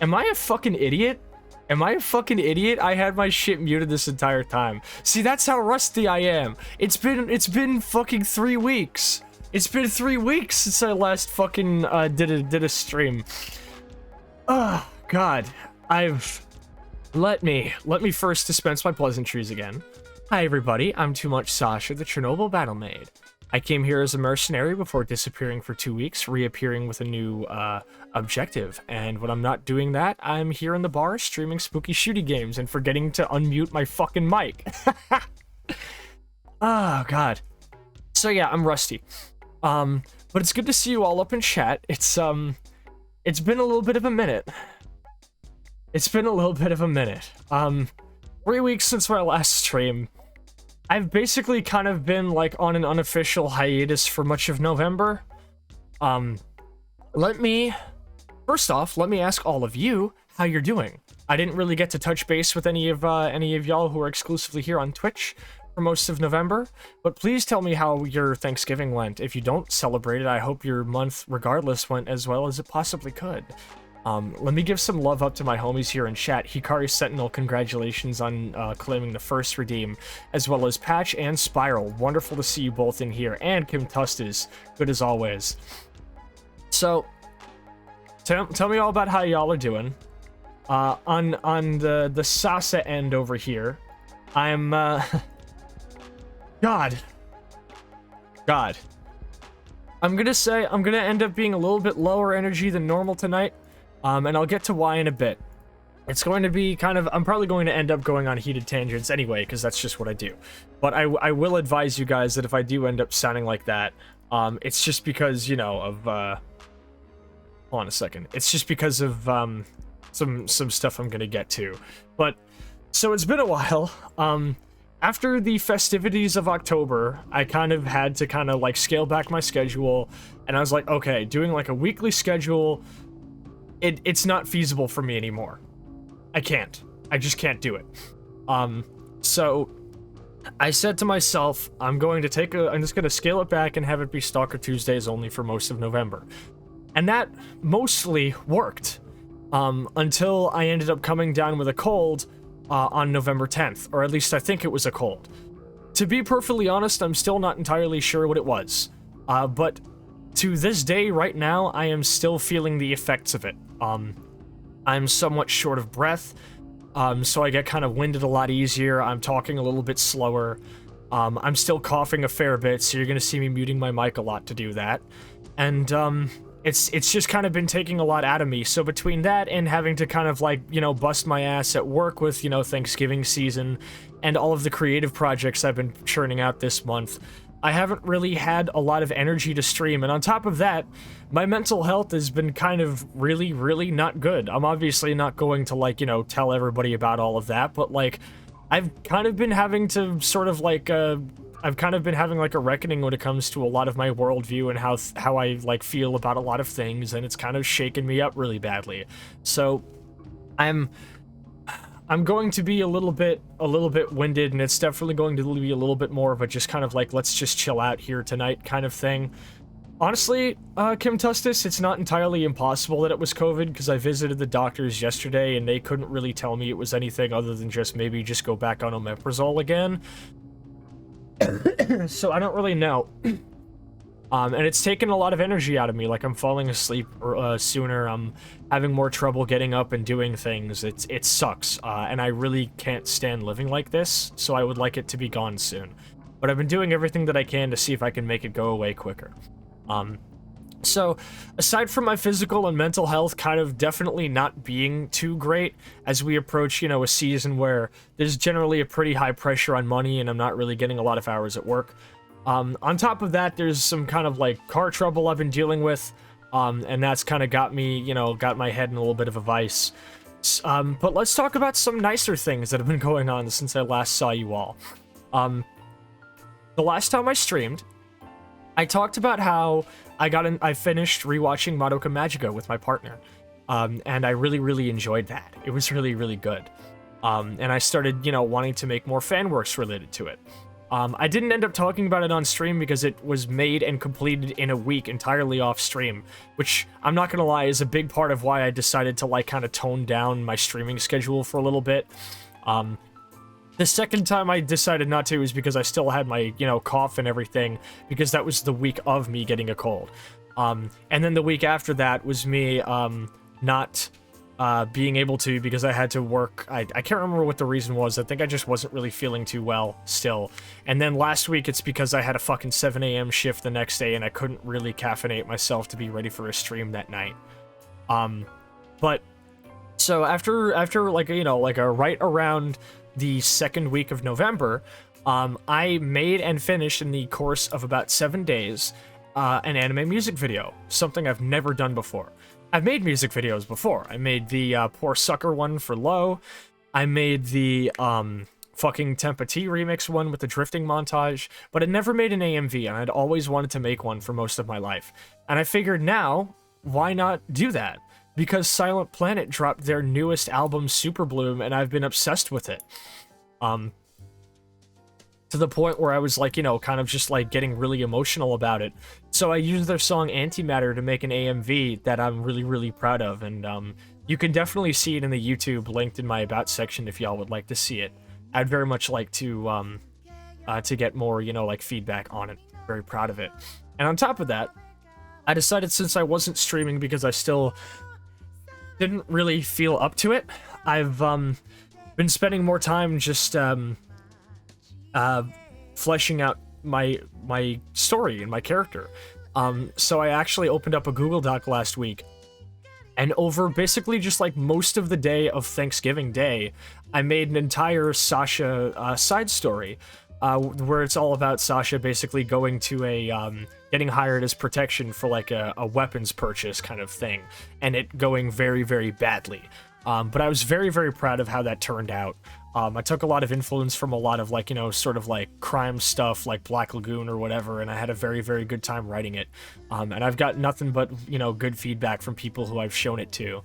Am I a fucking idiot? Am I a fucking idiot? I had my shit muted this entire time. See, that's how rusty I am. It's been fucking 3 weeks. It's been 3 weeks since I last fucking did a stream. Oh God, let me first dispense my pleasantries again. Hi everybody, I'm Too Much Sascha, the Chernobyl Battle Maid. I came here as a mercenary before disappearing for 2 weeks, reappearing with a new objective. And when I'm not doing that, I'm here in the bar streaming spooky shooty games and forgetting to unmute my fucking mic. Oh God. So yeah, I'm rusty. But it's good to see you all up in chat. It's been a little bit of a minute. It's been a little bit of a minute. 3 weeks since my last stream. I've basically kind of been like on an unofficial hiatus for much of November. First off, let me ask all of you how you're doing. I didn't really get to touch base with any of y'all who are exclusively here on Twitch for most of November, but please tell me how your Thanksgiving went. If you don't celebrate it, I hope your month regardless went as well as it possibly could. Let me give some love up to my homies here in chat. Hikari Sentinel, congratulations on claiming the first redeem, as well as Patch and Spiral. Wonderful to see you both in here. And Kim Tustis, good as always. So, tell me all about how y'all are doing. On the Sasa end over here, I'm God. I'm gonna end up being a little bit lower energy than normal tonight. And I'll get to why in a bit. It's going to be kind of... I'm probably going to end up going on heated tangents anyway, because that's just what I do. But I will advise you guys that if I do end up sounding like that, it's just because, you know, of... hold on a second. It's just because of some stuff I'm going to get to. But, so it's been a while. After the festivities of October, I kind of had to kind of like scale back my schedule. And I was like, okay, doing like a weekly schedule... It's not feasible for me anymore. I just can't do it. So I said to myself, I'm just gonna scale it back and have it be Stalker Tuesdays only for most of November. And that mostly worked. Until I ended up coming down with a cold on November 10th, or at least I think it was a cold. To be perfectly honest, I'm still not entirely sure what it was. But to this day, right now, I am still feeling the effects of it. I'm somewhat short of breath, so I get kind of winded a lot easier. I'm talking a little bit slower. I'm still coughing a fair bit, so you're gonna see me muting my mic a lot to do that. And, it's just kind of been taking a lot out of me. So between that and having to kind of like, you know, bust my ass at work with, you know, Thanksgiving season and all of the creative projects I've been churning out this month, I haven't really had a lot of energy to stream, and on top of that, my mental health has been kind of really, really not good. I'm obviously not going to, like, you know, tell everybody about all of that, but, like, I've kind of been having to sort of, like, I've kind of been having, like, a reckoning when it comes to a lot of my worldview and how I, like, feel about a lot of things, and it's kind of shaken me up really badly. So, I'm going to be a little bit winded, and it's definitely going to be a little bit more of a just kind of like, let's just chill out here tonight kind of thing. Honestly, Kim Tustis, it's not entirely impossible that it was COVID, because I visited the doctors yesterday, and they couldn't really tell me it was anything other than just maybe just go back on omeprazole again. So I don't really know. And it's taken a lot of energy out of me, like I'm falling asleep sooner, I'm having more trouble getting up and doing things. It sucks, and I really can't stand living like this, so I would like it to be gone soon. But I've been doing everything that I can to see if I can make it go away quicker. So, aside from my physical and mental health kind of definitely not being too great, as we approach, you know, a season where there's generally a pretty high pressure on money and I'm not really getting a lot of hours at work, on top of that, there's some kind of, like, car trouble I've been dealing with, and that's kind of got me, you know, got my head in a little bit of a vice. But let's talk about some nicer things that have been going on since I last saw you all. The last time I streamed, I talked about how I finished rewatching Madoka Magica with my partner, and I really, really enjoyed that. It was really, really good. And I started, you know, wanting to make more fan works related to it. I didn't end up talking about it on stream because it was made and completed in a week entirely off stream, which I'm not gonna lie is a big part of why I decided to like kind of tone down my streaming schedule for a little bit. The second time I decided not to is because I still had my, you know, cough and everything, because that was the week of me getting a cold. And then the week after that was me not being able to, because I had to work. I can't remember what the reason was. I think I just wasn't really feeling too well still. And then last week it's because I had a fucking 7 a.m. shift the next day and I couldn't really caffeinate myself to be ready for a stream that night. But so after like, you know, like right around the second week of November, I made and finished in the course of about 7 days an anime music video, something I've never done before. I've made music videos before. I made the Poor Sucker one for Low. I made the fucking Tempa T remix one with the drifting montage, but I never made an AMV, and I'd always wanted to make one for most of my life. And I figured now, why not do that? Because Silent Planet dropped their newest album, Super Bloom, and I've been obsessed with it. To the point where I was like, you know, kind of just like getting really emotional about it. So I used their song Antimatter to make an AMV that I'm really, really proud of. And you can definitely see it in the YouTube linked in my About section if y'all would like to see it. I'd very much like to get more, you know, like feedback on it. Very proud of it. And on top of that, I decided since I wasn't streaming because I still didn't really feel up to it, I've been spending more time just fleshing out my story and my character. So I actually opened up a Google Doc last week, and over basically just like most of the day of Thanksgiving Day, I made an entire Sascha side story, where it's all about Sascha basically going to a getting hired as protection for like a weapons purchase kind of thing, and it going very, very badly. But I was very, very proud of how that turned out. I took a lot of influence from a lot of like, you know, sort of like crime stuff like Black Lagoon or whatever, and I had a very, very good time writing it. And I've got nothing but, you know, good feedback from people who I've shown it to.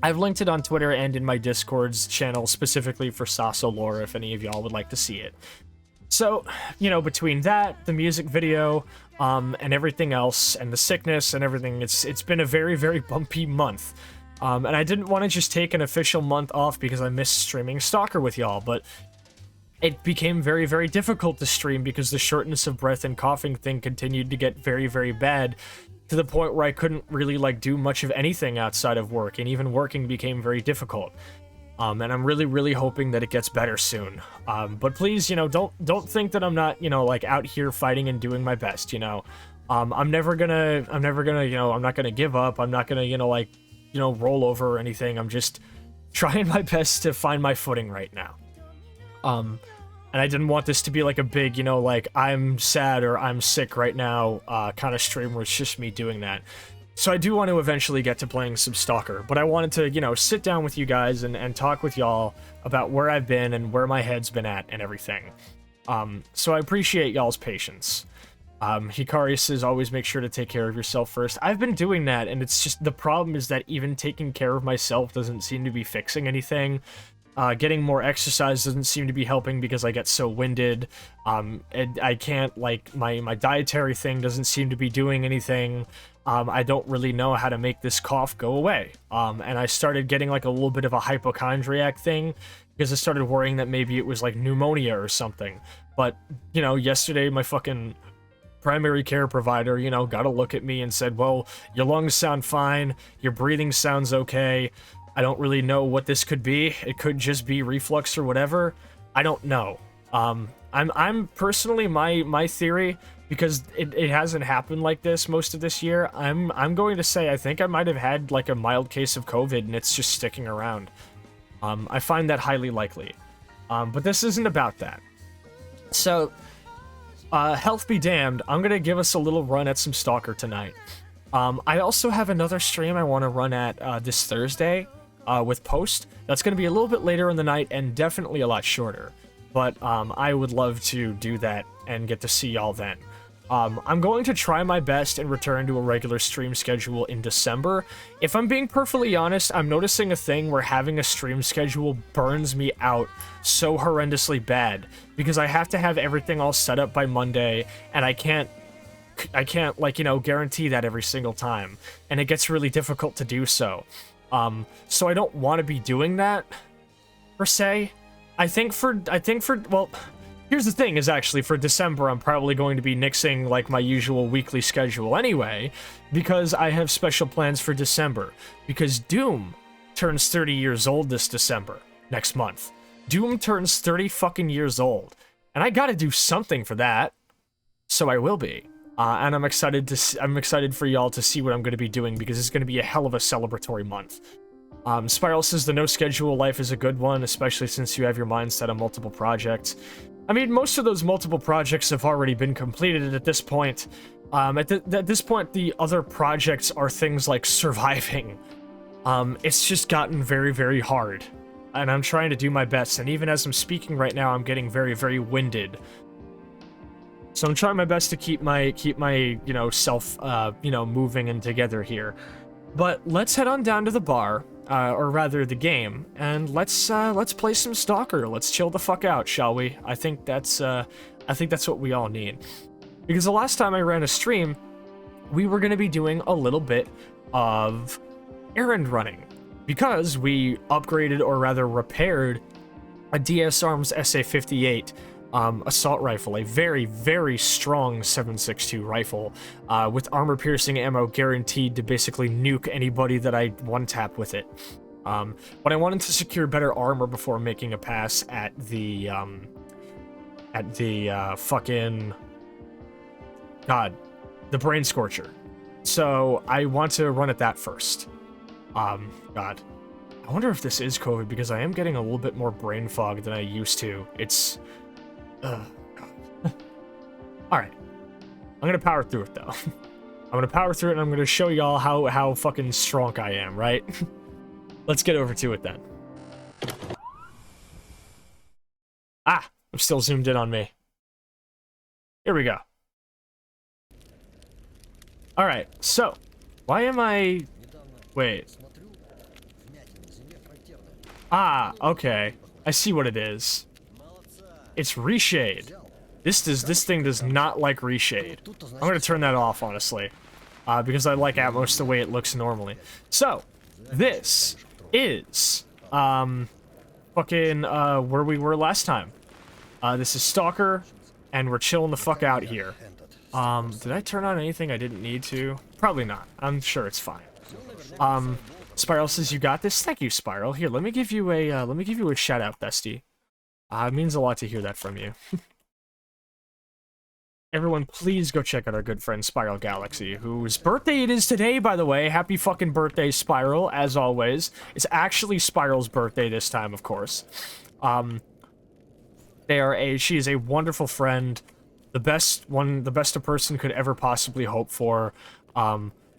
I've linked it on Twitter and in my Discord's channel specifically for Sasso lore if any of y'all would like to see it. So, you know, between that, the music video, and everything else, and the sickness and everything, it's been a very, very bumpy month. And I didn't want to just take an official month off because I missed streaming Stalker with y'all, but it became very, very difficult to stream because the shortness of breath and coughing thing continued to get very, very bad, to the point where I couldn't really, like, do much of anything outside of work, and even working became very difficult. And I'm really, really hoping that it gets better soon. But please, you know, don't think that I'm not, you know, like, out here fighting and doing my best, you know. I'm never gonna, you know, I'm not gonna give up, I'm not gonna, you know, like, you know, roll over or anything. I'm just trying my best to find my footing right now. And I didn't want this to be like a big, you know, like, I'm sad or I'm sick right now kind of stream where it's just me doing that. So I do want to eventually get to playing some Stalker, but I wanted to, you know, sit down with you guys and talk with y'all about where I've been and where my head's been at and everything. So I appreciate y'all's patience. Hikari says always make sure to take care of yourself first. I've been doing that, and it's just, the problem is that even taking care of myself doesn't seem to be fixing anything. Getting more exercise doesn't seem to be helping because I get so winded. And I can't, like, my dietary thing doesn't seem to be doing anything. I don't really know how to make this cough go away. And I started getting like a little bit of a hypochondriac thing because I started worrying that maybe it was like pneumonia or something. But, you know, yesterday my fucking primary care provider, you know, got a look at me and said, well, your lungs sound fine, your breathing sounds okay. I don't really know what this could be. It could just be reflux or whatever. I don't know. I'm personally, my theory, because it hasn't happened like this most of this year, I'm going to say I think I might have had like a mild case of COVID and it's just sticking around. I find that highly likely. But this isn't about that. So, health be damned, I'm gonna give us a little run at some Stalker tonight. I also have another stream I want to run at this Thursday with Post. That's gonna be a little bit later in the night and definitely a lot shorter. But I would love to do that and get to see y'all then. I'm going to try my best and return to a regular stream schedule in December. If I'm being perfectly honest, I'm noticing a thing where having a stream schedule burns me out so horrendously bad, because I have to have everything all set up by Monday, and I can't, like, you know, guarantee that every single time, and it gets really difficult to do so. So I don't want to be doing that, per se. I think for, well, here's the thing, is actually for December, I'm probably going to be nixing, like, my usual weekly schedule anyway, because I have special plans for December. Because Doom turns 30 years old this December, next month. Doom turns 30 fucking years old, and I gotta do something for that. So I will be. And I'm excited for y'all to see what I'm gonna be doing, because it's gonna be a hell of a celebratory month. Spiral says the no schedule life is a good one, especially since you have your mind set on multiple projects. I mean, most of those multiple projects have already been completed at this point. At this point, the other projects are things like surviving. It's just gotten very, very hard. And I'm trying to do my best, and even as I'm speaking right now, I'm getting very, very winded. So I'm trying my best to keep my you know, self, you know, moving and together here. But let's head on down to the bar, or rather the game, and let's play some Stalker. Let's chill the fuck out, shall we? I think that's what we all need. Because the last time I ran a stream, we were going to be doing a little bit of errand running, because we upgraded, or rather repaired, a DS Arms SA-58 assault rifle, a very, very strong 7.62 rifle, with armor-piercing ammo guaranteed to basically nuke anybody that I one-tap with it. But I wanted to secure better armor before making a pass at the fucking... God, the Brain Scorcher. So I want to run at that first. God. I wonder if this is COVID, because I am getting a little bit more brain fog than I used to. It's... God. Alright. I'm gonna power through it, though. I'm gonna power through it, and I'm gonna show y'all how fucking strong I am, right? Let's get over to it, then. Ah! I'm still zoomed in on me. Here we go. Alright, so... Why am I... Wait. Ah, okay. I see what it is. It's reshade. This thing does not like reshade. I'm gonna turn that off, honestly, because I like Atmos the way it looks normally. So, this is fucking where we were last time. This is Stalker, and we're chilling the fuck out here. Did I turn on anything I didn't need to? Probably not. I'm sure it's fine. Spiral says you got this. Thank you, Spiral. Here, let me give you a shout out, bestie. It means a lot to hear that from you. Everyone, please go check out our good friend Spiral Galaxy, whose birthday it is today, by the way. Happy fucking birthday, Spiral, as always. It's actually Spiral's birthday this time, of course. She is a wonderful friend, the best a person could ever possibly hope for.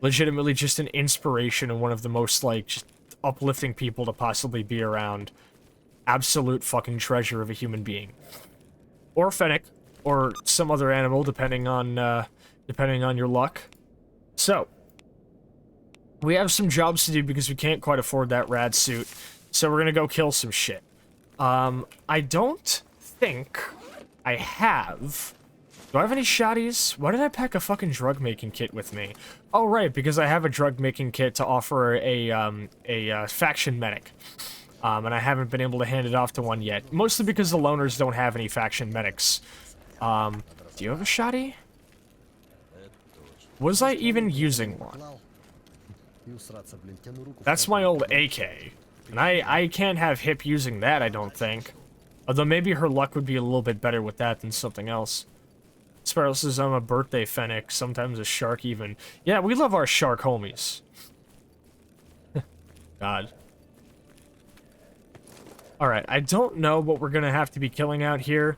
Legitimately just an inspiration and one of the most, like, just uplifting people to possibly be around. Absolute fucking treasure of a human being. Or Fennec, or some other animal, depending on your luck. So, we have some jobs to do because we can't quite afford that rad suit, so we're gonna go kill some shit. I don't think I have... Do I have any shotties? Why did I pack a fucking drug-making kit with me? Oh, right, because I have a drug-making kit to offer a faction medic. And I haven't been able to hand it off to one yet. Mostly because the loners don't have any faction medics. Do you have a shotty? Was I even using one? That's my old AK. And I can't have Hip using that, I don't think. Although maybe her luck would be a little bit better with that than something else. Sparrow says I'm a birthday Fennec, sometimes a shark even. Yeah, we love our shark homies. God. Alright, I don't know what we're gonna have to be killing out here.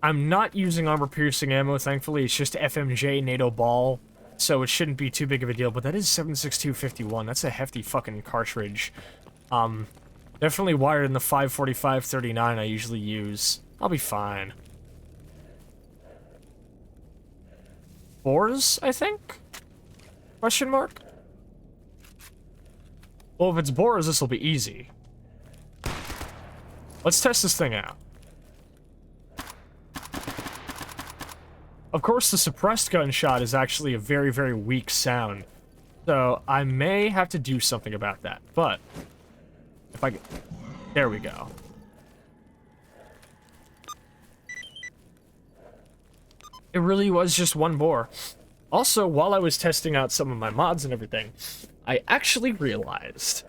I'm not using armor-piercing ammo, thankfully. It's just FMJ NATO ball, so it shouldn't be too big of a deal. But that is 7.6251. That's a hefty fucking cartridge. Definitely wired in the 5.45-39 I usually use. I'll be fine. Boars, I think? Question mark? Well, if it's boars, this will be easy. Let's test this thing out. Of course, the suppressed gunshot is actually a very, very weak sound. So, I may have to do something about that. But, if I... There we go. It really was just one boar. Also, while I was testing out some of my mods and everything, I actually realized,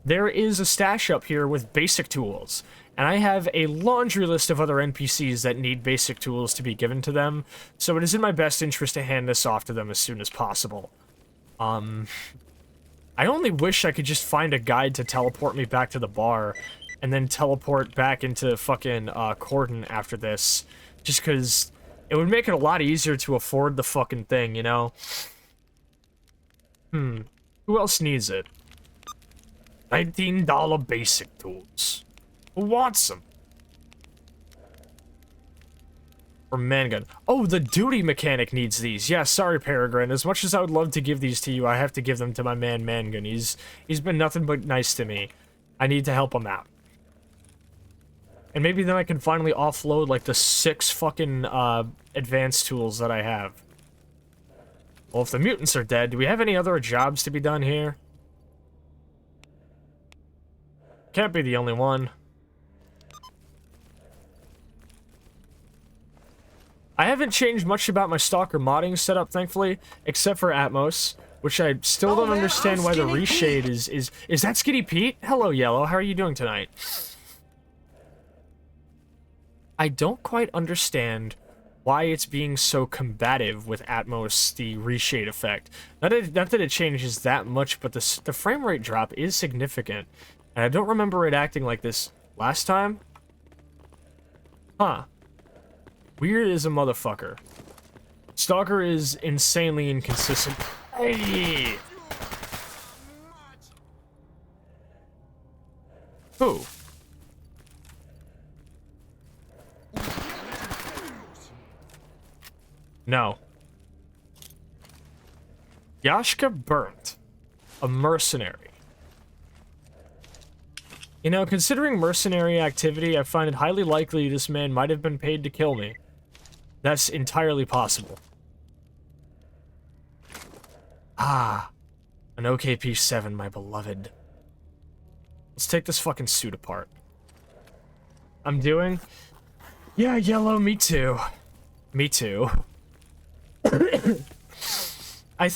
there is a stash up here with basic tools. And I have a laundry list of other NPCs that need basic tools to be given to them, so it is in my best interest to hand this off to them as soon as possible. I only wish I could just find a guide to teleport me back to the bar, and then teleport back into fucking, Cordon after this, just because it would make it a lot easier to afford the fucking thing, you know? Who else needs it? $19 basic tools. Who wants them? Or mangun. Oh, the duty mechanic needs these. Yeah, sorry, Peregrine. As much as I would love to give these to you, I have to give them to my man, Mangun. He's been nothing but nice to me. I need to help him out. And maybe then I can finally offload, like, the 6 fucking, advanced tools that I have. Well, if the mutants are dead, do we have any other jobs to be done here? Can't be the only one. I haven't changed much about my Stalker modding setup, thankfully, except for Atmos, which I still don't understand why the reshade is that Skinny Pete? Hello, Yellow. How are you doing tonight? I don't quite understand why it's being so combative with Atmos, the reshade effect. Not that it changes that much, but the frame rate drop is significant. And I don't remember it acting like this last time. Huh. Weird as a motherfucker. Stalker is insanely inconsistent. Hey! Who? No. Yashka Burnt. A mercenary. You know, considering mercenary activity, I find it highly likely this man might have been paid to kill me. That's entirely possible. Ah. An OKP-7, my beloved. Let's take this fucking suit apart. I'm doing? Yeah, Yellow, me too. Me too. I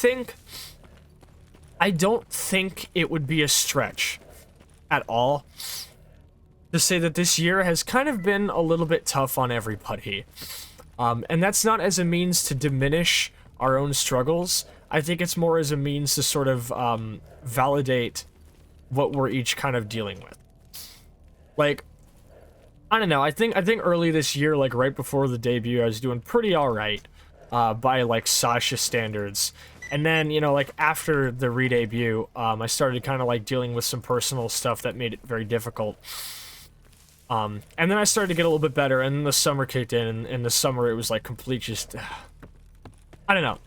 don't think it would be a stretch at all to say that this year has kind of been a little bit tough on everybody. And that's not as a means to diminish our own struggles. I think it's more as a means to sort of validate what we're each kind of dealing with. Like, I don't know, I think early this year, like right before the debut, I was doing pretty alright by like Sascha standards. And then, you know, like after the re-debut, I started kind of like dealing with some personal stuff that made it very difficult. And then I started to get a little bit better, and then the summer kicked in, and in the summer it was like complete just... I don't know.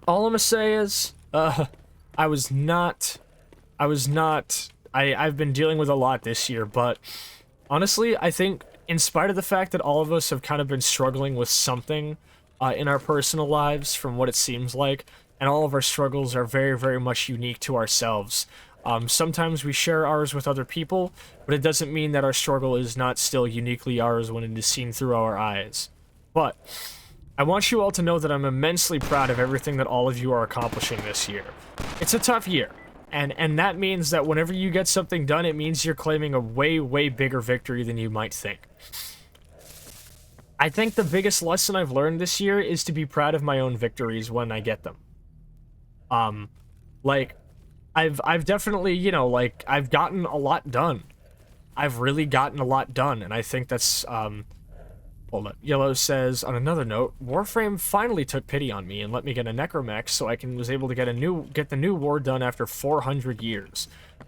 All I'm gonna say is, I've been dealing with a lot this year, but honestly, I think in spite of the fact that all of us have kind of been struggling with something in our personal lives, from what it seems like, and all of our struggles are very, very much unique to ourselves. Sometimes we share ours with other people, but it doesn't mean that our struggle is not still uniquely ours when it is seen through our eyes. But I want you all to know that I'm immensely proud of everything that all of you are accomplishing this year. It's a tough year, and that means that whenever you get something done, it means you're claiming a way, way bigger victory than you might think. I think the biggest lesson I've learned this year is to be proud of my own victories when I get them. Like, I've definitely, you know, like, I've gotten a lot done. I've really gotten a lot done, and I think that's, hold up. Yellow says, on another note, Warframe finally took pity on me and let me get a Necromech so I was able to get the new war done after 400 years.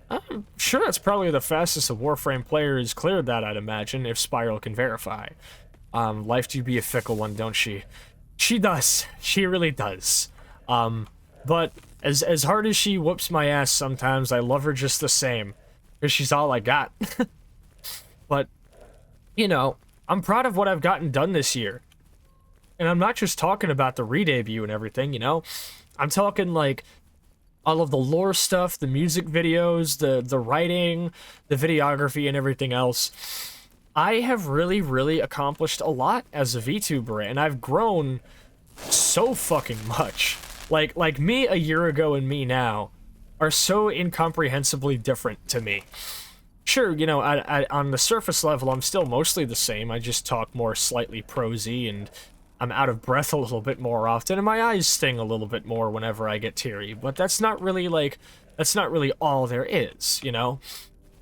I'm sure that's probably the fastest a Warframe player has cleared that, I'd imagine, if Spiral can verify. Life do be a fickle one, don't she? She does. She really does. But as hard as she whoops my ass sometimes, I love her just the same. Because she's all I got. But, you know, I'm proud of what I've gotten done this year. And I'm not just talking about the re-debut and everything, you know? I'm talking, like, all of the lore stuff, the music videos, the writing, the videography, and everything else. I have really, really accomplished a lot as a VTuber, and I've grown so fucking much. Like me a year ago and me now are so incomprehensibly different to me. Sure, you know, on the surface level, I'm still mostly the same. I just talk more slightly prosy, and I'm out of breath a little bit more often, and my eyes sting a little bit more whenever I get teary. But that's not really, like, that's not really all there is, you know?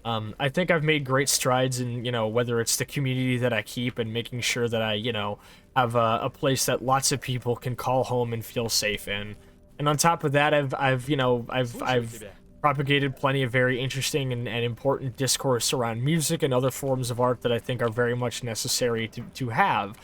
I think I've made great strides in, you know, whether it's the community that I keep and making sure that I, you know, have a place that lots of people can call home and feel safe in. And on top of that, I've propagated plenty of very interesting and important discourse around music and other forms of art that I think are very much necessary to have.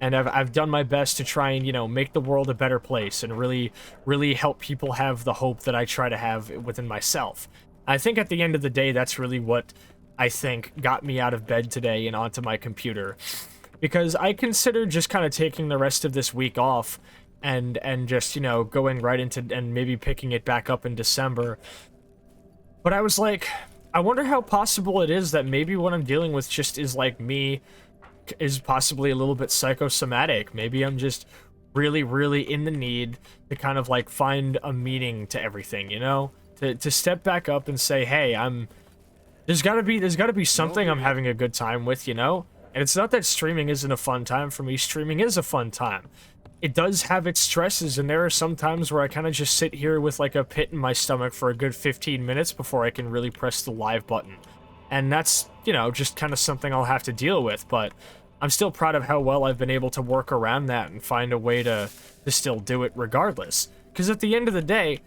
And I've done my best to try and, you know, make the world a better place and really, really help people have the hope that I try to have within myself. I think at the end of the day, that's really what I think got me out of bed today and onto my computer. Because I considered just kind of taking the rest of this week off and just, you know, going right into and maybe picking it back up in December. But I was like, I wonder how possible it is that maybe what I'm dealing with just is like me, is possibly a little bit psychosomatic. Maybe I'm just really, really in the need to kind of like find a meaning to everything, you know? To step back up and say, hey, there's gotta be something I'm having a good time with, you know? And it's not that streaming isn't a fun time for me. Streaming is a fun time. It does have its stresses, and there are some times where I kind of just sit here with like a pit in my stomach for a good 15 minutes before I can really press the live button. And that's, you know, just kind of something I'll have to deal with, but I'm still proud of how well I've been able to work around that and find a way to still do it regardless. Because at the end of the day,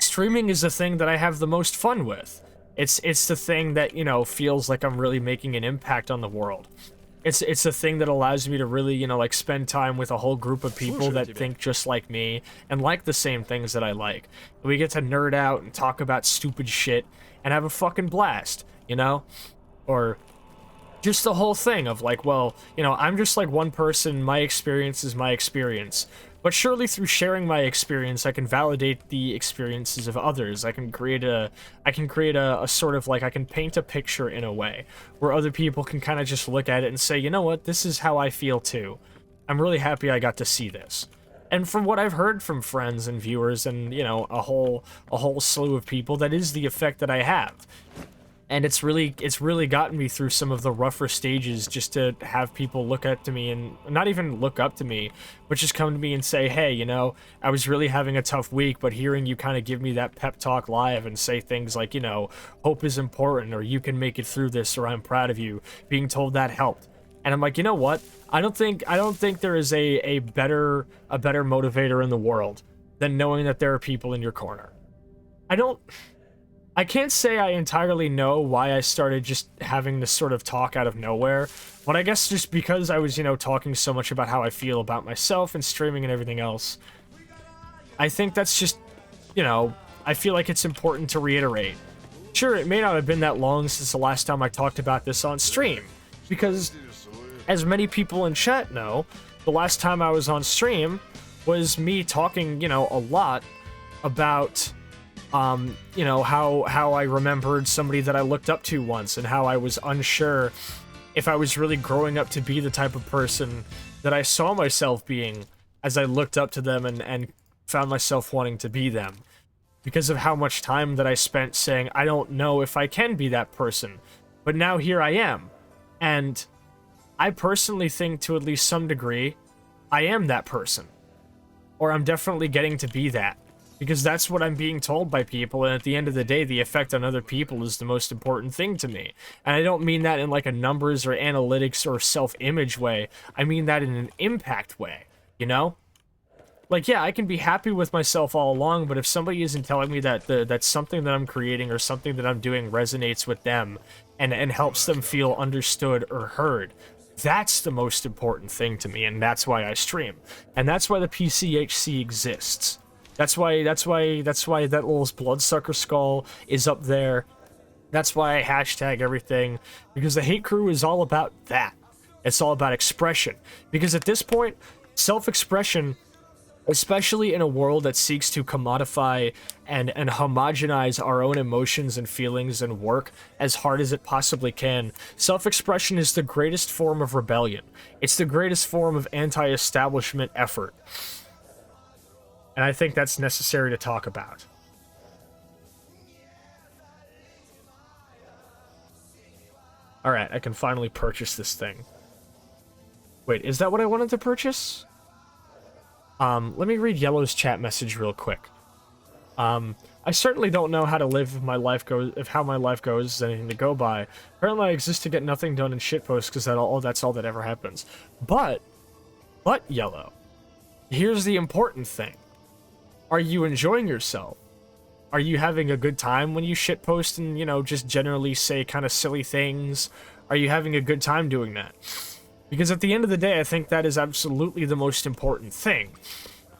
streaming is the thing that I have the most fun with. It's the thing that, you know, feels like I'm really making an impact on the world. It's the thing that allows me to really, you know, like spend time with a whole group of people that think just like me and like the same things that I like. We get to nerd out and talk about stupid shit and have a fucking blast, you know? Or just the whole thing of like, well, you know, I'm just like one person, my experience is my experience. But surely through sharing my experience, I can validate the experiences of others. I can create a sort of like, I can paint a picture in a way where other people can kind of just look at it and say, you know what, this is how I feel too. I'm really happy I got to see this. And from what I've heard from friends and viewers and, you know, a whole slew of people, that is the effect that I have. And it's really gotten me through some of the rougher stages just to have people look up to me, and not even look up to me, but just come to me and say, hey, you know, I was really having a tough week, but hearing you kind of give me that pep talk live and say things like, you know, hope is important, or you can make it through this, or I'm proud of you, being told that helped. And I'm like, you know what? I don't think there is a better motivator in the world than knowing that there are people in your corner. I can't say I entirely know why I started just having this sort of talk out of nowhere, but I guess just because I was, you know, talking so much about how I feel about myself and streaming and everything else, I think that's just, you know, I feel like it's important to reiterate. Sure, it may not have been that long since the last time I talked about this on stream, because as many people in chat know, the last time I was on stream was me talking, you know, a lot about you know, how I remembered somebody that I looked up to once, and how I was unsure if I was really growing up to be the type of person that I saw myself being as I looked up to them and found myself wanting to be them. Because of how much time that I spent saying, I don't know if I can be that person. But now here I am. And I personally think, to at least some degree, I am that person. Or I'm definitely getting to be that. Because that's what I'm being told by people, and at the end of the day, the effect on other people is the most important thing to me. And I don't mean that in like a numbers or analytics or self-image way. I mean that in an impact way, you know? Like, yeah, I can be happy with myself all along, but if somebody isn't telling me that that something that I'm creating or something that I'm doing resonates with them and helps them feel understood or heard, That's the most important thing to me, and that's why I stream. And that's why the PCHC exists. That's why that little bloodsucker skull is up there. That's why I hashtag everything, because the hate crew is all about that. It's all about expression. Because at this point, self-expression, especially in a world that seeks to commodify and homogenize our own emotions and feelings and work as hard as it possibly can, self-expression is the greatest form of rebellion. It's the greatest form of anti-establishment effort. And I think that's necessary to talk about. Alright, I can finally purchase this thing. Wait, is that what I wanted to purchase? Let me read Yellow's chat message real quick. I certainly don't know how to live if my life goes, if how my life goes is anything to go by. Apparently I exist to get nothing done in shitposts because that's all that ever happens. But Yellow, here's the important thing. Are you enjoying yourself? Are you having a good time when you shitpost and, you know, just generally say kind of silly things? Are you having a good time doing that? Because at the end of the day, I think that is absolutely the most important thing.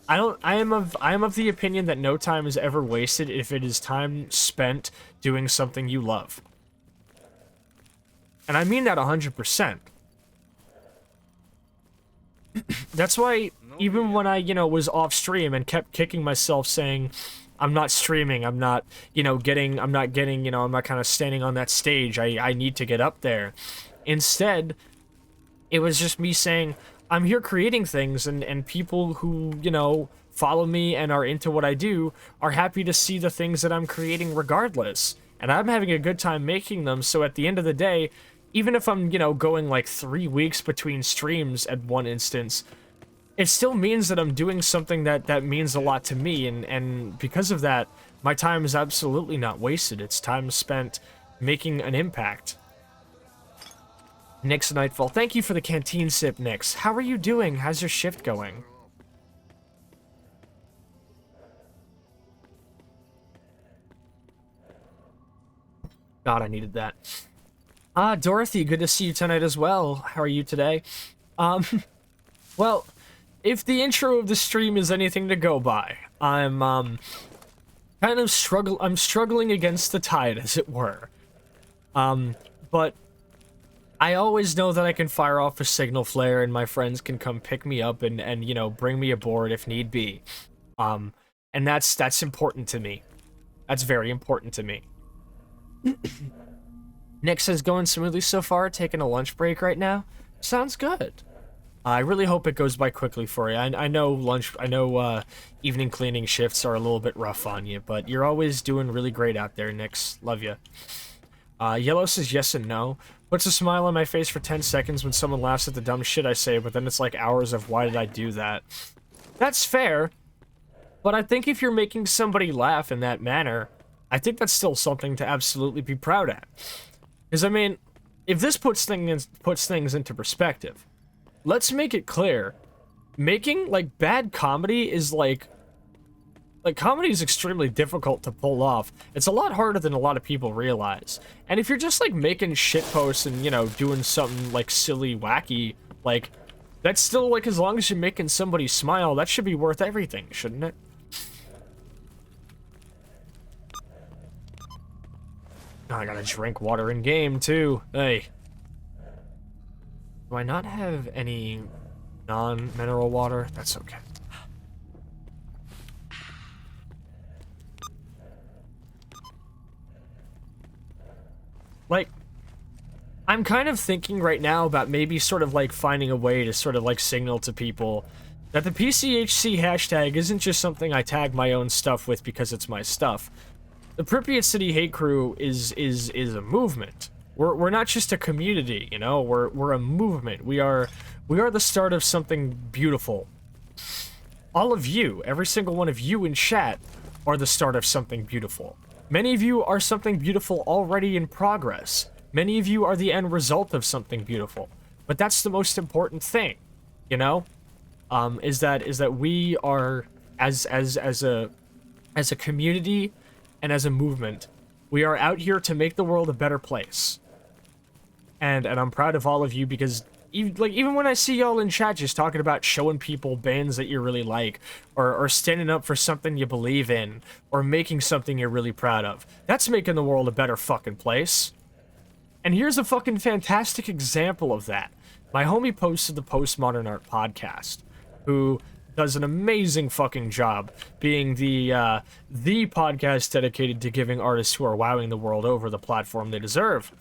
I am of the opinion that no time is ever wasted if it is time spent doing something you love. And I mean that 100%. That's why even when I, you know, was off stream and kept kicking myself saying, I'm not streaming, I'm not, you know, I'm not kind of standing on that stage, I need to get up there. Instead, it was just me saying, I'm here creating things, and people who, you know, follow me and are into what I do are happy to see the things that I'm creating regardless. And I'm having a good time making them, so at the end of the day, even if I'm, you know, going like 3 weeks between streams at one instance, it still means that I'm doing something that means a lot to me, and because of that, my time is absolutely not wasted. It's time spent making an impact. Nyx Nightfall, thank you for the canteen sip, Nyx. How are you doing? How's your shift going? God, I needed that. Dorothy, good to see you tonight as well. How are you today? Well, if the intro of the stream is anything to go by, I'm kind of struggling against the tide, as it were. But I always know that I can fire off a signal flare and my friends can come pick me up and you know, bring me aboard if need be. And that's important to me. That's very important to me. Nick says, going smoothly so far, taking a lunch break right now. Sounds good. I really hope it goes by quickly for you. I know evening cleaning shifts are a little bit rough on you, but you're always doing really great out there, Nix. Love you. Yellow says yes and no. Puts a smile on my face for 10 seconds when someone laughs at the dumb shit I say, but then it's like hours of why did I do that? That's fair, but I think if you're making somebody laugh in that manner, I think that's still something to absolutely be proud at. Because, I mean, if this puts things into perspective, let's make it clear. Making, like, bad comedy is, like, comedy is extremely difficult to pull off. It's a lot harder than a lot of people realize. And if you're just, like, making shitposts and, you know, doing something, like, silly, wacky, like, that's still, like, as long as you're making somebody smile, that should be worth everything, shouldn't it? Oh, I gotta drink water in game, too. Hey. Do I not have any non-mineral water? That's okay. Like, I'm kind of thinking right now about maybe sort of like finding a way to sort of like signal to people that the PCHC hashtag isn't just something I tag my own stuff with because it's my stuff. The Pripyat City Hate Crew is a movement. We're not just a community, you know. We're a movement. We are the start of something beautiful. All of you, every single one of you in chat, are the start of something beautiful. Many of you are something beautiful already in progress. Many of you are the end result of something beautiful. But that's the most important thing, you know? Is that we are as a community and as a movement, we are out here to make the world a better place. And I'm proud of all of you because even when I see y'all in chat just talking about showing people bands that you really like, or standing up for something you believe in, or making something you're really proud of, that's making the world a better fucking place. And here's a fucking fantastic example of that. My homie posted the Postmodern Art podcast, who does an amazing fucking job being the podcast dedicated to giving artists who are wowing the world over the platform they deserve.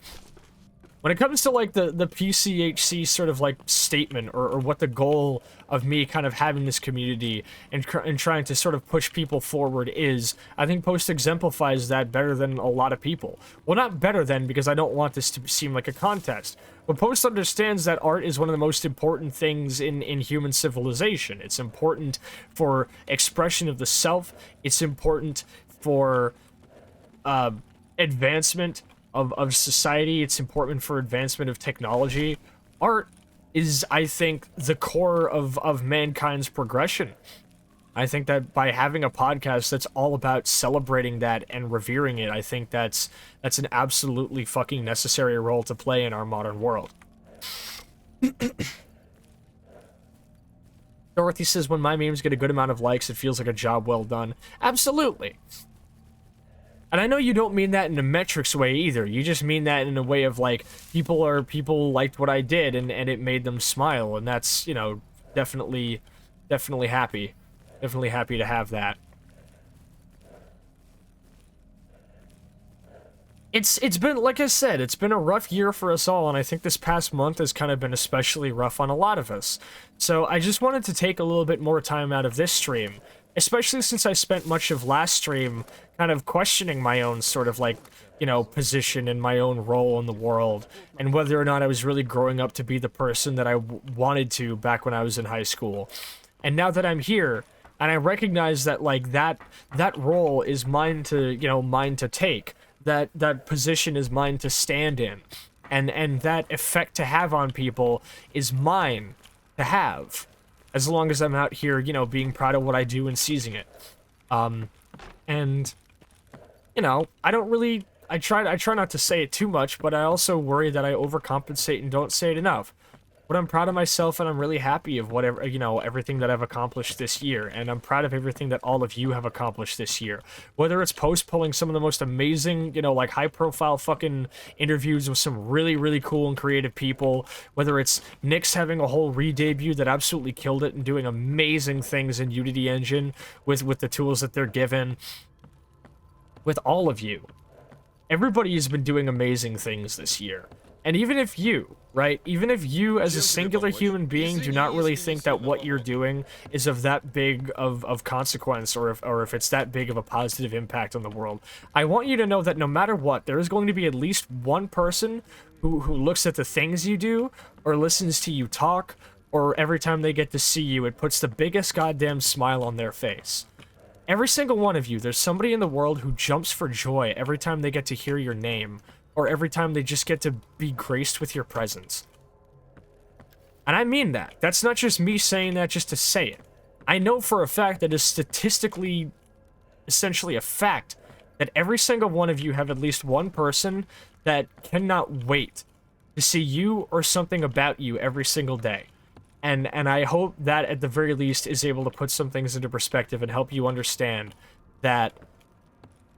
When it comes to, like, the PCHC sort of, like, statement, or what the goal of me kind of having this community and trying to sort of push people forward is, I think Post exemplifies that better than a lot of people. Well, not better than, because I don't want this to seem like a contest, but Post understands that art is one of the most important things in human civilization. It's important for expression of the self. It's important for advancement of society. It's important for advancement of technology. Art is, I think, the core of mankind's progression. I think that by having a podcast that's all about celebrating that and revering it, I think that's an absolutely fucking necessary role to play in our modern world. Dorothy says, when my memes get a good amount of likes, it feels like a job well done. Absolutely. And I know you don't mean that in a metrics way either. You just mean that in a way of, like, people liked what I did and it made them smile, and that's, you know, definitely happy. Definitely happy to have that. It's been, like I said, it's been a rough year for us all, and I think this past month has kind of been especially rough on a lot of us. So I just wanted to take a little bit more time out of this stream, especially since I spent much of last stream kind of questioning my own sort of, like, you know, position and my own role in the world, and whether or not I was really growing up to be the person that I wanted to back when I was in high school. And now that I'm here, and I recognize that, like, that role is mine to, you know, mine to take, that position is mine to stand in, and that effect to have on people is mine to have, as long as I'm out here, you know, being proud of what I do and seizing it. And, you know, I try not to say it too much, but I also worry that I overcompensate and don't say it enough. But I'm proud of myself, and I'm really happy of whatever, you know, everything that I've accomplished this year, and I'm proud of everything that all of you have accomplished this year. Whether it's Post pulling some of the most amazing, you know, like, high-profile fucking interviews with some really, really cool and creative people, whether it's Nyx having a whole re-debut that absolutely killed it and doing amazing things in Unity Engine with the tools that they're given, with all of you. Everybody has been doing amazing things this year. And even if you, right, even if you as a singular human being do not really think that what you're doing is of that big of consequence, or if it's that big of a positive impact on the world, I want you to know that no matter what, there is going to be at least one person who looks at the things you do, or listens to you talk, or every time they get to see you, it puts the biggest goddamn smile on their face. Every single one of you, there's somebody in the world who jumps for joy every time they get to hear your name, or every time they just get to be graced with your presence. And I mean that. That's not just me saying that just to say it. I know for a fact that it's statistically, essentially a fact, that every single one of you have at least one person that cannot wait to see you or something about you every single day. And I hope that at the very least is able to put some things into perspective and help you understand that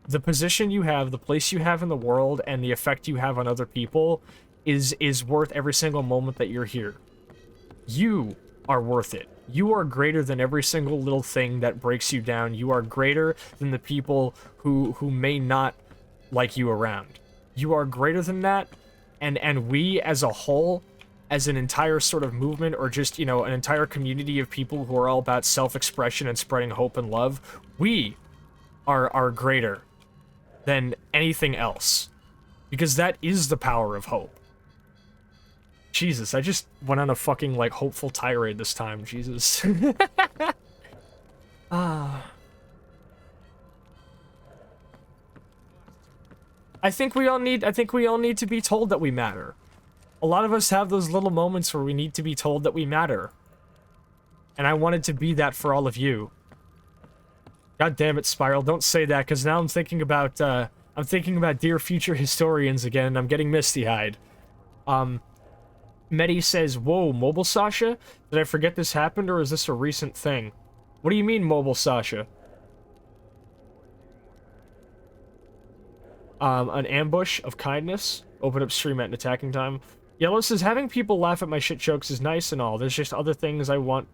the position you have, the place you have in the world, and the effect you have on other people is worth every single moment that you're here. You are worth it. You are greater than every single little thing that breaks you down. You are greater than the people who may not like you around. You are greater than that, and we as a whole, as an entire sort of movement, or just, you know, an entire community of people who are all about self-expression and spreading hope and love, we are greater than anything else, because that is the power of hope. Jesus, I just went on a fucking, like, hopeful tirade this time. Jesus. I think we all need to be told that we matter. A lot of us have those little moments where we need to be told that we matter. And I wanted to be that for all of you. God damn it, Spiral, don't say that, because now I'm thinking about dear future historians again, and I'm getting misty-eyed. Medi says, whoa, mobile Sasha? Did I forget this happened, or is this a recent thing? What do you mean, mobile Sasha? An ambush of kindness. Open up stream at an attacking time. Yellow says, having people laugh at my shit jokes is nice and all. There's just other things I want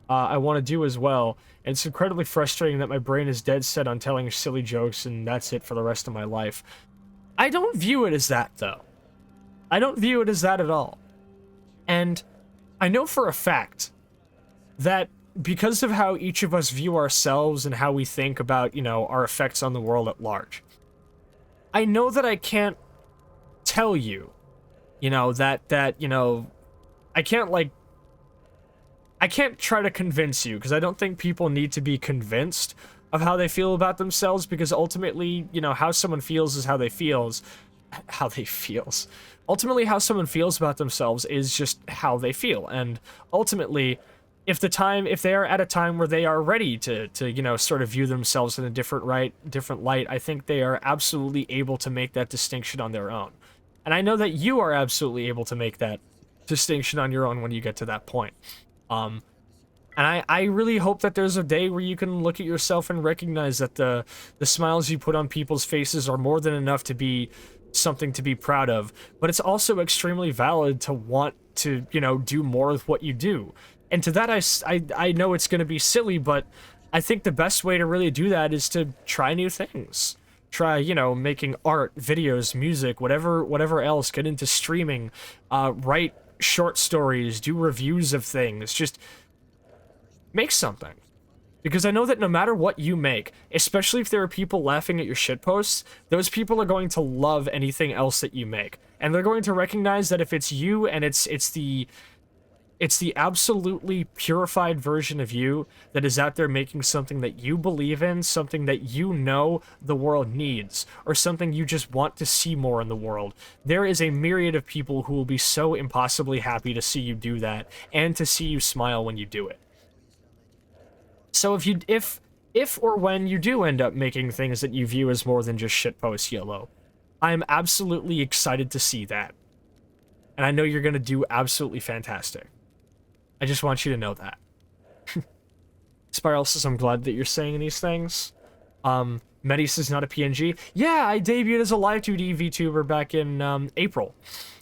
to do as well. And it's incredibly frustrating that my brain is dead set on telling silly jokes and that's it for the rest of my life. I don't view it as that, though. I don't view it as that at all. And I know for a fact that because of how each of us view ourselves and how we think about, you know, our effects on the world at large, I know that I can't tell you, you know, that, you know, I can't try to convince you, because I don't think people need to be convinced of how they feel about themselves, because ultimately, you know, how someone feels is how they feels. Ultimately, how someone feels about themselves is just how they feel, and ultimately, if they are at a time where they are ready to you know, sort of view themselves in a different light, I think they are absolutely able to make that distinction on their own. And I know that you are absolutely able to make that distinction on your own when you get to that point. And I really hope that there's a day where you can look at yourself and recognize that the smiles you put on people's faces are more than enough to be something to be proud of. But it's also extremely valid to want to, you know, do more with what you do. And to that, I know it's going to be silly, but I think the best way to really do that is to try new things. Try, you know, making art, videos, music, whatever else. Get into streaming, write short stories, do reviews of things. Just make something. Because I know that no matter what you make, especially if there are people laughing at your shitposts, those people are going to love anything else that you make. And they're going to recognize that if it's you and it's the absolutely purified version of you that is out there making something that you believe in, something that you know the world needs, or something you just want to see more in the world, there is a myriad of people who will be so impossibly happy to see you do that, and to see you smile when you do it. So if or when you do end up making things that you view as more than just shitpost Yellow, I'm absolutely excited to see that. And I know you're going to do absolutely fantastic. I just want you to know that. Spiral says, I'm glad that you're saying these things. Medi says, not a PNG. Yeah, I debuted as a live 2D VTuber back in April.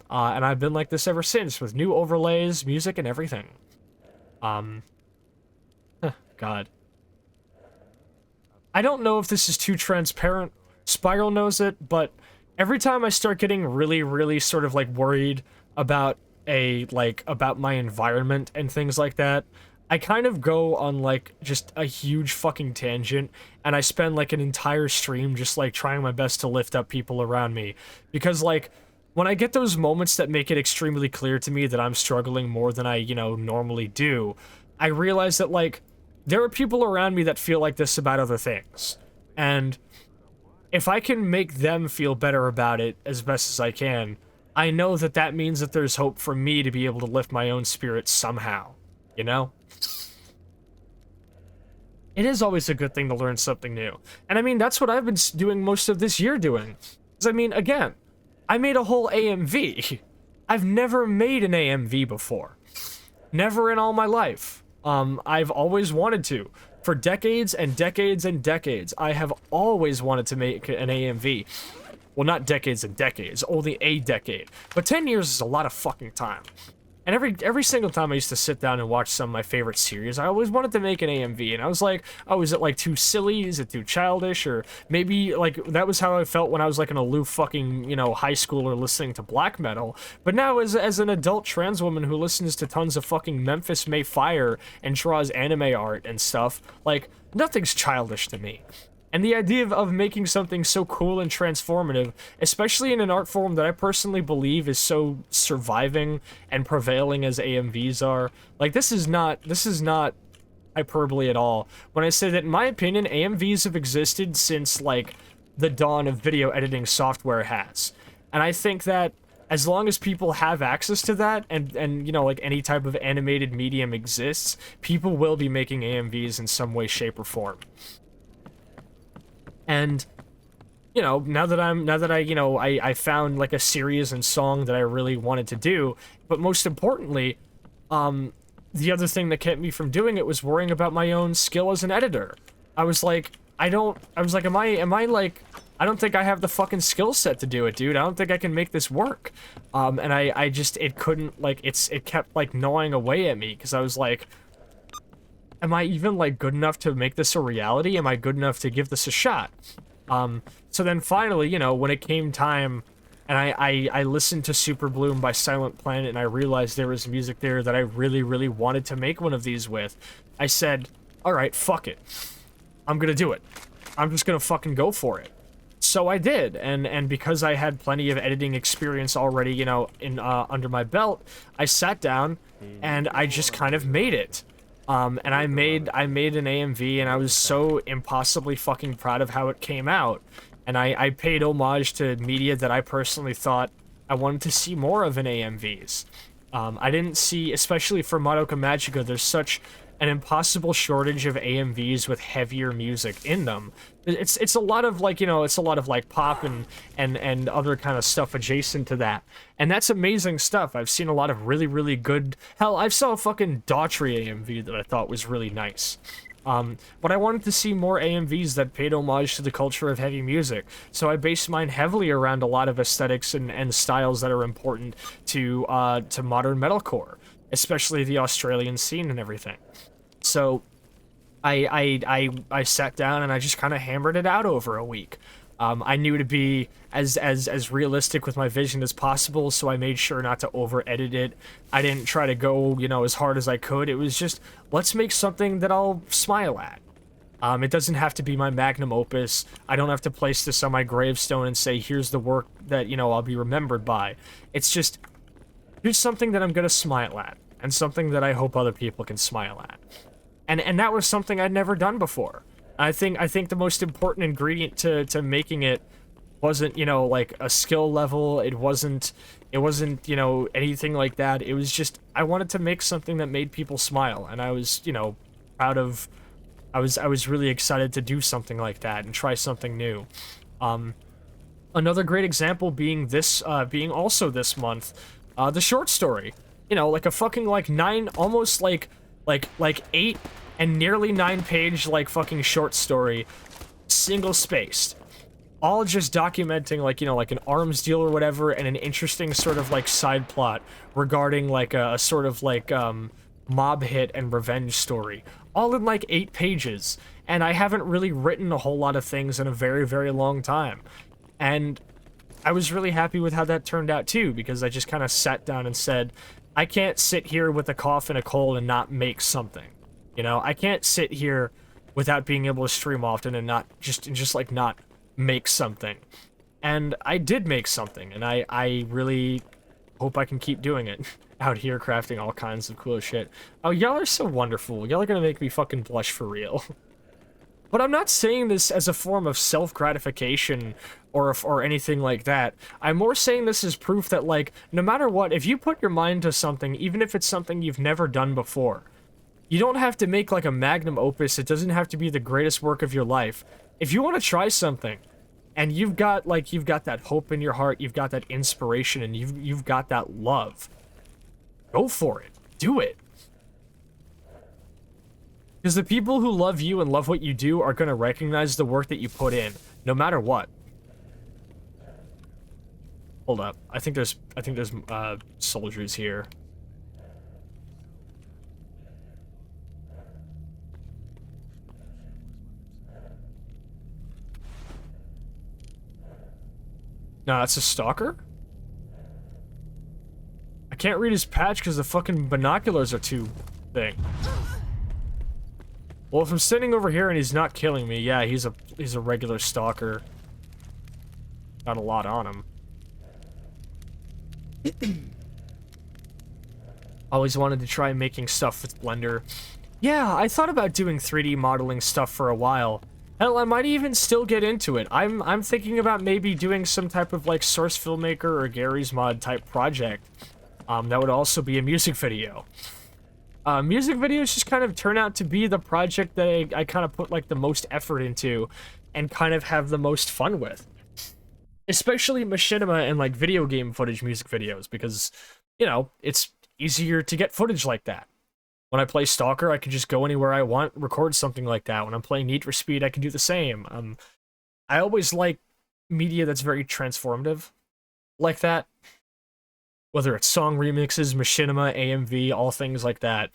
And I've been like this ever since, with new overlays, music, and everything. God. I don't know if this is too transparent. Spiral knows it, but every time I start getting really, really sort of like worried about about my environment and things like that, I kind of go on like just a huge fucking tangent, and I spend like an entire stream just like trying my best to lift up people around me. Because like, when I get those moments that make it extremely clear to me that I'm struggling more than I, you know, normally do, I realize that like, there are people around me that feel like this about other things. And if I can make them feel better about it as best as I can, I know that that means that there's hope for me to be able to lift my own spirits somehow, you know? It is always a good thing to learn something new. And I mean, that's what I've been doing most of this year doing. Because I mean, again, I made a whole AMV. I've never made an AMV before. Never in all my life. I've always wanted to. For decades and decades and decades, I have always wanted to make an AMV. Well, not decades and decades, only a decade. But 10 years is a lot of fucking time. And every single time I used to sit down and watch some of my favorite series, I always wanted to make an AMV, and I was like, oh, is it like too silly? Is it too childish? Or maybe like that was how I felt when I was like an aloof fucking, you know, high schooler listening to black metal. But now as an adult trans woman who listens to tons of fucking Memphis May Fire and draws anime art and stuff, like nothing's childish to me. And the idea of making something so cool and transformative, especially in an art form that I personally believe is so surviving and prevailing as AMVs are, like this is not hyperbole at all when I say that in my opinion AMVs have existed since like the dawn of video editing software has. And I think that as long as people have access to that and you know, like any type of animated medium exists, people will be making AMVs in some way, shape, or form. And you know, now that I, you know, I found like a series and song that I really wanted to do, but most importantly, the other thing that kept me from doing it was worrying about my own skill as an editor. I was like, I was like, am I like, I don't think I have the fucking skill set to do it, dude. I don't think I can make this work. And I just, it couldn't, like, it kept, like, gnawing away at me, because I was like, am I even, like, good enough to make this a reality? Am I good enough to give this a shot? So then finally, you know, when it came time, and I listened to Super Bloom by Silent Planet, and I realized there was music there that I really, really wanted to make one of these with, I said, alright, fuck it. I'm gonna do it. I'm just gonna fucking go for it. So I did, and because I had plenty of editing experience already, you know, in under my belt, I sat down, and I just kind of made it. And I made an AMV, and I was so impossibly fucking proud of how it came out. And I paid homage to media that I personally thought I wanted to see more of in AMVs. I didn't see, especially for Madoka Magica, there's such an impossible shortage of AMVs with heavier music in them. It's a lot of, like, you know, it's a lot of, like, pop and other kind of stuff adjacent to that. And that's amazing stuff. I've seen a lot of really, really good... Hell, I saw a fucking Daughtry AMV that I thought was really nice. But I wanted to see more AMVs that paid homage to the culture of heavy music, so I based mine heavily around a lot of aesthetics and styles that are important to modern metalcore, especially the Australian scene and everything. So I sat down and I just kind of hammered it out over a week. I knew to be as realistic with my vision as possible, so I made sure not to over-edit it. I didn't try to go, you know, as hard as I could. It was just, let's make something that I'll smile at. It doesn't have to be my magnum opus. I don't have to place this on my gravestone and say, here's the work that, you know, I'll be remembered by. It's just, here's something that I'm gonna smile at, and something that I hope other people can smile at. And that was something I'd never done before. I think the most important ingredient to making it wasn't, you know, like a skill level. It wasn't, you know, anything like that. It was just, I wanted to make something that made people smile, and I was, you know, proud of, I was really excited to do something like that and try something new. Another great example being this, being also this month, the short story. You know, like a fucking, like, 9, almost like 8 and nearly 9-page, like, fucking short story, single-spaced. All just documenting, like, you know, like an arms deal or whatever, and an interesting sort of, like, side plot regarding, like, a sort of, like, mob hit and revenge story. All in, like, 8 pages. And I haven't really written a whole lot of things in a very, very long time. And I was really happy with how that turned out, too, because I just kind of sat down and said, I can't sit here with a cough and a cold and not make something. You know, I can't sit here without being able to stream often and not just like not make something. And I did make something, and I really hope I can keep doing it out here, crafting all kinds of cool shit. Oh, y'all are so wonderful. Y'all are gonna make me fucking blush for real. But I'm not saying this as a form of self-gratification or anything like that. I'm more saying this as proof that, like, no matter what, if you put your mind to something, even if it's something you've never done before, you don't have to make, like, a magnum opus. It doesn't have to be the greatest work of your life. If you want to try something, and you've got that hope in your heart, you've got that inspiration, and you've got that love, go for it. Do it. Because the people who love you and love what you do are going to recognize the work that you put in, no matter what. Hold up. I think there's soldiers here. No, that's a stalker? I can't read his patch because the fucking binoculars are too big. Well, if I'm sitting over here and he's not killing me, yeah, he's a regular stalker. Got a lot on him. Always wanted to try making stuff with Blender. Yeah, I thought about doing 3D modeling stuff for a while. Hell, I might even still get into it. I'm thinking about maybe doing some type of, like, Source Filmmaker or Gary's Mod type project. That would also be a music video. Music videos just kind of turn out to be the project that I kind of put, like, the most effort into and kind of have the most fun with. especially machinima and like video game footage music videos, because it's easier to get footage like that. When I play Stalker, I can just go anywhere I want, record something like that. When I'm playing Need for Speed, I can do the same. I always like media that's very transformative like that. Whether it's song remixes, machinima, AMV, all things like that.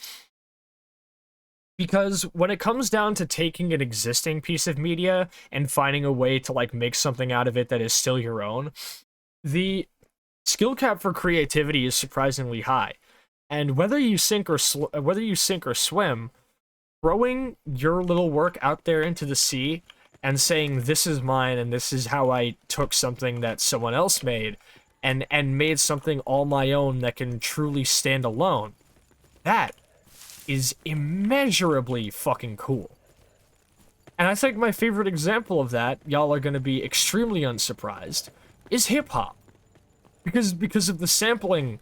Because when it comes down to taking an existing piece of media and finding a way to like make something out of it that is still your own, the skill cap for creativity is surprisingly high. And whether you sink or swim, throwing your little work out there into the sea and saying this is mine and this is how I took something that someone else made and made something all my own that can truly stand alone, that is immeasurably fucking cool. And I think my favorite example of that, y'all are going to be extremely unsurprised, is hip-hop. Because of the sampling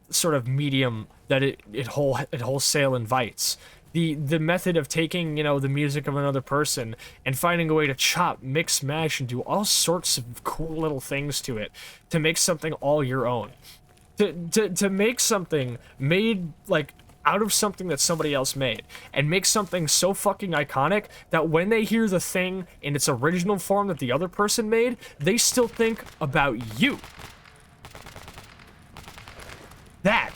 sort of medium that it wholesale invites. The method of taking, the music of another person and finding a way to chop, mix, mash, and do all sorts of cool little things to it to make something all your own. To make something made, like, out of something that somebody else made, and make something so fucking iconic that when they hear the thing in its original form that the other person made, they still think about you. That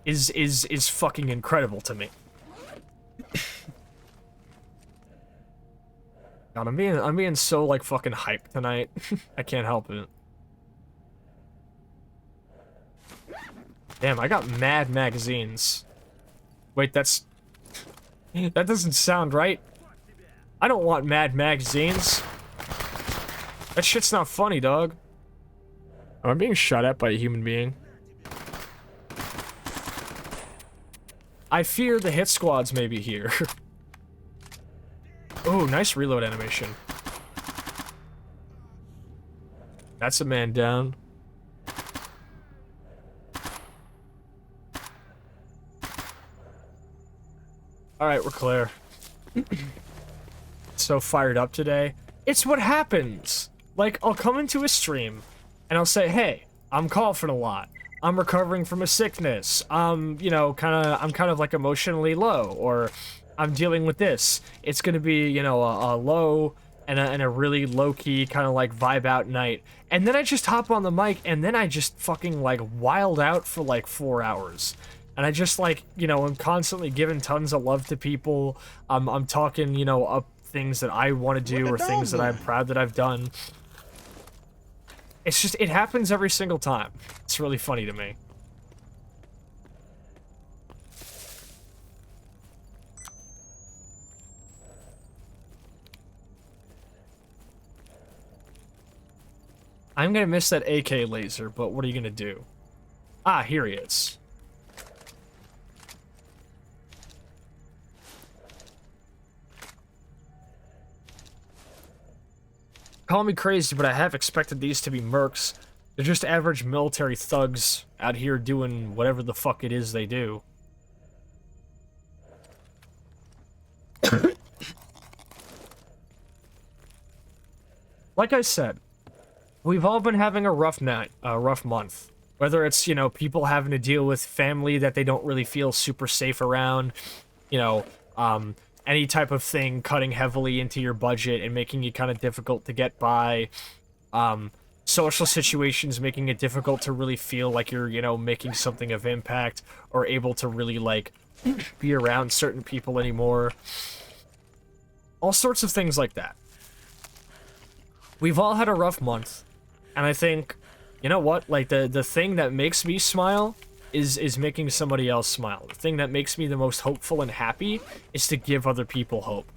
is fucking incredible to me. God, I'm being so like fucking hyped tonight. I can't help it. Damn, I got mad magazines. Wait, that doesn't sound right. I don't want mad magazines. That shit's not funny, dog. Am I being shot at by a human being? I fear the hit squads may be here. Oh, nice reload animation. That's a man down. Alright, we're clear. So fired up today. It's what happens! Like, I'll come into a stream, and I'll say, hey, I'm coughing a lot. I'm recovering from a sickness. I'm kind of like emotionally low, or I'm dealing with this. It's gonna be, a low and a really low-key kind of like vibe out night. And then I just hop on the mic, and then I just fucking like wild out for like 4 hours. And I just like, I'm constantly giving tons of love to people. I'm talking, up things that I want to do or things that I'm proud that I've done. It's just, it happens every single time. It's really funny to me. I'm gonna miss that AK laser, but what are you gonna do? Ah, here he is. Call me crazy, but I have expected these to be mercs. They're just average military thugs out here doing whatever the fuck it is they do. Like I said, we've all been having a rough night, a rough month. Whether it's, people having to deal with family that they don't really feel super safe around, any type of thing cutting heavily into your budget and making it kind of difficult to get by, social situations making it difficult to really feel like you're, making something of impact or able to really, like, be around certain people anymore. All sorts of things like that. We've all had a rough month, and I think, you know what, like, the thing that makes me smile is making somebody else smile. The thing that makes me the most hopeful and happy is to give other people hope.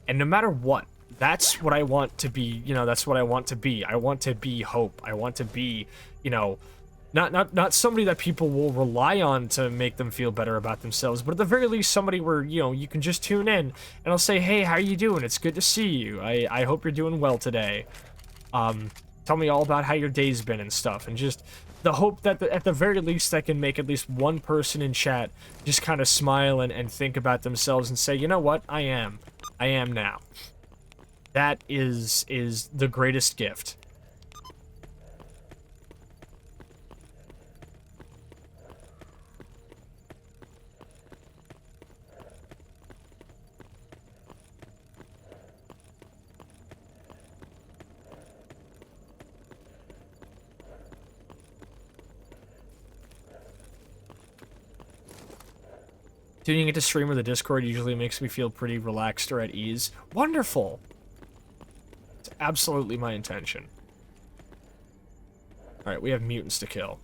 And no matter what, that's what I want to be, that's what I want to be. I want to be hope. I want to be, not somebody that people will rely on to make them feel better about themselves, but at the very least somebody where, you can just tune in and I'll say, hey, how you doing? It's good to see you. I hope you're doing well today. Tell me all about how your day's been and stuff, and just the hope that at the very least I can make at least one person in chat just kind of smile and think about themselves and say, you know what, I am now. That is the greatest gift. Tuning into stream or the Discord usually makes me feel pretty relaxed or at ease. Wonderful! It's absolutely my intention. Alright, we have mutants to kill.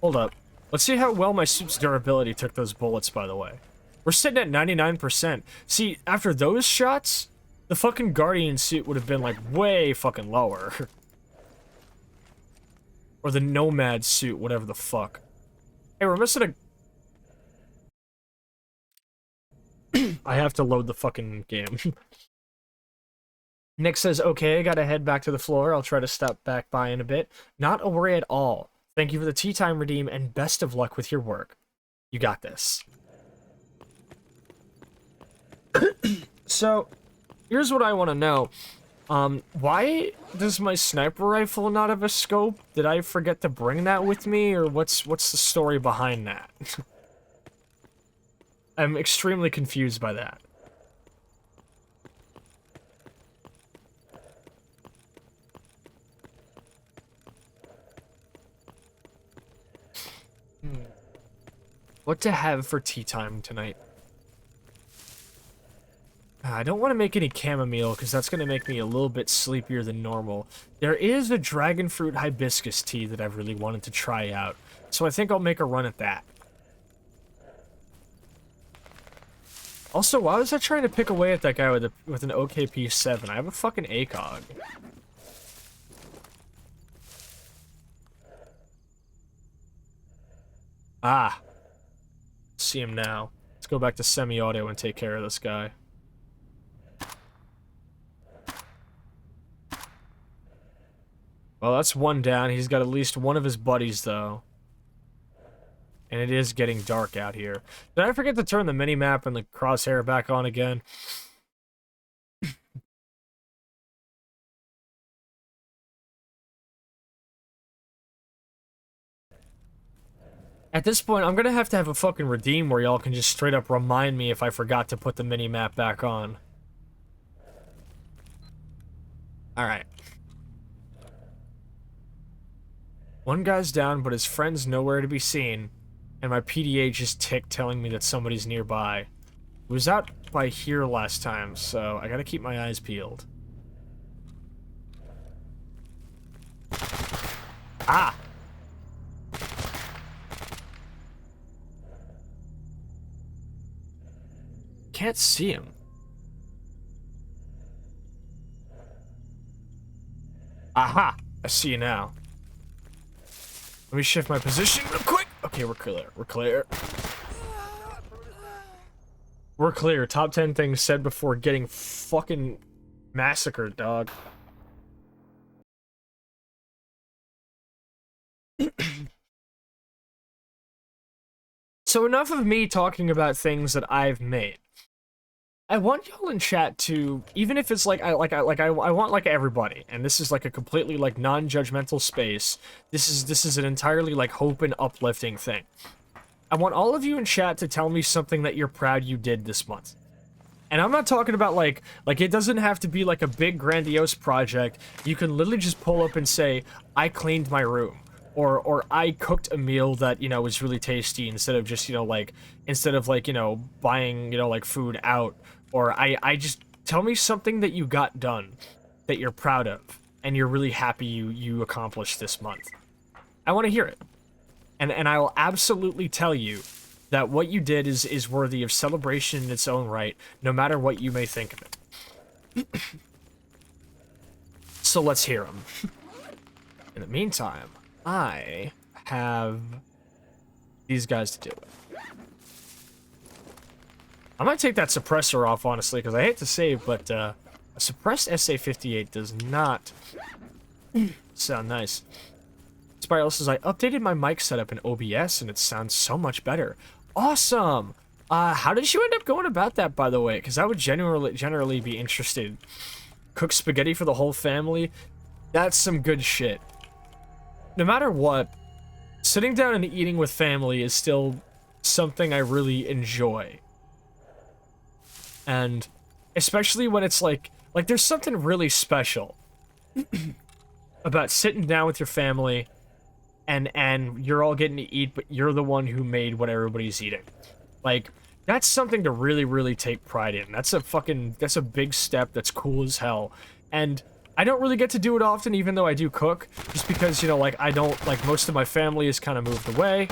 Hold up. Let's see how well my suit's durability took those bullets, by the way. We're sitting at 99%. See, after those shots, the fucking Guardian suit would have been, like, way fucking lower. Or the Nomad suit, whatever the fuck. Hey, we're missing a... I have to load the fucking game. Nick says, okay, I gotta head back to the floor. I'll try to step back by in a bit. Not a worry at all. Thank you for the tea time redeem, and best of luck with your work. You got this. So, here's what I want to know. Why does my sniper rifle not have a scope? Did I forget to bring that with me, or what's the story behind that? I'm extremely confused by that. What to have for tea time tonight? I don't want to make any chamomile, because that's going to make me a little bit sleepier than normal. There is a dragon fruit hibiscus tea that I've really wanted to try out, so I think I'll make a run at that. Also, why was I trying to pick away at that guy with an OKP-7? I have a fucking ACOG. Ah. See him now. Let's go back to semi-auto and take care of this guy. Well, that's one down. He's got at least one of his buddies, though. And it is getting dark out here. Did I forget to turn the mini-map and the crosshair back on again? At this point, I'm gonna have a fucking redeem where y'all can just straight up remind me if I forgot to put the mini-map back on. Alright. One guy's down, but his friend's nowhere to be seen. And my PDA just ticked telling me that somebody's nearby. It was out by here last time, so I gotta keep my eyes peeled. Ah! Can't see him. Aha! I see you now. Let me shift my position real quick. Okay, we're clear. We're clear. We're clear. Top 10 things said before getting fucking massacred, dog. So enough of me talking about things that I've made. I want y'all in chat to, even if it's like I want like everybody, and this is like a completely like non-judgmental space. This is an entirely like hope and uplifting thing. I want all of you in chat to tell me something that you're proud you did this month. And I'm not talking about like it doesn't have to be like a big grandiose project. You can literally just pull up and say, I cleaned my room. Or I cooked a meal that, you know, was really tasty instead of just, you know, like, buying, you know, like food out. Or I just, tell me something that you got done that you're proud of and you're really happy you accomplished this month. I want to hear it. And I will absolutely tell you that what you did is worthy of celebration in its own right, no matter what you may think of it. So let's hear them. In the meantime, I have these guys to deal with. I might take that suppressor off, honestly, because I hate to save, but a suppressed SA-58 does not sound nice. Spiral says, I updated my mic setup in OBS, and it sounds so much better. Awesome! How did you end up going about that, by the way? Because I would generally be interested. Cook spaghetti for the whole family? That's some good shit. No matter what, sitting down and eating with family is still something I really enjoy. And especially when it's like there's something really special about sitting down with your family and you're all getting to eat, but you're the one who made what everybody's eating. Like, that's something to really, really take pride in. That's a big step. That's cool as hell. And I don't really get to do it often, even though I do cook, just because, you know, like, I don't, like, most of my family is kind of moved away.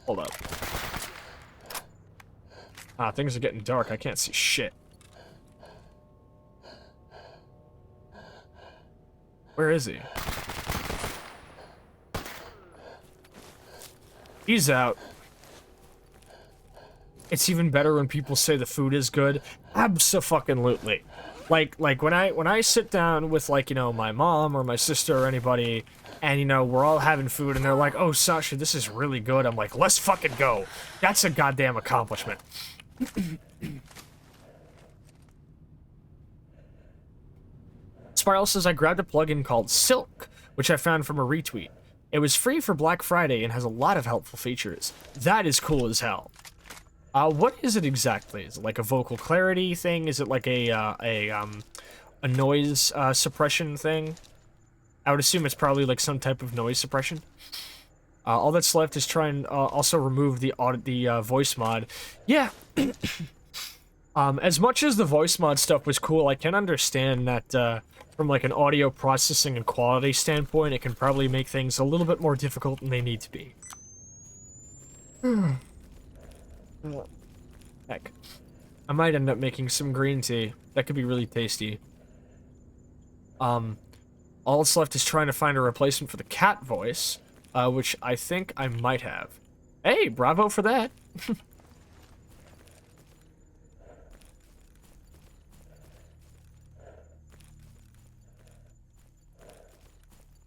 Hold up. Ah, things are getting dark. I can't see shit. Where is he? He's out. It's even better when people say the food is good. Abso-fucking-lutely. Like when I sit down with, like, you know, my mom or my sister or anybody, and, you know, we're all having food, and they're like, oh, Sasha, this is really good. I'm like, let's fucking go. That's a goddamn accomplishment. Spiral says, I grabbed a plugin called Silk, which I found from a retweet. It was free for Black Friday and has a lot of helpful features. That is cool as hell. What is it exactly? Is it like a vocal clarity thing? Is it like a noise suppression thing? I would assume it's probably like some type of noise suppression. All that's left is try and also remove the voice mod. Yeah. As much as the voice mod stuff was cool, I can understand that from like an audio processing and quality standpoint, it can probably make things a little bit more difficult than they need to be. Heck. I might end up making some green tea. That could be really tasty. All that's left is trying to find a replacement for the cat voice, which I think I might have. Hey, bravo for that!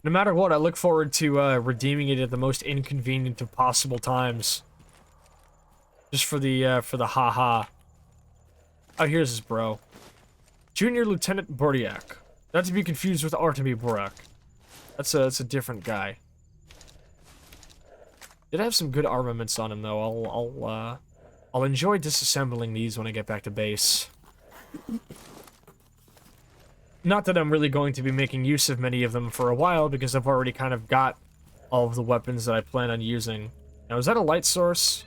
No matter what, I look forward to redeeming it at the most inconvenient of possible times. Just for the haha. Oh, here's his bro. Junior Lieutenant Bordiak. Not to be confused with Artemy Borak. That's a different guy. Did have some good armaments on him though. I'll enjoy disassembling these when I get back to base. Not that I'm really going to be making use of many of them for a while, because I've already kind of got all of the weapons that I plan on using. Now, is that a light source?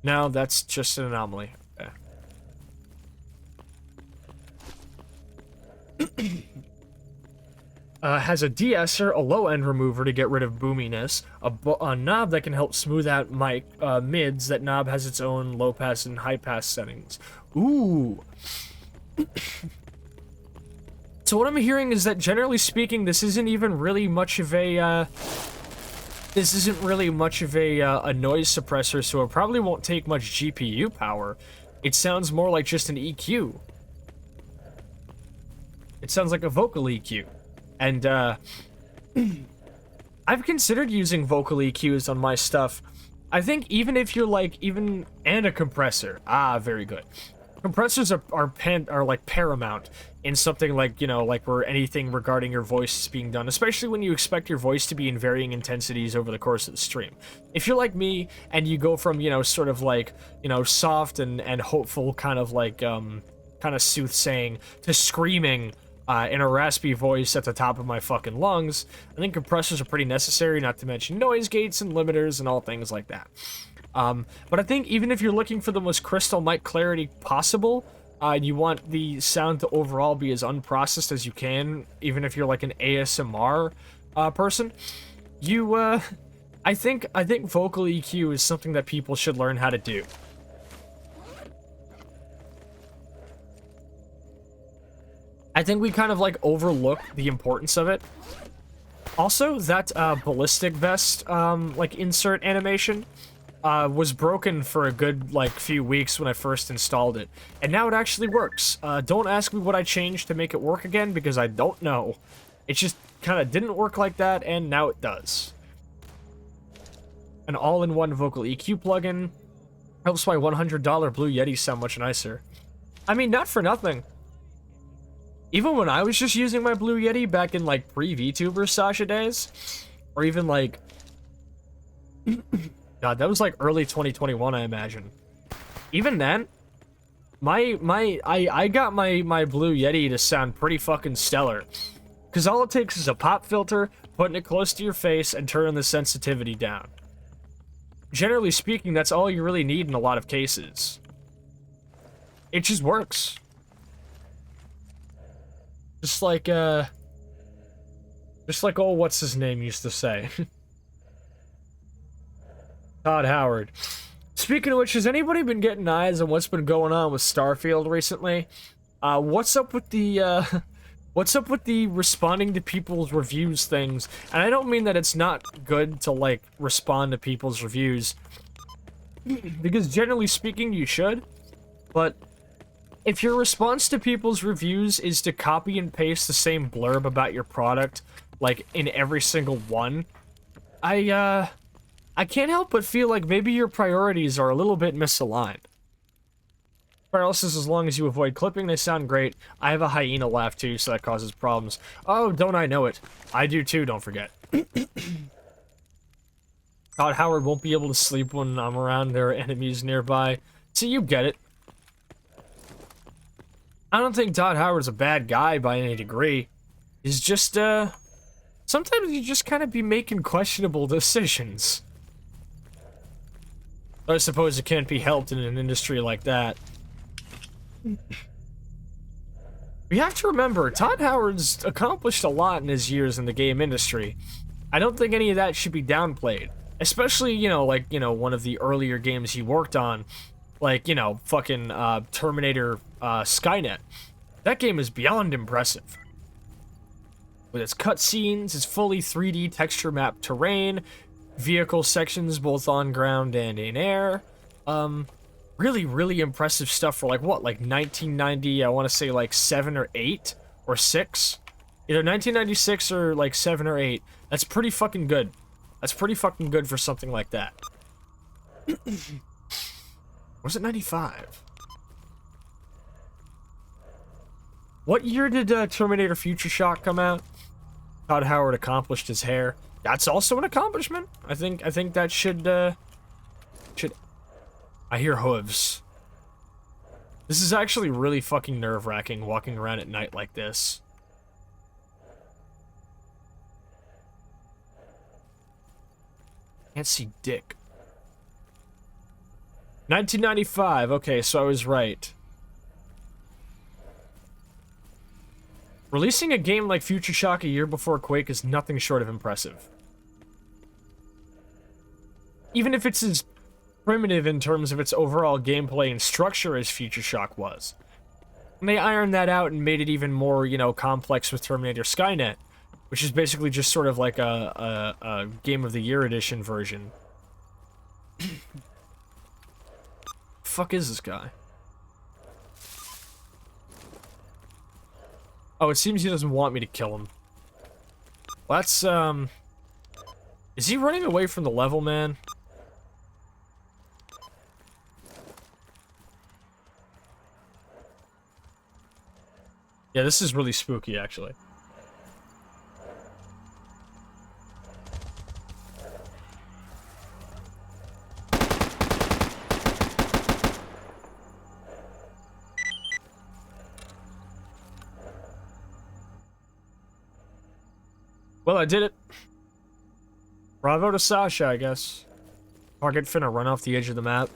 No, that's just an anomaly. Okay. Has a de-esser, a low-end remover to get rid of boominess, a knob that can help smooth out mids. That knob has its own low-pass and high-pass settings. Ooh! So what I'm hearing is that, generally speaking, this isn't even really much of a, noise suppressor, so it probably won't take much GPU power. It sounds more like just an EQ. It sounds like a vocal EQ. And, I've considered using vocal EQs on my stuff. I think even if you're like, and a compressor. Ah, very good. Compressors are like paramount in something like, you know, like where anything regarding your voice is being done, especially when you expect your voice to be in varying intensities over the course of the stream. If you're like me and you go from, you know, sort of like, you know, soft and hopeful kind of like, kind of soothsaying to screaming in a raspy voice at the top of my fucking lungs, I think compressors are pretty necessary, not to mention noise gates and limiters and all things like that. But I think even if you're looking for the most crystal mic clarity possible, you want the sound to overall be as unprocessed as you can, even if you're like an ASMR person, I think vocal EQ is something that people should learn how to do. I think we kind of like overlook the importance of it. Also, that ballistic vest like insert animation was broken for a good like few weeks when I first installed it, and now it actually works. Don't ask me what I changed to make it work again, because I don't know. It just kind of didn't work like that, and now it does. An all-in-one vocal EQ plugin helps my $100 Blue Yeti sound much nicer. I mean, not for nothing. Even when I was just using my Blue Yeti back in like pre-VTuber Sasha days, or even like God, that was like early 2021, I imagine. Even then, I got my Blue Yeti to sound pretty fucking stellar. Because all it takes is a pop filter, putting it close to your face, and turning the sensitivity down. Generally speaking, that's all you really need in a lot of cases. It just works. Just like old what's his name used to say. Todd Howard. Speaking of which, has anybody been getting eyes on what's been going on with Starfield recently? What's up with the responding to people's reviews things? And I don't mean that it's not good to, like, respond to people's reviews, because generally speaking, you should. But if your response to people's reviews is to copy and paste the same blurb about your product, like, in every single one, I can't help but feel like maybe your priorities are a little bit misaligned. Paralysis, as long as you avoid clipping, they sound great. I have a hyena laugh too, so that causes problems. Oh, don't I know it? I do too, don't forget. Todd Howard won't be able to sleep when I'm around. There are enemies nearby. So you get it. I don't think Todd Howard's a bad guy by any degree. He's just, sometimes you just kind of be making questionable decisions. I suppose it can't be helped in an industry like that. We have to remember, Todd Howard's accomplished a lot in his years in the game industry. I don't think any of that should be downplayed. Especially, you know, like, you know, one of the earlier games he worked on. Like, you know, fucking Terminator Skynet. That game is beyond impressive. With its cutscenes, its fully 3D texture map terrain, vehicle sections both on ground and in air. Really, really impressive stuff for, like, what, like 1990, I want to say, like, 7 or 8 or 6? Either 1996 or, like, 7 or 8. That's pretty fucking good. That's pretty fucking good for something like that. Was it 95? What year did Terminator Future Shock come out? Todd Howard accomplished his hair. That's also an accomplishment. I think that should I hear hooves. This is actually really fucking nerve-wracking walking around at night like this. Can't see dick. 1995. Okay, so I was right. Releasing a game like Future Shock a year before Quake is nothing short of impressive. Even if it's as primitive in terms of its overall gameplay and structure as Future Shock was. And they ironed that out and made it even more, you know, complex with Terminator Skynet, which is basically just sort of like a Game of the Year edition version. Fuck is this guy? Oh, it seems he doesn't want me to kill him. Well, that's, is he running away from the level, man? Yeah, this is really spooky, actually. Well, I did it. Bravo to Sascha, I guess. Target finna run off the edge of the map.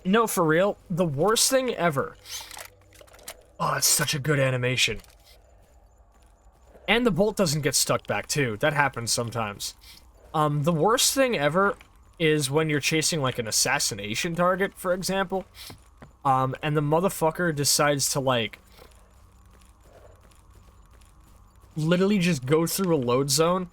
No, for real. The worst thing ever. Oh, it's such a good animation. And the bolt doesn't get stuck back, too. That happens sometimes. The worst thing ever is when you're chasing, like, an assassination target, for example. And the motherfucker decides to, like, literally just go through a load zone,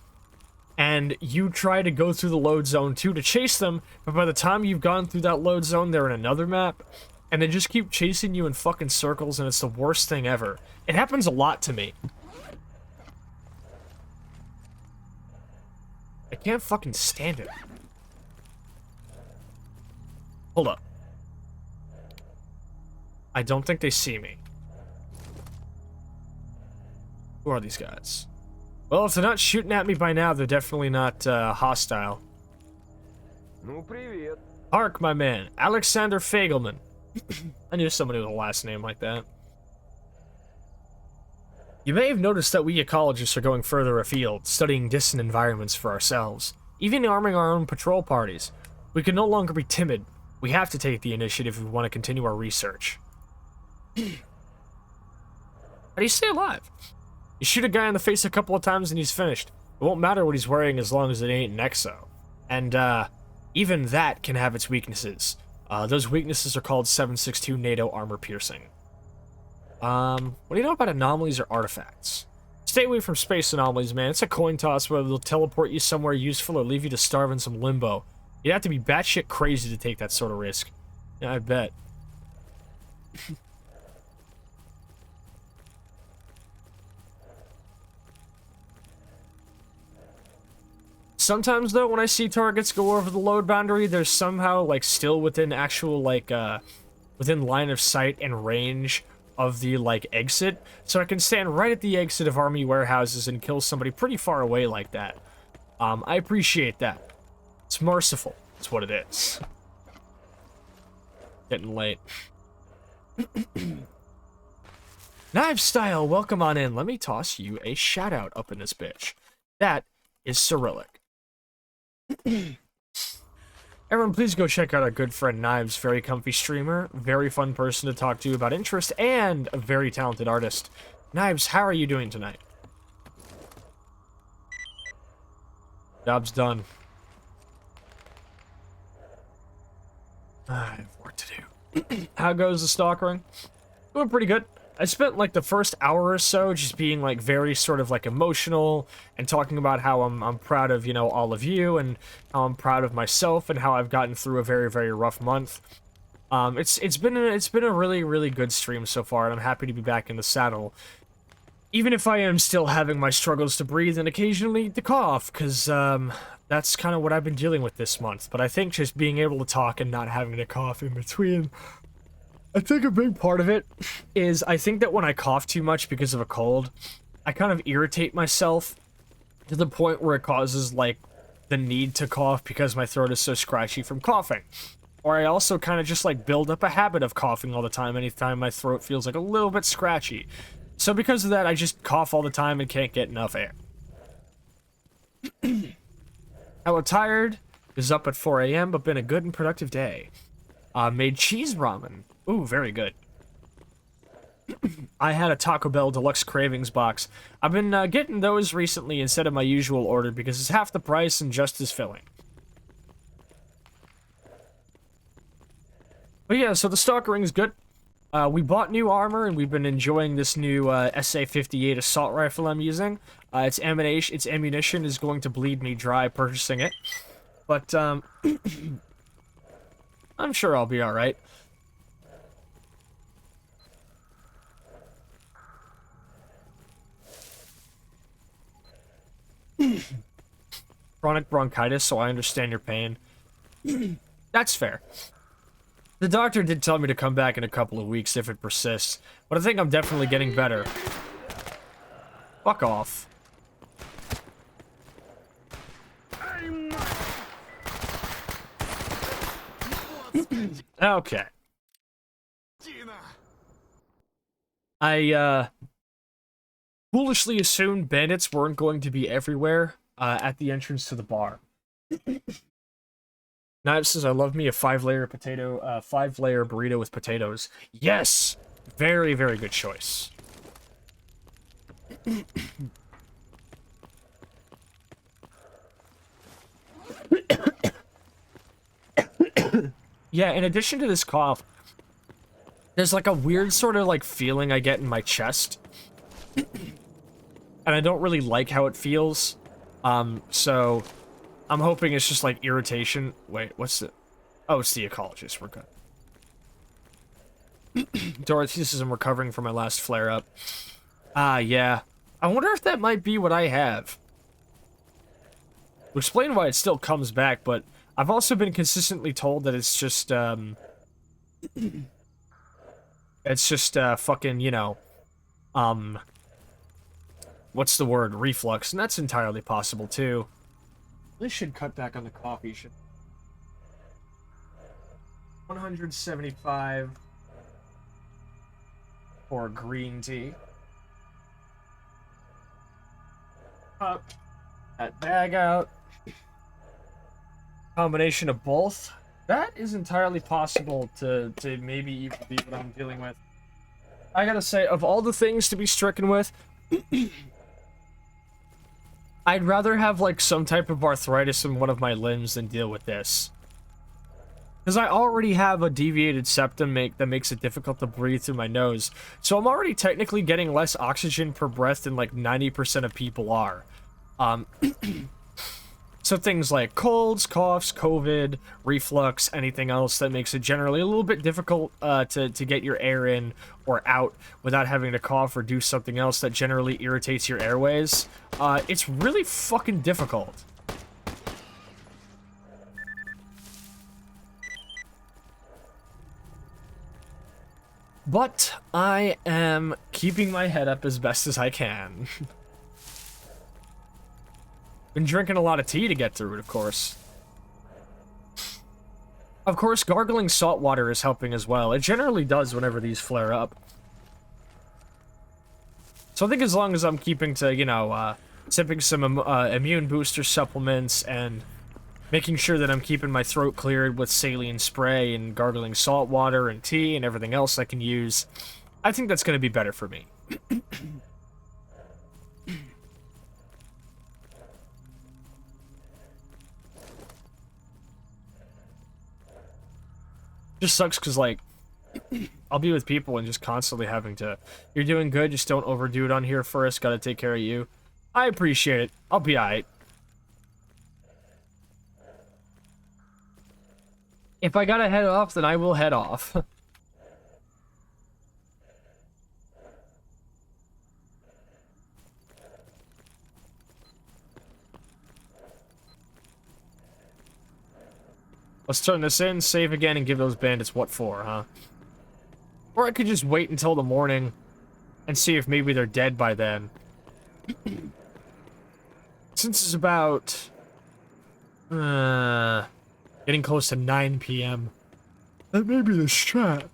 and you try to go through the load zone too to chase them, but by the time you've gone through that load zone, they're in another map, and they just keep chasing you in fucking circles, and it's the worst thing ever. It happens a lot to me. I can't fucking stand it. Hold up. I don't think they see me. Who are these guys? Well, if they're not shooting at me by now, they're definitely not hostile. Ну, привет. Hark, my man. Alexander Fagelman. I knew somebody with a last name like that. You may have noticed that we ecologists are going further afield, studying distant environments for ourselves, even arming our own patrol parties. We can no longer be timid. We have to take the initiative if we want to continue our research. How do you stay alive? You shoot a guy in the face a couple of times and he's finished. It won't matter what he's wearing as long as it ain't an exo. And, even that can have its weaknesses. Those weaknesses are called 762 NATO armor piercing. What do you know about anomalies or artifacts? Stay away from space anomalies, man. It's a coin toss whether they'll teleport you somewhere useful or leave you to starve in some limbo. You'd have to be batshit crazy to take that sort of risk. Yeah, I bet. Sometimes, though, when I see targets go over the load boundary, they're somehow, like, still within actual, like, within line of sight and range of the, like, exit. So I can stand right at the exit of army warehouses and kill somebody pretty far away like that. I appreciate that. It's merciful. That's what it is. Getting late. Knives Style, welcome on in. Let me toss you a shout-out up in this bitch. That is Cyrillic. Everyone, please go check out our good friend Knives, very comfy streamer, very fun person to talk to about interest, and a very talented artist. Knives, how are you doing tonight? Job's done. I have work to do. How goes the stalkering? Doing pretty good. I spent like the first hour or so just being like very sort of like emotional and talking about how I'm proud of, you know, all of you and how I'm proud of myself and how I've gotten through a very, very rough month. It's been a really good stream so far, and I'm happy to be back in the saddle. Even if I am still having my struggles to breathe and occasionally to cough, because that's kind of what I've been dealing with this month. But I think just being able to talk and not having to cough in between, I think a big part of it is I think that when I cough too much because of a cold, I kind of irritate myself to the point where it causes, like, the need to cough because my throat is so scratchy from coughing. Or I also kind of just, like, build up a habit of coughing all the time anytime my throat feels, like, a little bit scratchy. So because of that, I just cough all the time and can't get enough air. I was tired, was up at 4 a.m., but been a good and productive day. Made cheese ramen. Ooh, very good. I had a Taco Bell Deluxe Cravings box. I've been getting those recently instead of my usual order because it's half the price and just as filling. But yeah, so the stalkering is good. We bought new armor and we've been enjoying this new SA-58 assault rifle I'm using. Its ammunition is going to bleed me dry purchasing it. But, I'm sure I'll be alright. Chronic bronchitis, so I understand your pain. That's fair. The doctor did tell me to come back in a couple of weeks if it persists, but I think I'm definitely getting better. Fuck off. Okay. I, foolishly assumed bandits weren't going to be everywhere, at the entrance to the bar. Knives says, I love me a 5-layer burrito with potatoes. Yes! Very, very good choice. Yeah, in addition to this cough, there's like a weird sort of like feeling I get in my chest. And I don't really like how it feels. So I'm hoping it's just like irritation. Wait, what's the... Oh, it's the ecologist. We're good. Dorothy says I'm recovering from my last flare-up. Ah, yeah. I wonder if that might be what I have. We'll explain why it still comes back, but I've also been consistently told that it's just, it's just, fucking, you know, what's the word? Reflux, and that's entirely possible, too. This should cut back on the coffee, should... 175 for green tea. Pop that bag out. Combination of both. That is entirely possible to maybe even be what I'm dealing with. I gotta say, of all the things to be stricken with, I'd rather have, like, some type of arthritis in one of my limbs than deal with this. Because I already have a deviated septum that makes it difficult to breathe through my nose. So I'm already technically getting less oxygen per breath than, like, 90% of people are. So things like colds, coughs, COVID, reflux, anything else that makes it generally a little bit difficult to get your air in or out without having to cough or do something else that generally irritates your airways. It's really fucking difficult. But I am keeping my head up as best as I can. Been drinking a lot of tea to get through it, of course. Of course, gargling salt water is helping as well. It generally does whenever these flare up. So I think as long as I'm keeping to, you know, sipping some immune booster supplements and making sure that I'm keeping my throat cleared with saline spray and gargling salt water and tea and everything else I can use, I think that's going to be better for me. Just sucks because, like, I'll be with people and just constantly having to, you're doing good, just don't overdo it on here first, gotta take care of you. I appreciate it. I'll be alright. If I gotta head off, then I will head off. Let's turn this in, save again, and give those bandits what for, huh? Or I could just wait until the morning and see if maybe they're dead by then. Since it's about... getting close to 9 p.m. That may be the strat.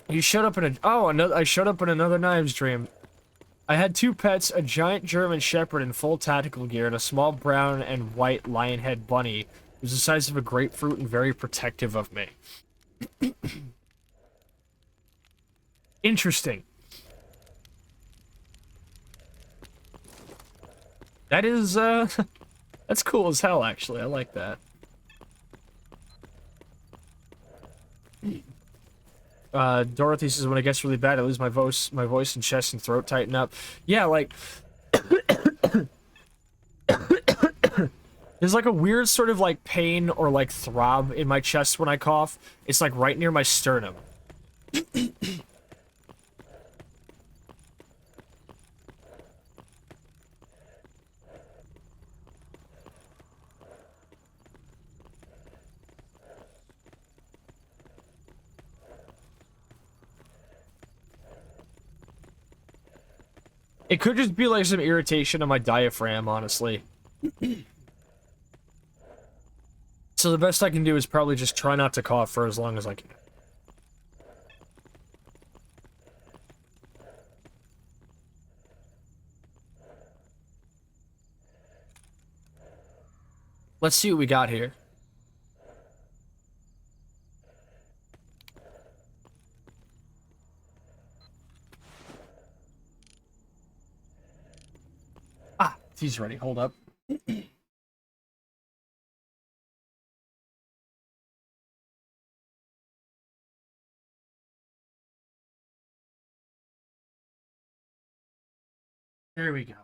You showed up in a... Oh, I showed up in another Knives dream. I had 2 pets, a giant German Shepherd in full tactical gear, and a small brown and white lion head bunny who was the size of a grapefruit and very protective of me. Interesting. That is, that's cool as hell, actually. I like that. Dorothy says, when it gets really bad, I lose my voice and chest and throat tighten up. Yeah, like... There's like a weird sort of like pain or like throb in my chest when I cough. It's like right near my sternum. It could just be like some irritation on my diaphragm, honestly. So the best I can do is probably just try not to cough for as long as I can. Let's see what we got here. Ah, he's ready. Hold up. There we go.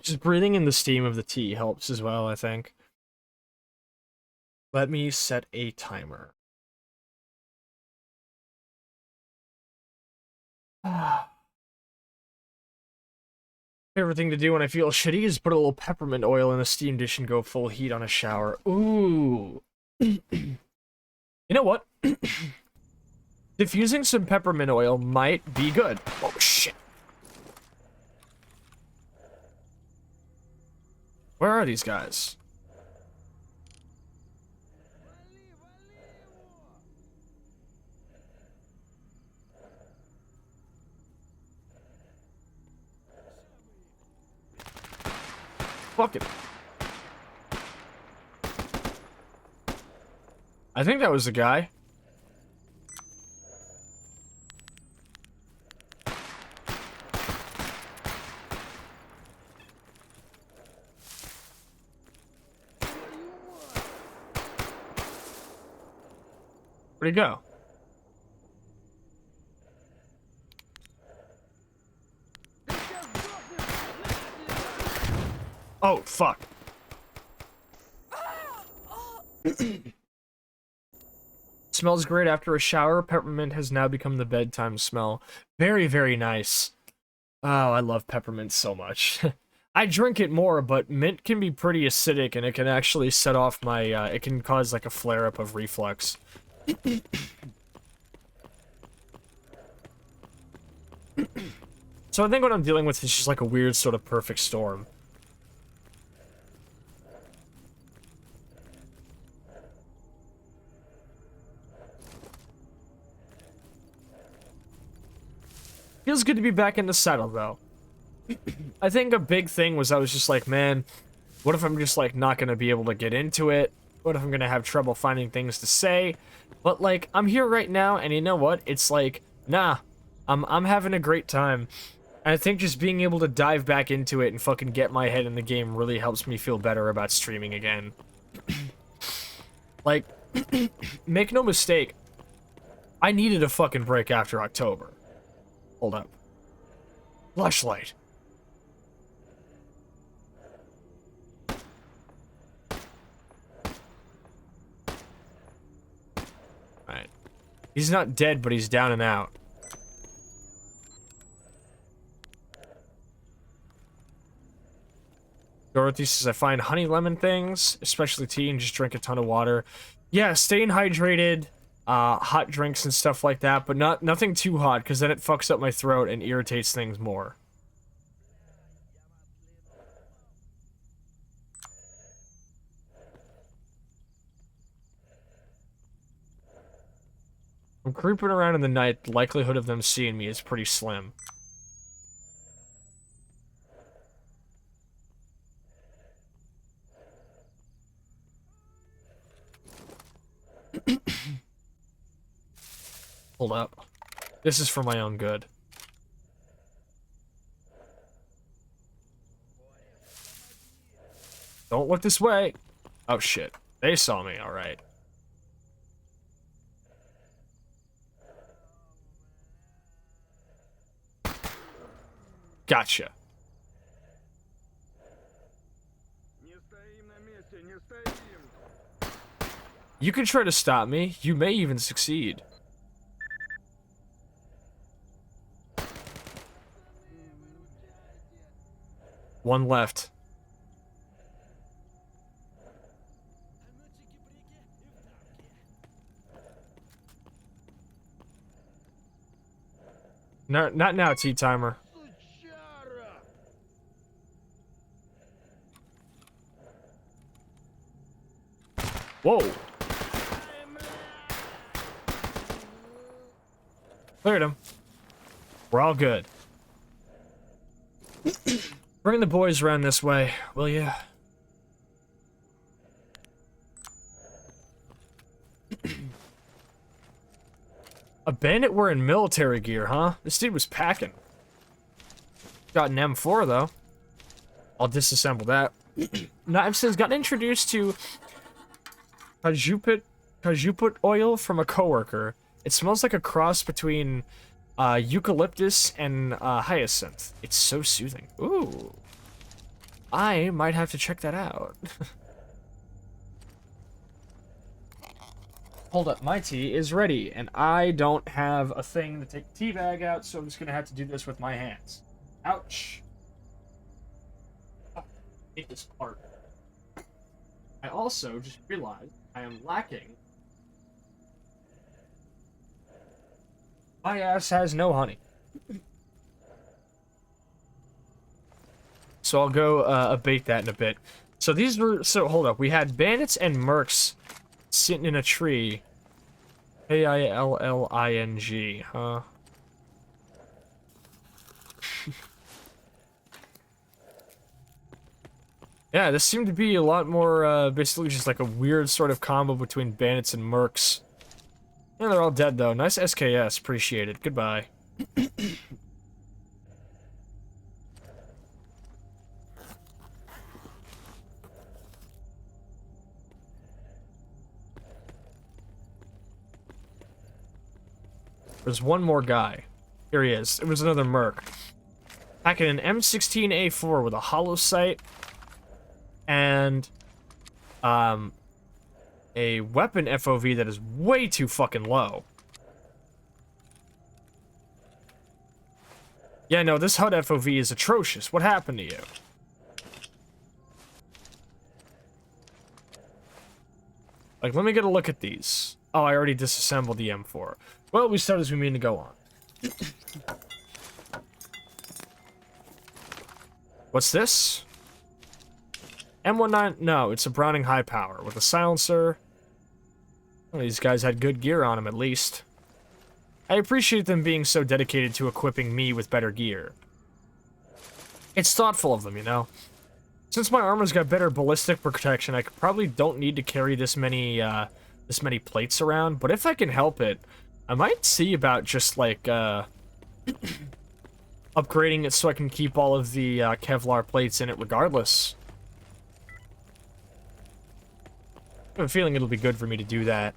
Just breathing in the steam of the tea helps as well, I think. Let me set a timer. Favorite thing to do when I feel shitty is put a little peppermint oil in a steam dish and go full heat on a shower. Ooh. You know what? Diffusing some peppermint oil might be good. Oh, shit. Where are these guys? Fuck it. I think that was the guy. Where'd he go? Oh, fuck. Smells great after a shower. Peppermint has now become the bedtime smell. Very, very nice. Oh, I love peppermint so much. I drink it more, but mint can be pretty acidic, and it can actually set off my, it can cause, like, a flare-up of reflux. So I think what I'm dealing with is just, like, a weird sort of perfect storm. Feels good to be back in the saddle, though. I think a big thing was I was just like, man, what if I'm just, like, not gonna be able to get into it? What if I'm gonna have trouble finding things to say? But, like, I'm here right now, and you know what? It's like, nah, I'm having a great time. And I think just being able to dive back into it and fucking get my head in the game really helps me feel better about streaming again. Like, make no mistake, I needed a fucking break after October. Hold up. Flashlight. Alright. He's not dead, but he's down and out. Dorothy says, I find honey lemon things, especially tea, and just drink a ton of water. Yeah, staying hydrated, hot drinks and stuff like that, but nothing too hot, because then it fucks up my throat and irritates things more. I'm creeping around in the night, the likelihood of them seeing me is pretty slim. Hold up. This is for my own good. Don't look this way. Oh shit. They saw me, alright. Gotcha. You can try to stop me. You may even succeed. One left. No, not now, tea timer. Whoa. Cleared him. We're all good. Bring the boys around this way, will ya? A bandit wearing military gear, huh? This dude was packing. Got an M4, though. I'll disassemble that. Knives says, got introduced to Cajuput oil from a coworker. It smells like a cross between eucalyptus and hyacinth. It's so soothing. Ooh. I might have to check that out. Hold up, my tea is ready, and I don't have a thing to take the tea bag out, so I'm just gonna have to do this with my hands. Ouch. Oh, hate this part. I also just realized I am lacking My ass has no honey. So I'll go abate that in a bit. So these were... So, hold up. We had bandits and mercs sitting in a tree. A-I-L-L-I-N-G, huh? Yeah, this seemed to be a lot more, basically just like a weird sort of combo between bandits and mercs. Yeah, they're all dead, though. Nice SKS. Appreciate it. Goodbye. There's one more guy. Here he is. It was another merc. Packing an M16A4 with a hollow sight and a weapon FOV that is way too fucking low. Yeah, no, this HUD FOV is atrocious. What happened to you? Like, let me get a look at these. Oh, I already disassembled the M4. Well, we start as we mean to go on. What's this? M19? No, it's a Browning high power with a silencer. Well, these guys had good gear on them, at least. I appreciate them being so dedicated to equipping me with better gear. It's thoughtful of them, you know? Since my armor's got better ballistic protection, I probably don't need to carry this many plates around, but if I can help it, I might see about just, like, upgrading it so I can keep all of the, Kevlar plates in it regardless. I have a feeling it'll be good for me to do that.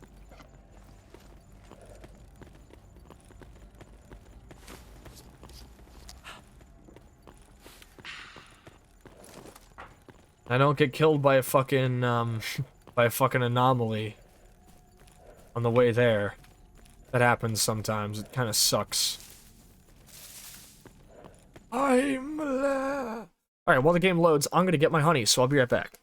I don't get killed by a fucking, by a fucking anomaly on the way there. That happens sometimes. It kind of sucks. Alright, while the game loads, I'm gonna get my honey, so I'll be right back.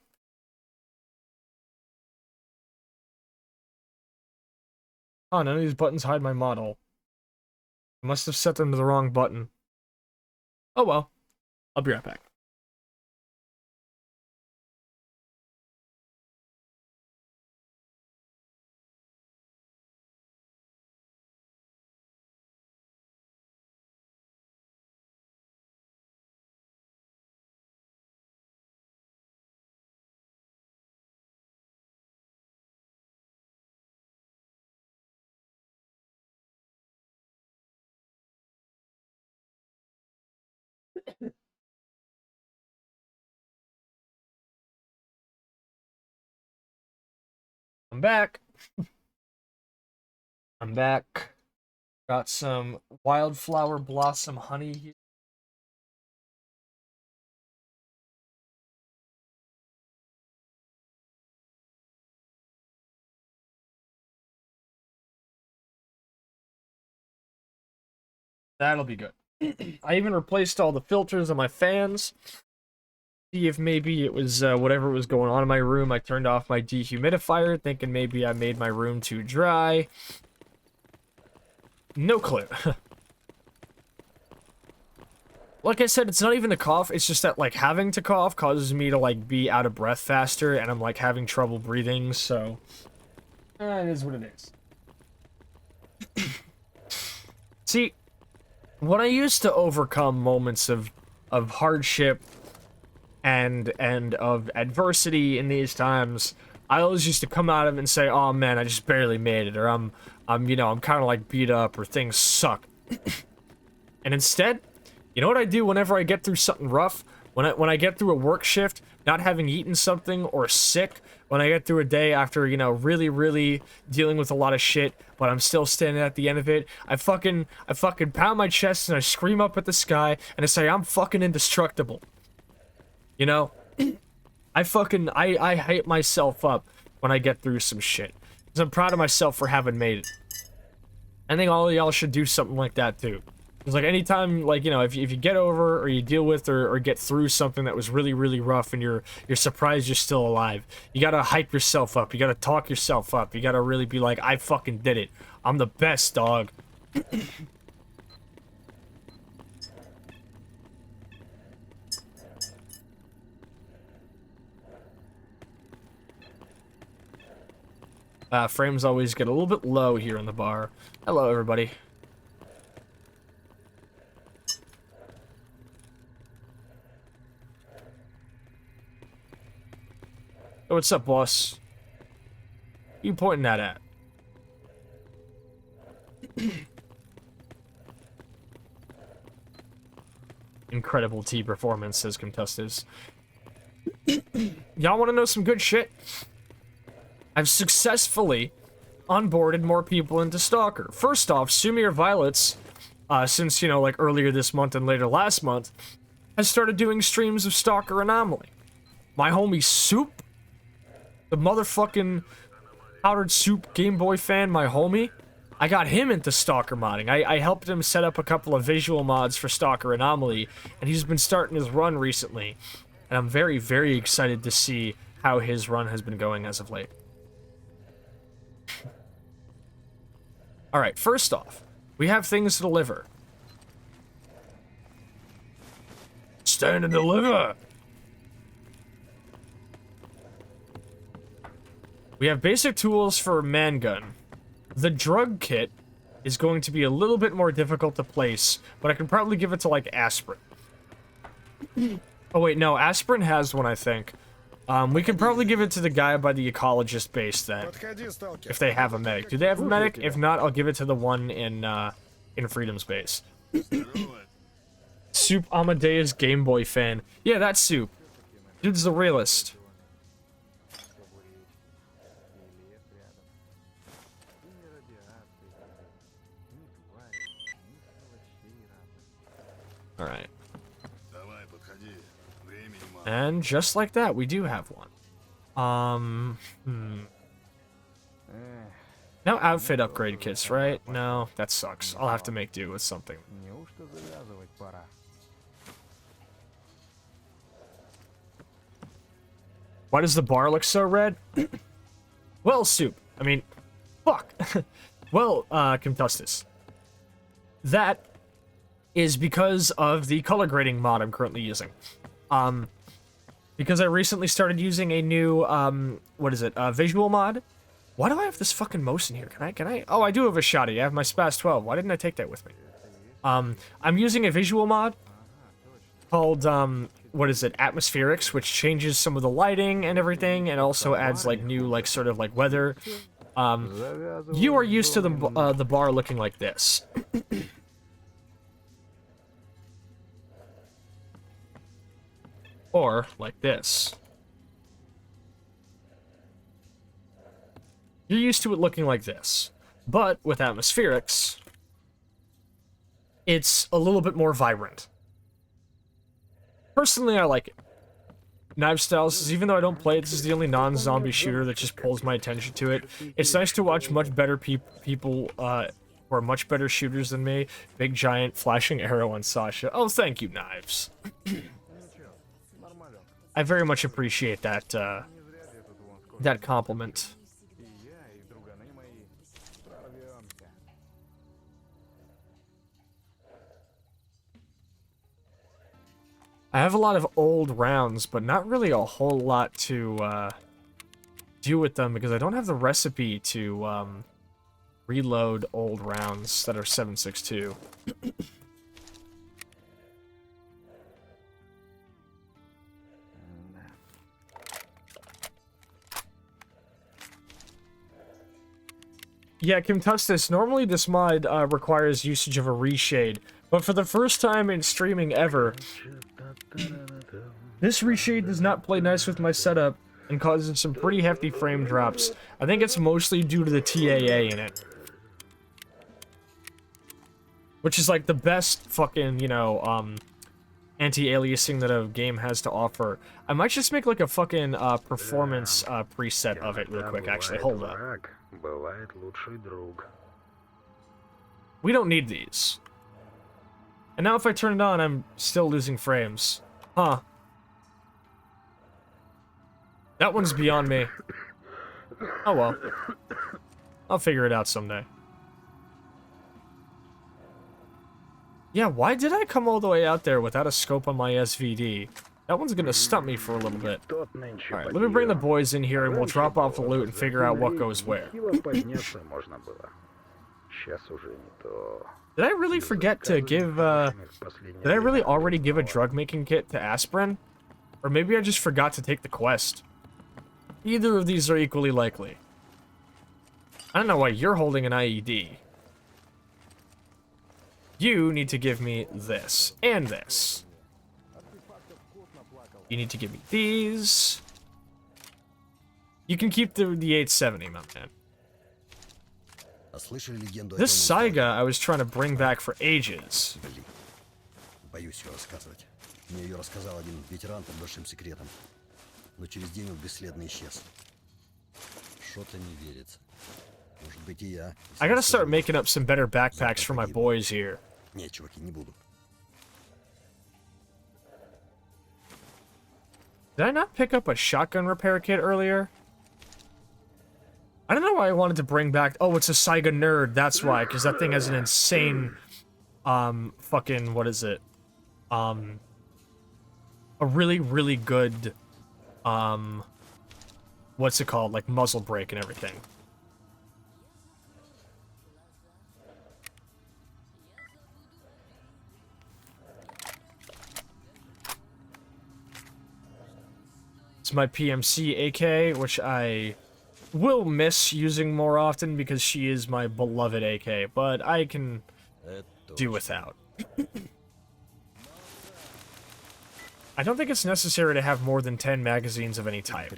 Oh, none of these buttons hide my model. I must have set them to the wrong button. Oh well. I'll be right back. I'm back. I'm back. Got some wildflower blossom honey here. That'll be good. I even replaced all the filters on my fans. See if maybe it was whatever was going on in my room. I turned off my dehumidifier, thinking maybe I made my room too dry. No clue. Like I said, it's not even a cough. It's just that, like, having to cough causes me to, like, be out of breath faster, and I'm, like, having trouble breathing, so... it is what it is. See, when I used to overcome moments of hardship and of adversity in these times, I always used to come out of it and say, oh man, I just barely made it, or I'm you know, I'm kind of like beat up, or things suck. And instead, you know what I do whenever I get through something rough? When I get through a work shift, not having eaten something, or sick, when I get through a day after, you know, really dealing with a lot of shit, but I'm still standing at the end of it, I fucking pound my chest and I scream up at the sky and I say, I'm fucking indestructible. You know? I hype myself up when I get through some shit. Because I'm proud of myself for having made it. I think all of y'all should do something like that too. It's like anytime, like, you know, if you get over or you deal with or get through something that was really rough and you're surprised you're still alive, you gotta hype yourself up. You gotta talk yourself up. You gotta really be like, I fucking did it. I'm the best, dog. Frames always get a little bit low here in the bar. Hello, everybody. Oh, what's up, boss? Who you pointing that at? Incredible T performance, says Contestus. Y'all want to know some good shit? I've successfully onboarded more people into Stalker. First off, Sumir Violets, since, you know, like earlier this month and later last month, has started doing streams of Stalker Anomaly. My homie Soup, the motherfucking powdered soup Game Boy fan, my homie, I got him into Stalker modding. I helped him set up a couple of visual mods for Stalker Anomaly, and he's been starting his run recently. And I'm very, very excited to see how his run has been going as of late. Alright, first off, we have things to deliver. Stand and deliver! We have basic tools for a man gun. The drug kit is going to be a little bit more difficult to place, but I can probably give it to, like, Aspirin. Oh, wait, no, Aspirin has one, I think. We can probably give it to the guy by the ecologist base, then. If they have a medic. Do they have a medic? If not, I'll give it to the one in Freedom's base. Soup Amadeus Game Boy fan. Yeah, that's Soup. Dude's the realist. Alright. And just like that, we do have one. No outfit upgrade kits, right? No, that sucks. I'll have to make do with something. Why does the bar look so red? Well, Soup. I mean, fuck. Well, Contestus. That is because of the color grading mod I'm currently using. Because I recently started using a new, what is it, visual mod? Why do I have this fucking motion here? Can I? Oh, I do have a shotty. I have my Spaz 12. Why didn't I take that with me? I'm using a visual mod called, what is it, Atmospherics, which changes some of the lighting and everything, and also adds, like, new, like, sort of, like, weather. You are used to the bar looking like this. Or, like this. You're used to it looking like this. But, with Atmospherics, it's a little bit more vibrant. Personally, I like it. Knife Styles, even though I don't play it, this is the only non-zombie shooter that just pulls my attention to it. It's nice to watch much better people, who are much better shooters than me. Big, giant, flashing arrow on Sascha. Oh, thank you, Knives. I very much appreciate that, that compliment. I have a lot of old rounds, but not really a whole lot to, do with them, because I don't have the recipe to, reload old rounds that are 7.62. Yeah, Contestus, normally this mod requires usage of a reshade, but for the first time in streaming ever, this reshade does not play nice with my setup and causes some pretty hefty frame drops. I think it's mostly due to the TAA in it. Which is like the best fucking, you know, anti-aliasing that a game has to offer. I might just make like a fucking performance preset of it real quick, actually. Hold up. We don't need these. And now if I turn it on, I'm still losing frames. Huh. That one's beyond me. Oh well. I'll figure it out someday. Yeah, why did I come all the way out there without a scope on my SVD? That one's gonna stump me for a little bit. Alright, let me bring the boys in here and we'll drop off the loot and figure out what goes where. Did I really forget to give, did I really already give a drug-making kit to Aspirin? Or maybe I just forgot to take the quest. Either of these are equally likely. I don't know why you're holding an IED. You need to give me this, and this. You need to give me these. You can keep the 870, my man. This Saiga I was trying to bring back for ages. Боюсь ее рассказывать. Мне ее рассказал один ветеран под большим секретом. Но через день он бесследно исчез. Что-то не верится. Может быть и я. I gotta start making up some better backpacks for my boys here. Не, чуваки, не буду. Did I not pick up a shotgun repair kit earlier? I don't know why I wanted to bring back... Oh, it's a Saiga Nerd, that's why, because that thing has an insane, fucking, what is it? A really, really good, what's it called? Like, muzzle brake and everything. It's my PMC AK, which I will miss using more often because she is my beloved AK, but I can do without. I don't think it's necessary to have more than 10 magazines of any type.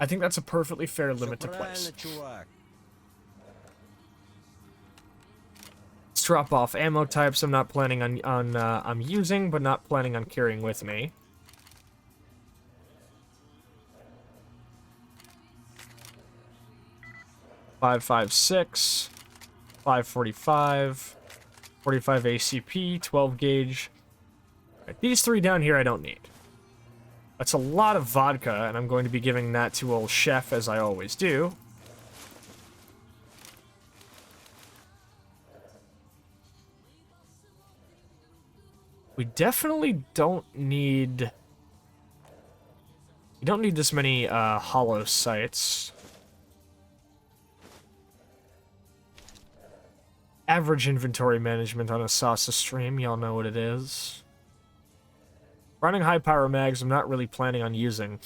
I think that's a perfectly fair limit to place. Let's drop off ammo types I'm not planning on I'm using, but not planning on carrying with me. .556, 545, 45 ACP, 12 gauge. Right, these three down here I don't need. That's a lot of vodka, and I'm going to be giving that to old Chef, as I always do. We definitely don't need... We don't need this many hollow sites. Average inventory management on a Sascha stream, y'all know what it is. Running high power mags I'm not really planning on using.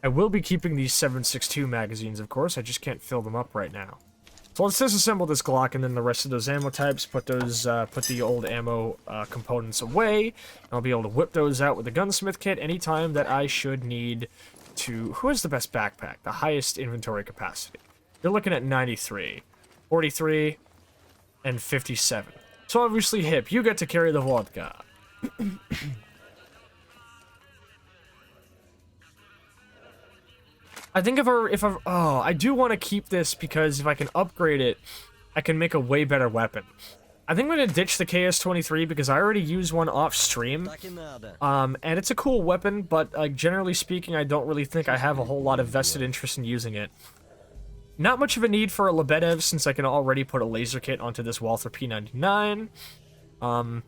I will be keeping these 7.62 magazines, of course, I just can't fill them up right now. So let's disassemble this Glock and then the rest of those ammo types, put the old ammo components away, and I'll be able to whip those out with the gunsmith kit anytime that I should need to... Who has the best backpack? The highest inventory capacity. You're looking at 93. 43... and 57. So obviously, Hip, you get to carry the vodka. I think I do want to keep this because if I can upgrade it, I can make a way better weapon. I think I'm going to ditch the KS-23 because I already use one off stream. And it's a cool weapon, but like generally speaking, I don't really think I have a whole lot of vested interest in using it. Not much of a need for a Lebedev since I can already put a laser kit onto this Walther P99. If I'm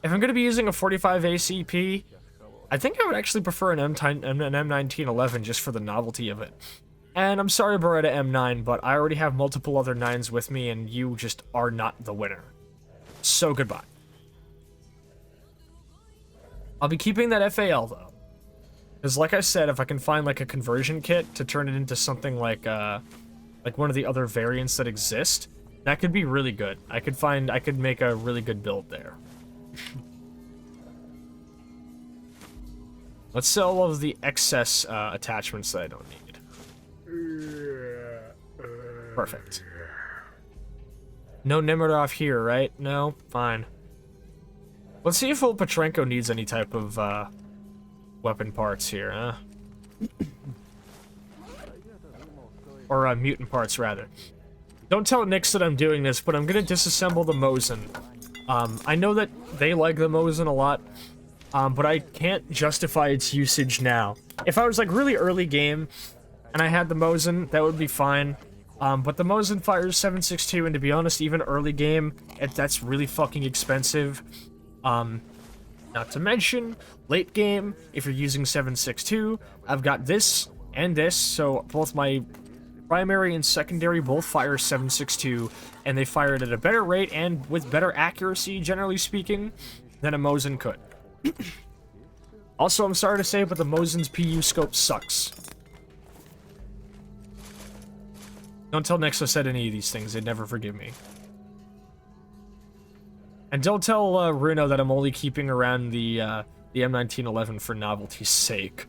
going to be using a 45 ACP, I think I would actually prefer an M1911 just for the novelty of it. And I'm sorry, Beretta M9, but I already have multiple other 9s with me and you just are not the winner. So goodbye. I'll be keeping that FAL though. Because like I said, if I can find like a conversion kit to turn it into something like one of the other variants that exist, that could be really good. I could make a really good build there. Let's sell all of the excess attachments that I don't need. Perfect. No Nemiroff here, right? No? Fine. Let's see if old Petrenko needs any type of weapon parts here, huh? Or mutant parts, rather. Don't tell Nyx that I'm doing this, but I'm gonna disassemble the Mosin. I know that they like the Mosin a lot, but I can't justify its usage now. If I was like really early game, and I had the Mosin, that would be fine. But the Mosin fires 7.62, and to be honest, even early game, that's really fucking expensive. Not to mention, late game, if you're using 7.62, I've got this and this, so both my primary and secondary both fire 7.62, and they fire it at a better rate and with better accuracy, generally speaking, than a Mosin could. Also, I'm sorry to say, but the Mosin's PU scope sucks. Don't tell Nexo said any of these things, they'd never forgive me. And don't tell Runo that I'm only keeping around the M1911 for novelty's sake.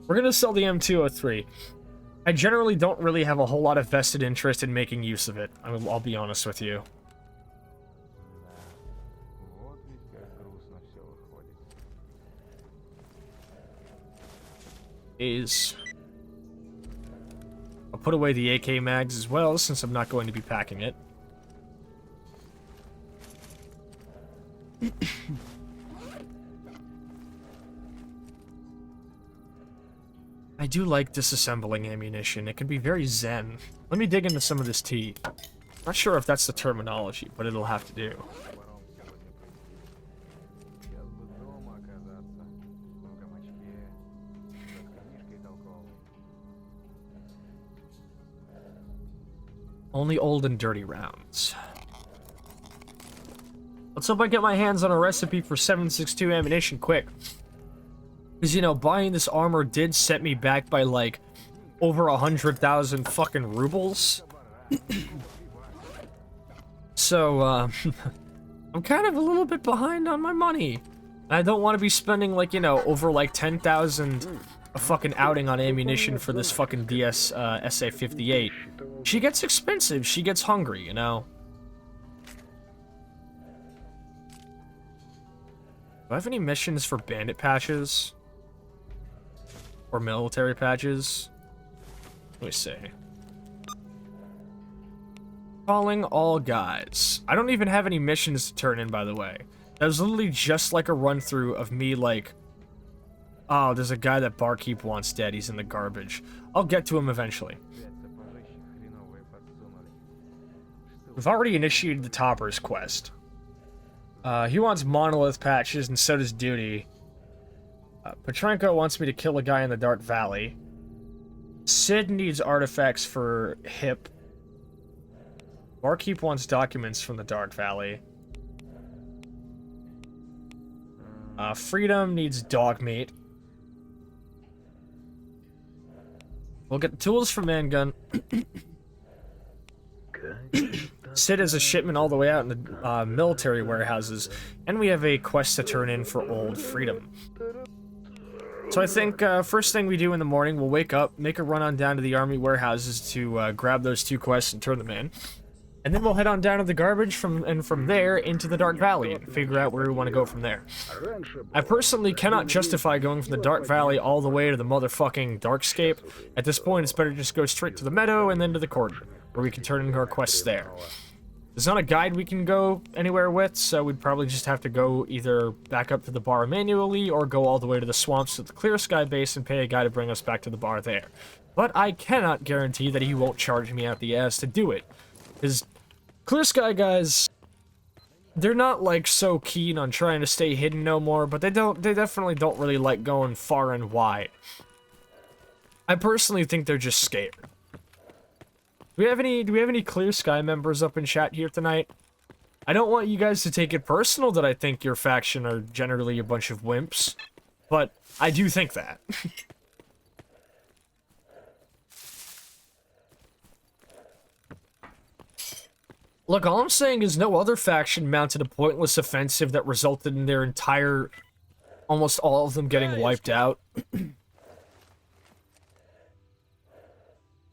We're gonna sell the M203. I generally don't really have a whole lot of vested interest in making use of it. I'll be honest with you. I'll put away the AK mags as well, since I'm not going to be packing it. I do like disassembling ammunition. It can be very zen. Let me dig into some of this tea. Not sure if that's the terminology, but it'll have to do. Only old and dirty rounds. Let's hope I get my hands on a recipe for 7.62 ammunition quick. Because, you know, buying this armor did set me back by, like, over 100,000 fucking rubles. So, I'm kind of a little bit behind on my money. I don't want to be spending, like, you know, over, like, 10,000 a fucking outing on ammunition for this fucking DS SA-58. She gets expensive. She gets hungry, you know? Do I have any missions for bandit patches? Or military patches? Let me see. Calling all guys. I don't even have any missions to turn in, by the way. That was literally just like a run-through of me, like... Oh, there's a guy that Barkeep wants dead. He's in the garbage. I'll get to him eventually. We've already initiated the Topper's quest. He wants monolith patches, and so does Duty. Petrenko wants me to kill a guy in the Dark Valley. Sid needs artifacts for Hip. Barkeep wants documents from the Dark Valley. Freedom needs dog meat. We'll get the tools for Mangun. Sid has a shipment all the way out in the military warehouses, and we have a quest to turn in for Old Freedom. So I think first thing we do in the morning, we'll wake up, make a run on down to the army warehouses to grab those two quests and turn them in. And then we'll head on down to the garbage from there into the Dark Valley and figure out where we want to go from there. I personally cannot justify going from the Dark Valley all the way to the motherfucking Darkscape. At this point, it's better to just go straight to the meadow and then to the cordon, where we can turn in our quests there. There's not a guide we can go anywhere with, so we'd probably just have to go either back up to the bar manually or go all the way to the swamps to the Clear Sky base and pay a guy to bring us back to the bar there. But I cannot guarantee that he won't charge me out the ass to do it. Because Clear Sky guys, they're not like so keen on trying to stay hidden no more, but they definitely don't really like going far and wide. I personally think they're just scared. Do we have any Clear Sky members up in chat here tonight? I don't want you guys to take it personal that I think your faction are generally a bunch of wimps, but I do think that. Look, all I'm saying is no other faction mounted a pointless offensive that resulted in their entire, almost all of them getting wiped out.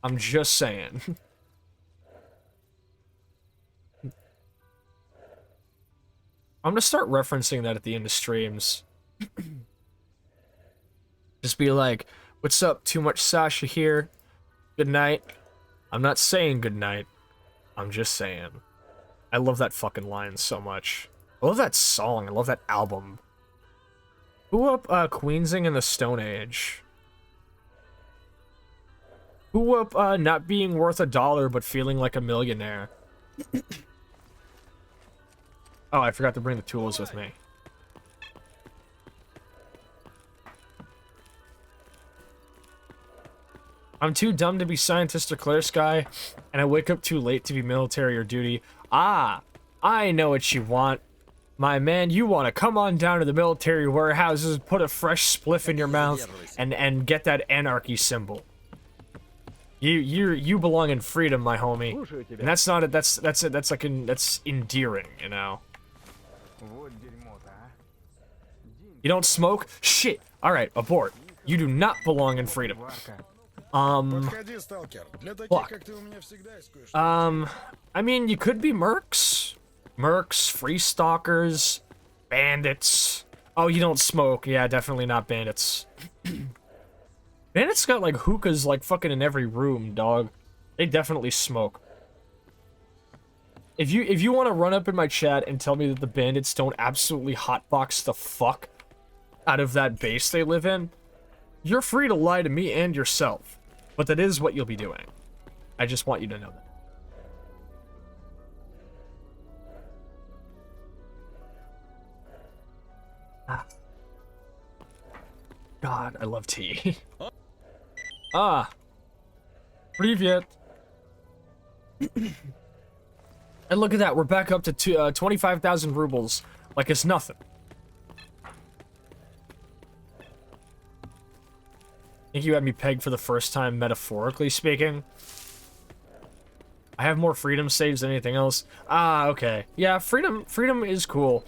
I'm just saying. I'm gonna start referencing that at the end of streams. Just be like, what's up, too much Sascha here? Good night. I'm not saying good night. I'm just saying. I love that fucking line so much. I love that song. I love that album. Who up Queensing in the Stone Age? Who up not being worth $1 but feeling like a millionaire? Oh, I forgot to bring the tools with me. I'm too dumb to be scientist or clear sky, and I wake up too late to be military or duty. Ah, I know what you want. My man, you want to come on down to the military warehouses, put a fresh spliff in your mouth, and get that anarchy symbol. You belong in freedom, my homie. And that's not it. That's endearing, you know. You don't smoke? Shit. All right, abort. You do not belong in freedom. Fuck. I mean, you could be mercs. Mercs, free stalkers, bandits. Oh, you don't smoke. Yeah, definitely not bandits. Bandits got, like, hookahs, like, fucking in every room, dog. They definitely smoke. If you want to run up in my chat and tell me that the bandits don't absolutely hotbox the fuck out of that base they live in, you're free to lie to me and yourself. But that is what you'll be doing. I just want you to know that. Ah. God, I love tea. Ah. Привет. And look at that, we're back up to 25,000 rubles. Like it's nothing. I think you had me pegged for the first time, metaphorically speaking. I have more freedom saves than anything else. Ah, okay. Yeah, freedom is cool.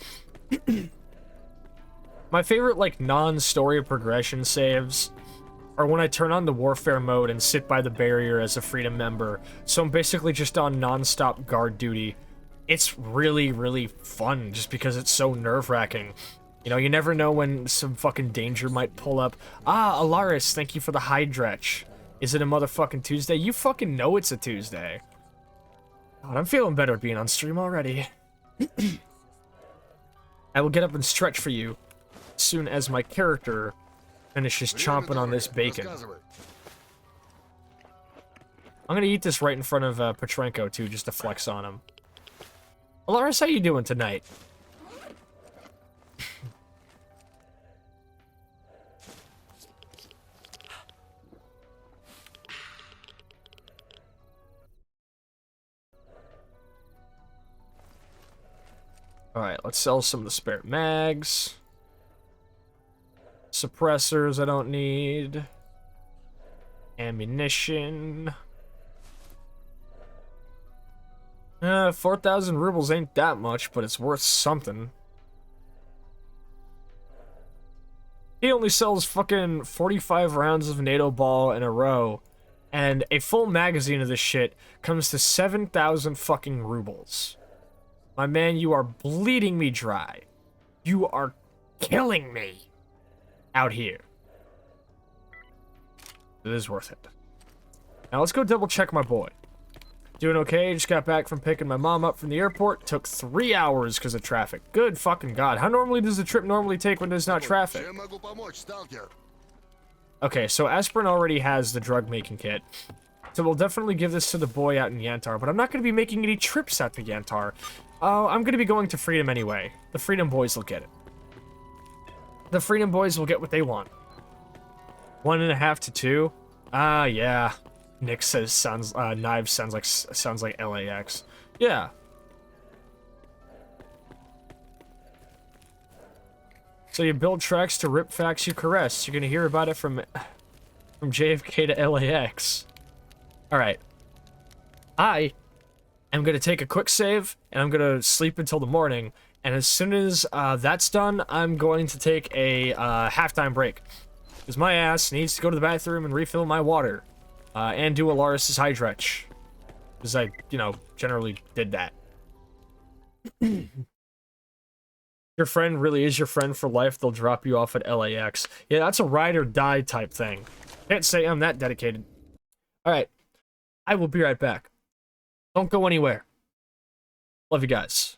My favorite, like, non-story progression saves are when I turn on the warfare mode and sit by the barrier as a freedom member. So I'm basically just on non-stop guard duty. It's really, really fun just because it's so nerve-wracking. You know, you never know when some fucking danger might pull up. Ah, Alaris, thank you for the hydretch. Is it a motherfucking Tuesday? You fucking know it's a Tuesday. God, I'm feeling better being on stream already. I will get up and stretch for you as soon as my character finishes chomping on this bacon. I'm gonna eat this right in front of Petrenko, too, just to flex on him. Alaris, how you doing tonight? Alright, let's sell some of the spare mags. Suppressors I don't need. Ammunition. 4,000 rubles ain't that much, but it's worth something. He only sells fucking 45 rounds of NATO ball in a row, and a full magazine of this shit comes to 7,000 fucking rubles. My man, you are bleeding me dry. You are killing me out here. It is worth it. Now let's go double check my boy. Doing okay, just got back from picking my mom up from the airport. Took 3 hours because of traffic. Good fucking god. How normally does the trip normally take when there's not traffic? Okay, so Aspirin already has the drug making kit. So we'll definitely give this to the boy out in Yantar, but I'm not going to be making any trips out to Yantar. I'm going to be going to Freedom anyway. The Freedom Boys will get it. The Freedom Boys will get what they want. 1.5 to 2? Ah, yeah. Nick says Knives sounds like LAX. Yeah. So you build tracks to rip facts you caress. You're gonna hear about it from JFK to LAX. Alright. I am gonna take a quick save, and I'm gonna sleep until the morning, and as soon as that's done, I'm going to take a halftime break. Because my ass needs to go to the bathroom and refill my water. And do Alaris' hydretch. Because I, you know, generally did that. Your friend really is your friend for life. They'll drop you off at LAX. Yeah, that's a ride or die type thing. Can't say I'm that dedicated. Alright. I will be right back. Don't go anywhere. Love you guys.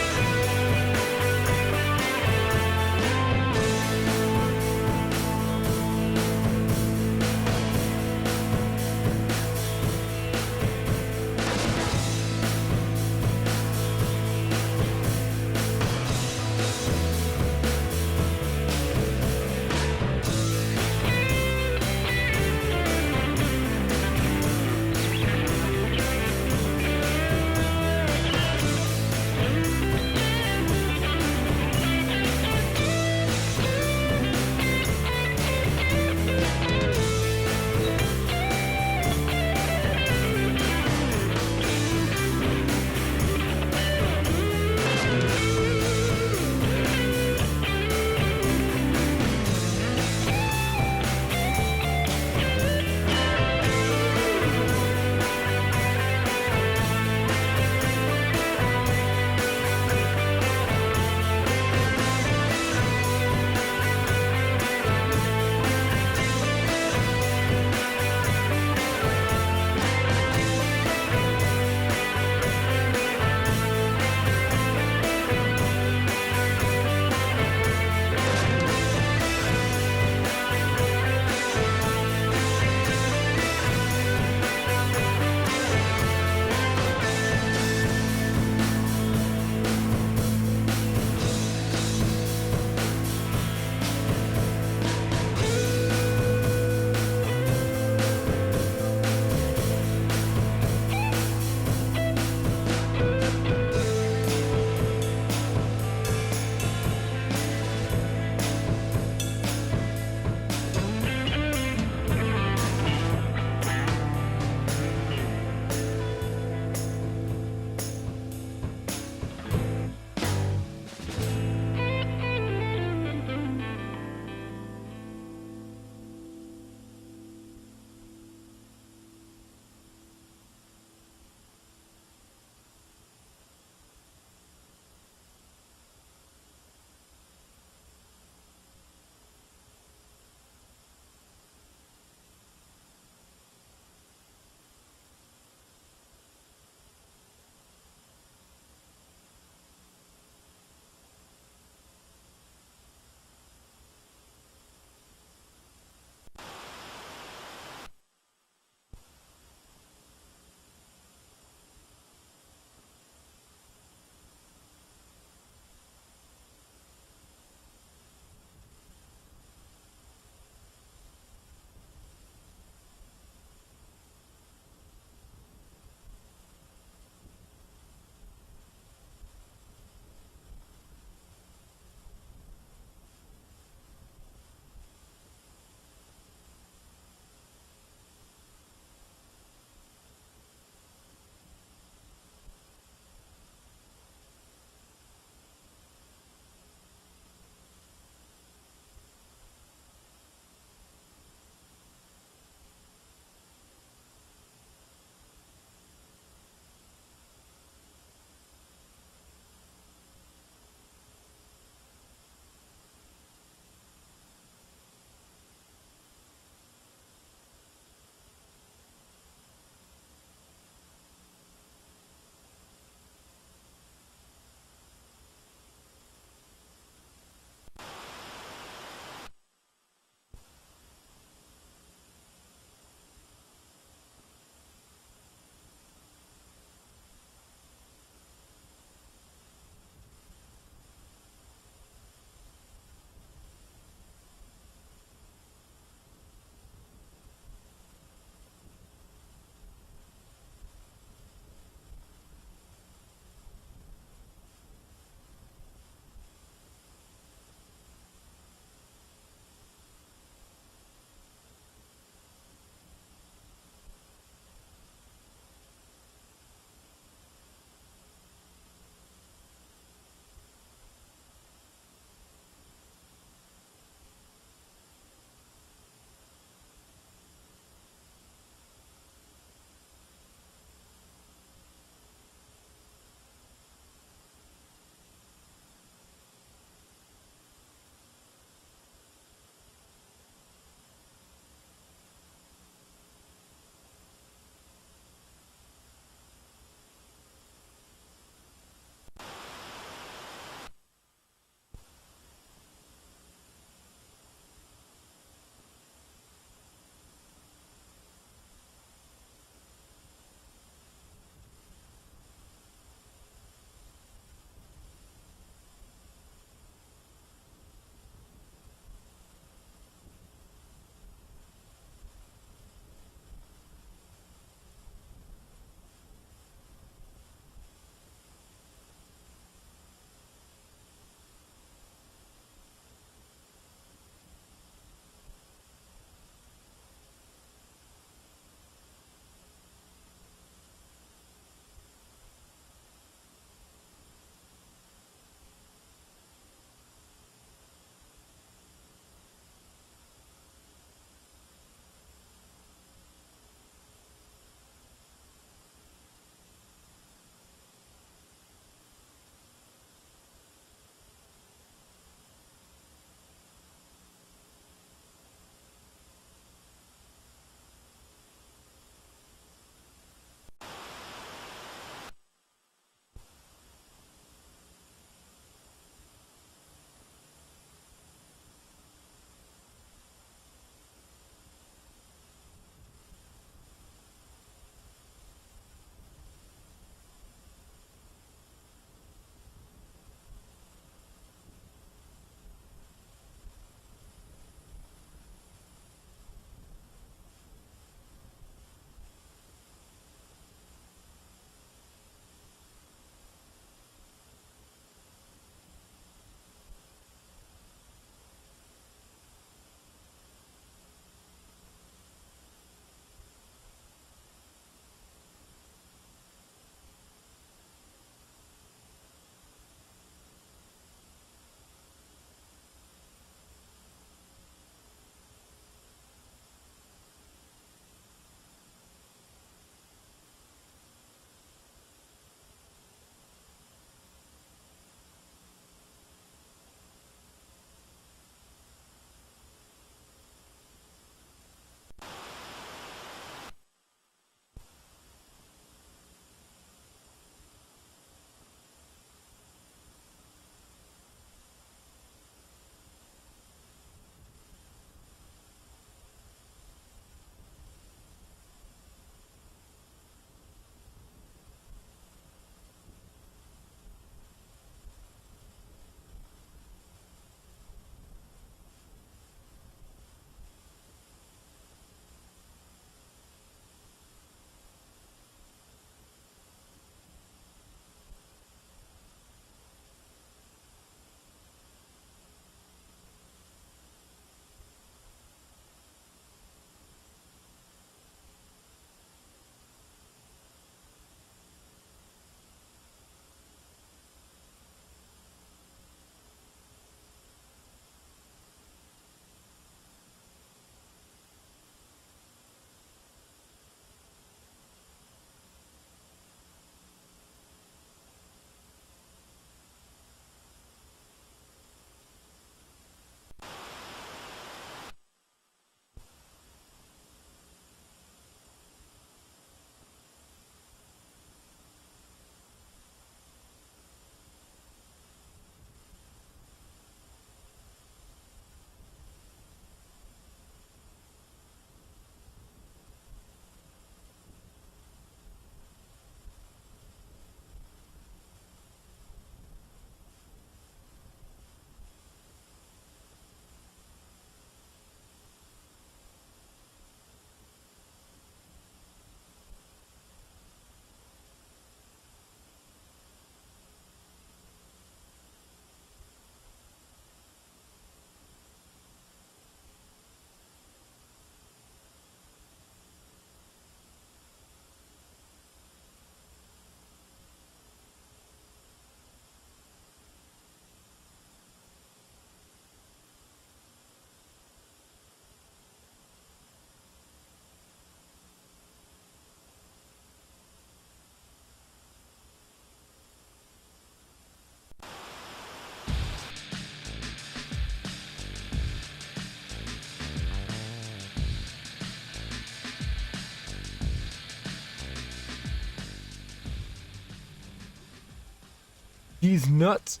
He's nuts.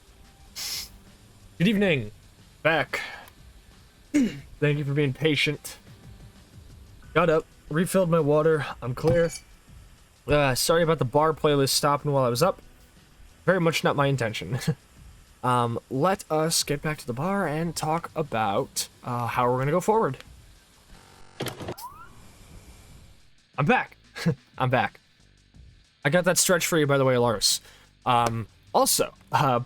Good evening. Back. Thank you for being patient. Got up, refilled my water. I'm clear. Sorry about the bar playlist stopping while I was up. Very much not my intention. Let us get back to the bar and talk about how we're gonna go forward. I'm back. I'm back. I got that stretch for you, by the way, Lars. Also,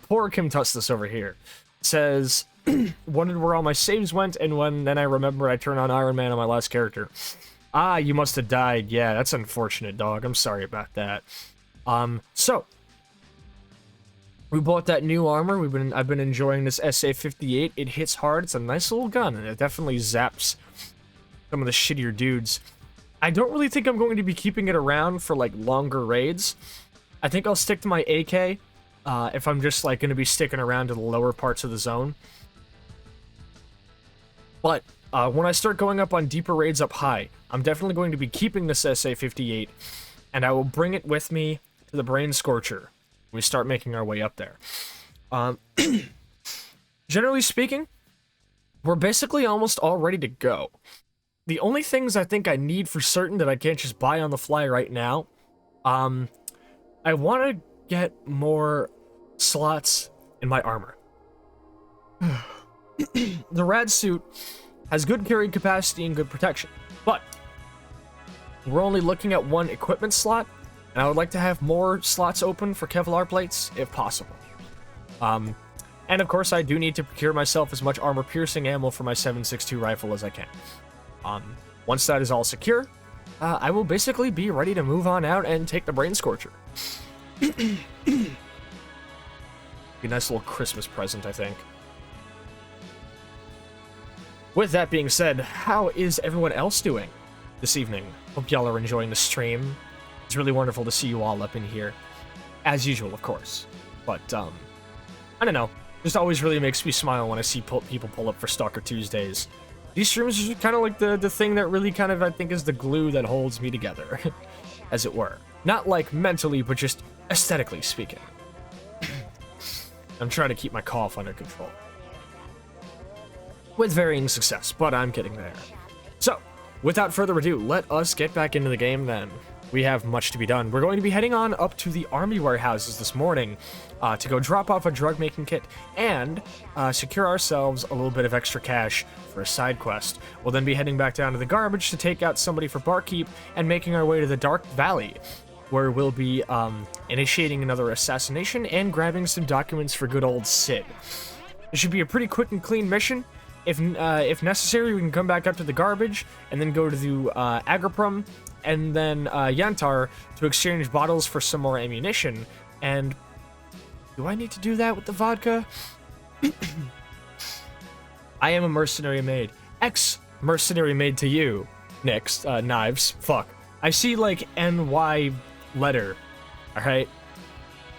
poor Kim Tustus over here says, wondered where all my saves went, and then I remember I turned on Iron Man on my last character. Ah, you must have died. Yeah, that's unfortunate, dog. I'm sorry about that. So we bought that new armor. I've been enjoying this SA-58. It hits hard. It's a nice little gun, and it definitely zaps some of the shittier dudes. I don't really think I'm going to be keeping it around for, like, longer raids. I think I'll stick to my AK if I'm just, like, going to be sticking around to the lower parts of the zone. But when I start going up on deeper raids up high, I'm definitely going to be keeping this SA-58, and I will bring it with me to the Brain Scorcher. We start making our way up there. Generally speaking, we're basically almost all ready to go. The only things I think I need for certain that I can't just buy on the fly right now, I want to get more slots in my armor. The rad suit has good carrying capacity and good protection, but we're only looking at one equipment slot, and I would like to have more slots open for Kevlar plates, if possible. And of course, I do need to procure myself as much armor-piercing ammo for my 7.62 rifle as I can. Once that is all secure, I will basically be ready to move on out and take the Brain Scorcher. Be a nice little Christmas present, I think. With that being said, how is everyone else doing this evening? Hope y'all are enjoying the stream. It's really wonderful to see you all up in here. As usual, of course. But, I don't know. Just always really makes me smile when I see people pull up for Stalker Tuesdays. These streams are kind of like the thing that really kind of, I think, is the glue that holds me together, as it were. Not like mentally, but just aesthetically speaking. I'm trying to keep my cough under control. With varying success, but I'm getting there. So, without further ado, let us get back into the game then. We have much to be done. We're going to be heading on up to the army warehouses this morning to go drop off a drug making kit and secure ourselves a little bit of extra cash for a side quest. We'll then be heading back down to the garbage to take out somebody for barkeep and making our way to the Dark Valley, where we'll be initiating another assassination and grabbing some documents for good old Sid. It should be a pretty quick and clean mission. If necessary, we can come back up to the garbage and then go to the Agriprum and then Yantar to exchange bottles for some more ammunition. And do I need to do that with the vodka? I am a mercenary maid. Ex-mercenary maid to you. Next, knives. Fuck. I see, like, NY letter. Alright?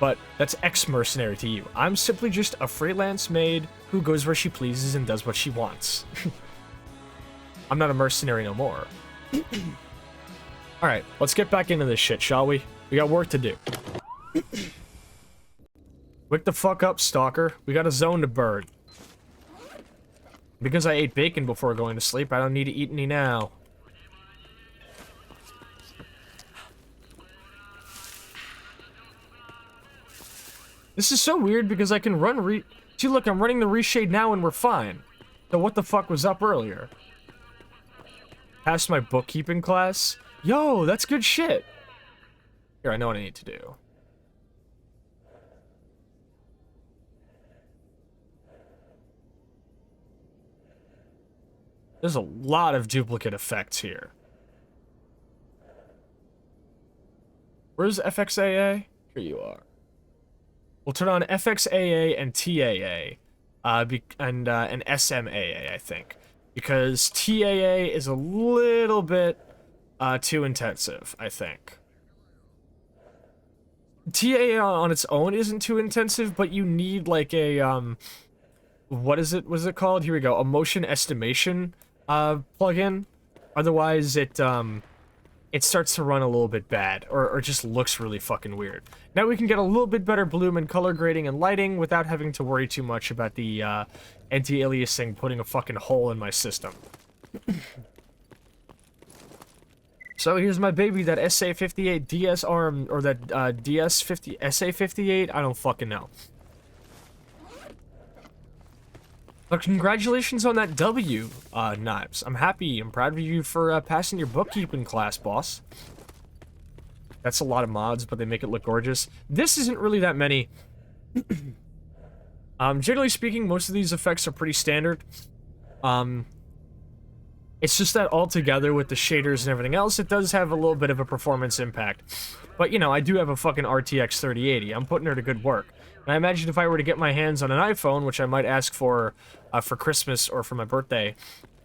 But that's ex-mercenary to you. I'm simply just a freelance maid who goes where she pleases and does what she wants. I'm not a mercenary no more. Alright, let's get back into this shit, shall we? We got work to do. Wake the fuck up, Stalker. We got a zone to burn. Because I ate bacon before going to sleep, I don't need to eat any now. This is so weird because I can run See, look, I'm running the reshade now and we're fine. So what the fuck was up earlier? Passed my bookkeeping class? Yo, that's good shit. Here, I know what I need to do. There's a lot of duplicate effects here. Where's FXAA? Here you are. We'll turn on FXAA and TAA, and SMAA, I think, because TAA is a little bit too intensive, I think. TAA on its own isn't too intensive, but you need like a what is it called? Here we go, a motion estimation plugin. Otherwise, it it starts to run a little bit bad, or just looks really fucking weird. Now we can get a little bit better bloom and color grading and lighting without having to worry too much about the anti-aliasing putting a fucking hole in my system. So here's my baby, that SA58 DS ARM, or that DS50 SA58. I don't fucking know. But congratulations on that W, Knives. I'm happy. I'm proud of you for passing your bookkeeping class, boss. That's a lot of mods, but they make it look gorgeous. This isn't really that many. Generally speaking, most of these effects are pretty standard. It's just that altogether with the shaders and everything else, it does have a little bit of a performance impact. But, you know, I do have a fucking RTX 3080. I'm putting her to good work. And I imagine if I were to get my hands on an iPhone, which I might ask for Christmas or for my birthday,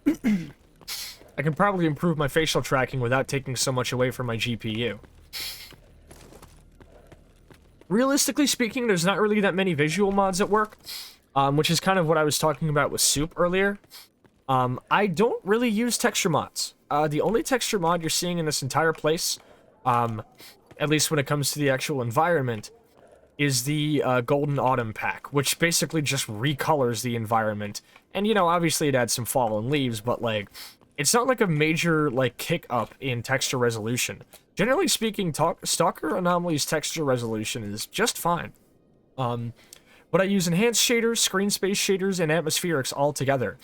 I can probably improve my facial tracking without taking so much away from my GPU. Realistically speaking, there's not really that many visual mods at work, which is kind of what I was talking about with Soup earlier. I don't really use texture mods. The only texture mod you're seeing in this entire place, at least when it comes to the actual environment, is the Golden Autumn pack, which basically just recolors the environment. And, you know, obviously it adds some fallen leaves, but, like, it's not like a major, like, kick up in texture resolution. Generally speaking, Stalker Anomaly's texture resolution is just fine. But I use enhanced shaders, screen space shaders, and atmospherics all together.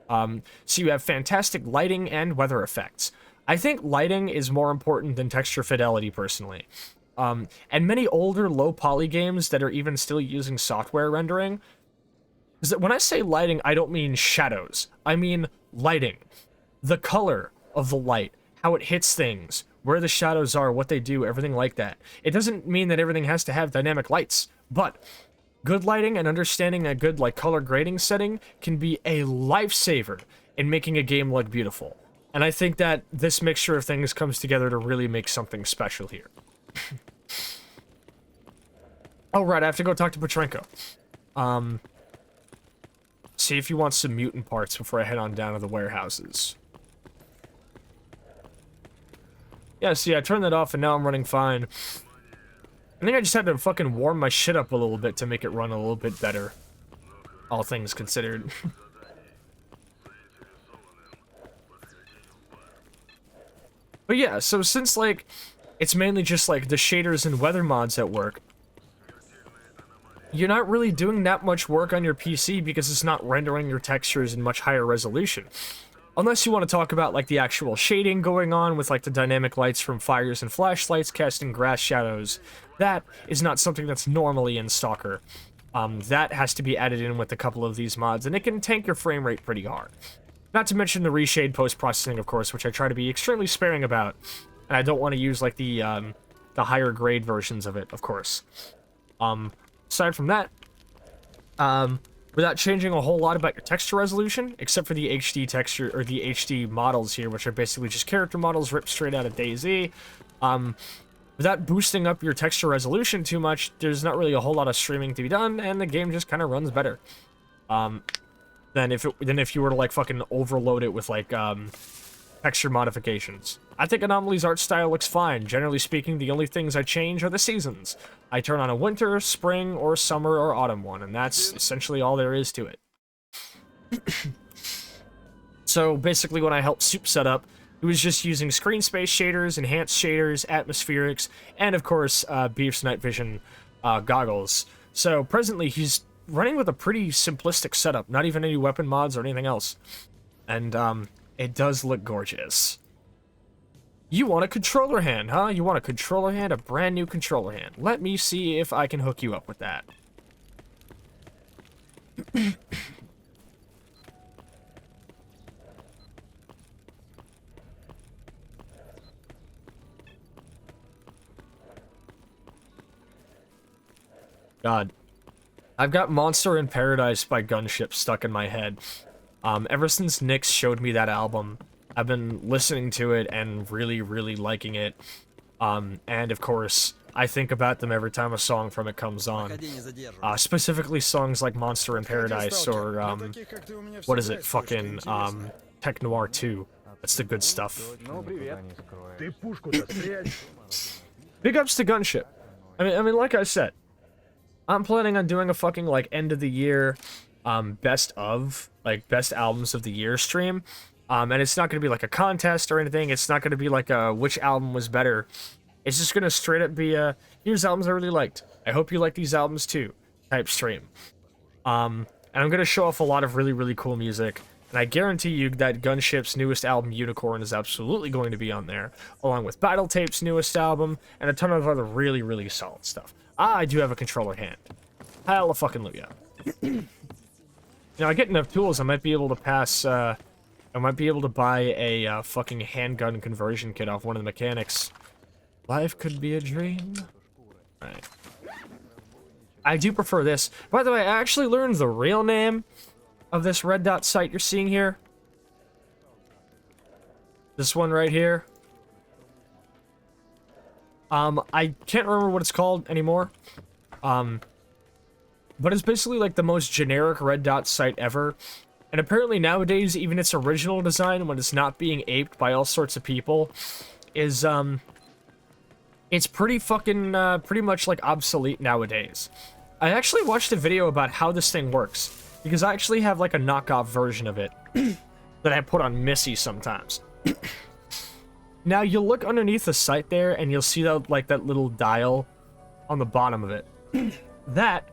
So you have fantastic lighting and weather effects. I think lighting is more important than texture fidelity, personally. And many older low-poly games that are even still using software rendering, is that when I say lighting, I don't mean shadows. I mean lighting. The color of the light, how it hits things, where the shadows are, what they do, everything like that. It doesn't mean that everything has to have dynamic lights, but good lighting and understanding a good, like, color grading setting can be a lifesaver in making a game look beautiful. And I think that this mixture of things comes together to really make something special here. Oh, right, I have to go talk to Petrenko. See if he wants some mutant parts before I head on down to the warehouses. Yeah, see, I turned that off and now I'm running fine. I think I just had to fucking warm my shit up a little bit to make it run a little bit better. All things considered. But yeah, so since, like, it's mainly just, like, the shaders and weather mods at work, you're not really doing that much work on your PC because it's not rendering your textures in much higher resolution. Unless you want to talk about, like, the actual shading going on with, like, the dynamic lights from fires and flashlights casting grass shadows. That is not something that's normally in Stalker. That has to be added in with a couple of these mods, and it can tank your frame rate pretty hard. Not to mention the reshade post-processing, of course, which I try to be extremely sparing about. And I don't want to use, like, the higher grade versions of it, of course. Aside from that, without changing a whole lot about your texture resolution, except for the HD texture, or the HD models here, which are basically just character models ripped straight out of DayZ, without boosting up your texture resolution too much, there's not really a whole lot of streaming to be done, and the game just kind of runs better. Than if you were to, like, fucking overload it with, like, texture modifications. I think Anomaly's art style looks fine. Generally speaking, the only things I change are the seasons. I turn on a winter, spring, or summer, or autumn one, and that's essentially all there is to it. So, basically, when I helped Soup set up, he was just using screen space shaders, enhanced shaders, atmospherics, and, of course, Beef's night vision goggles. So, presently, he's running with a pretty simplistic setup, not even any weapon mods or anything else. And, it does look gorgeous. You want a controller hand, huh? You want a controller hand? A brand new controller hand. Let me see if I can hook you up with that. God. I've got Monster in Paradise by Gunship stuck in my head. Ever since Nyx showed me that album, I've been listening to it and really, really liking it. And of course, I think about them every time a song from it comes on. Specifically songs like Monster in Paradise or, what is it, fucking, Tech Noir 2. That's the good stuff. Ну, привет. Ты пушку-то спрячь. Big ups to Gunship. I mean, like I said, I'm planning on doing a fucking, like, end of the year, best albums of the year stream. And it's not gonna be like a contest or anything. It's not gonna be like a which album was better. It's just gonna straight up be a, here's albums I really liked. I hope you like these albums too, type stream. And I'm gonna show off a lot of really, really cool music. And I guarantee you that Gunship's newest album, Unicorn, is absolutely going to be on there, along with Battle Tape's newest album, and a ton of other really, really solid stuff. I do have a controller hand. Hallelujah. You know, I get enough tools, I might be able to pass, I might be able to buy a fucking handgun conversion kit off one of the mechanics. Life could be a dream. Alright. I do prefer this. By the way, I actually learned the real name of this red dot site you're seeing here. This one right here. I can't remember what it's called anymore. But it's basically like the most generic red dot site ever. And apparently nowadays, even its original design, when it's not being aped by all sorts of people, is, it's pretty fucking, pretty much like obsolete nowadays. I actually watched a video about how this thing works. Because I actually have, like, a knockoff version of it that I put on Missy sometimes. Now, you'll look underneath the site there, and you'll see that, like, that little dial on the bottom of it. That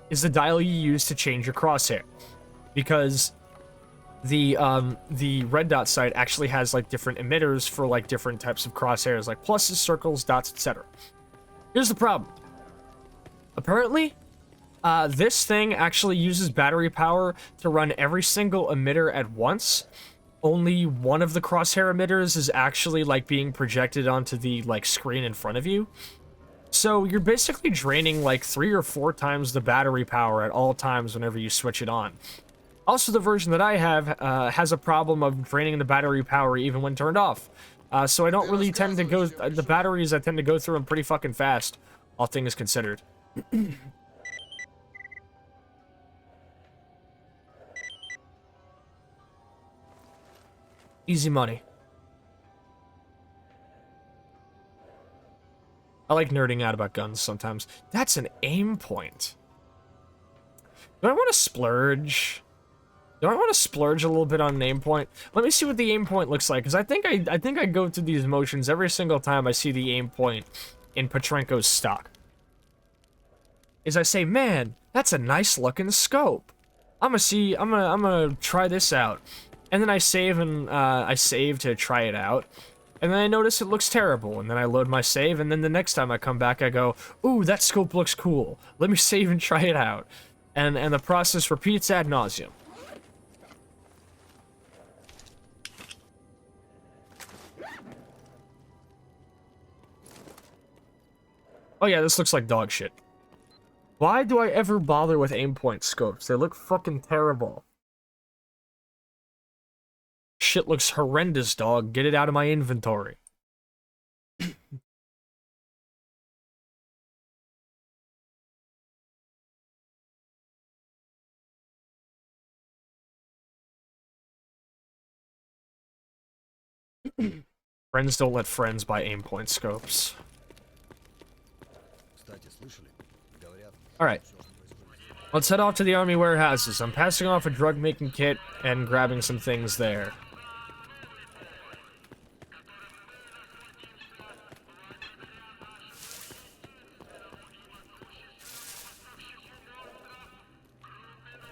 is the dial you use to change your crosshair. Because the red dot site actually has, like, different emitters for, like, different types of crosshairs, like pluses, circles, dots, etc. Here's the problem. Apparently, this thing actually uses battery power to run every single emitter at once. Only one of the crosshair emitters is actually, like, being projected onto the, like, screen in front of you. So you're basically draining, like, 3 or 4 times the battery power at all times whenever you switch it on. Also, the version that I have has a problem of draining the battery power even when turned off. So I don't really tend to go... the batteries I tend to go through them pretty fucking fast, all things considered. Easy money. I like nerding out about guns sometimes. That's an aim point. Do I want to splurge? Do I want to splurge a little bit on an aim point? Let me see what the aim point looks like, because I think I go through these motions every single time I see the aim point in Petrenko's stock. Is I say, man, that's a nice looking scope. I'm gonna try this out. And then I save and I save to try it out. And then I notice it looks terrible, and then I load my save, and then the next time I come back I go, ooh, that scope looks cool. Let me save and try it out. And the process repeats ad nauseum. Oh yeah, this looks like dog shit. Why do I ever bother with aim point scopes? They look fucking terrible. Shit looks horrendous, dog. Get it out of my inventory. Friends don't let friends buy aim point scopes. Alright. Let's head off to the army warehouses. I'm passing off a drug-making kit and grabbing some things there.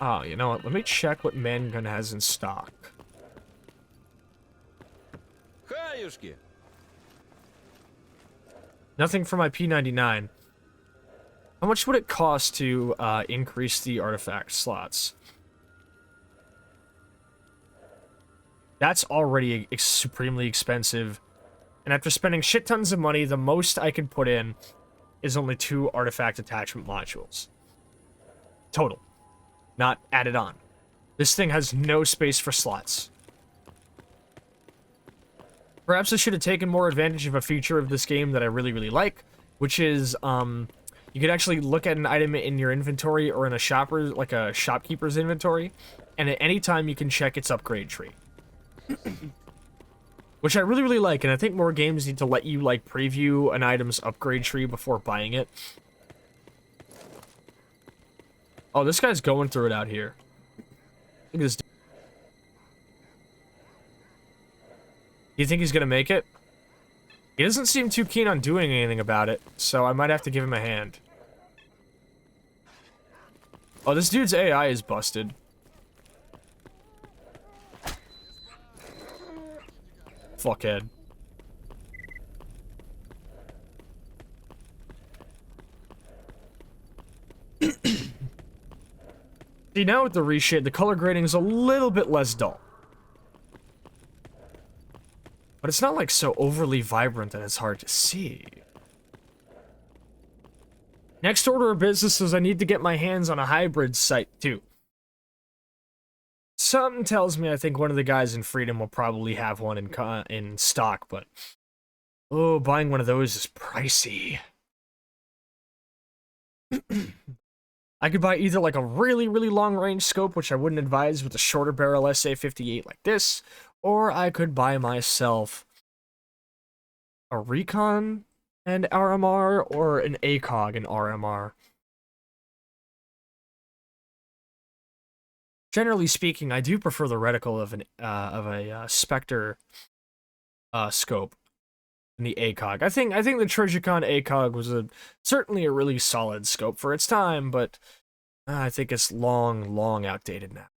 Oh, you know what? Let me check what Mangun has in stock. Nothing for my P99. How much would it cost to increase the artifact slots? That's already supremely expensive. And after spending shit tons of money, the most I could put in is only 2 artifact attachment modules. Total. Not added on. This thing has no space for slots. Perhaps I should have taken more advantage of a feature of this game that I really, really like, which is, you could actually look at an item in your inventory or in a shopper's, like a shopkeeper's inventory, and at any time you can check its upgrade tree. which I really, really like, and I think more games need to let you, like, preview an item's upgrade tree before buying it. Oh, this guy's going through it out here. Look at this dude. Do you think he's gonna make it? He doesn't seem too keen on doing anything about it, so I might have to give him a hand. Oh, this dude's AI is busted. Fuckhead. See, now with the reshade, the color grading is a little bit less dull. But it's not, like, so overly vibrant that it's hard to see. Next order of business is I need to get my hands on a hybrid sight, too. Something tells me I think one of the guys in Freedom will probably have one in stock, but... oh, buying one of those is pricey. I could buy either, like, a really, really long-range scope, which I wouldn't advise with a shorter barrel SA-58 like this, or I could buy myself a Recon and RMR, or an ACOG and RMR. Generally speaking, I do prefer the reticle of a Spectre scope than the ACOG. I think the Trigicon ACOG was certainly a really solid scope for its time, but I think it's long outdated now.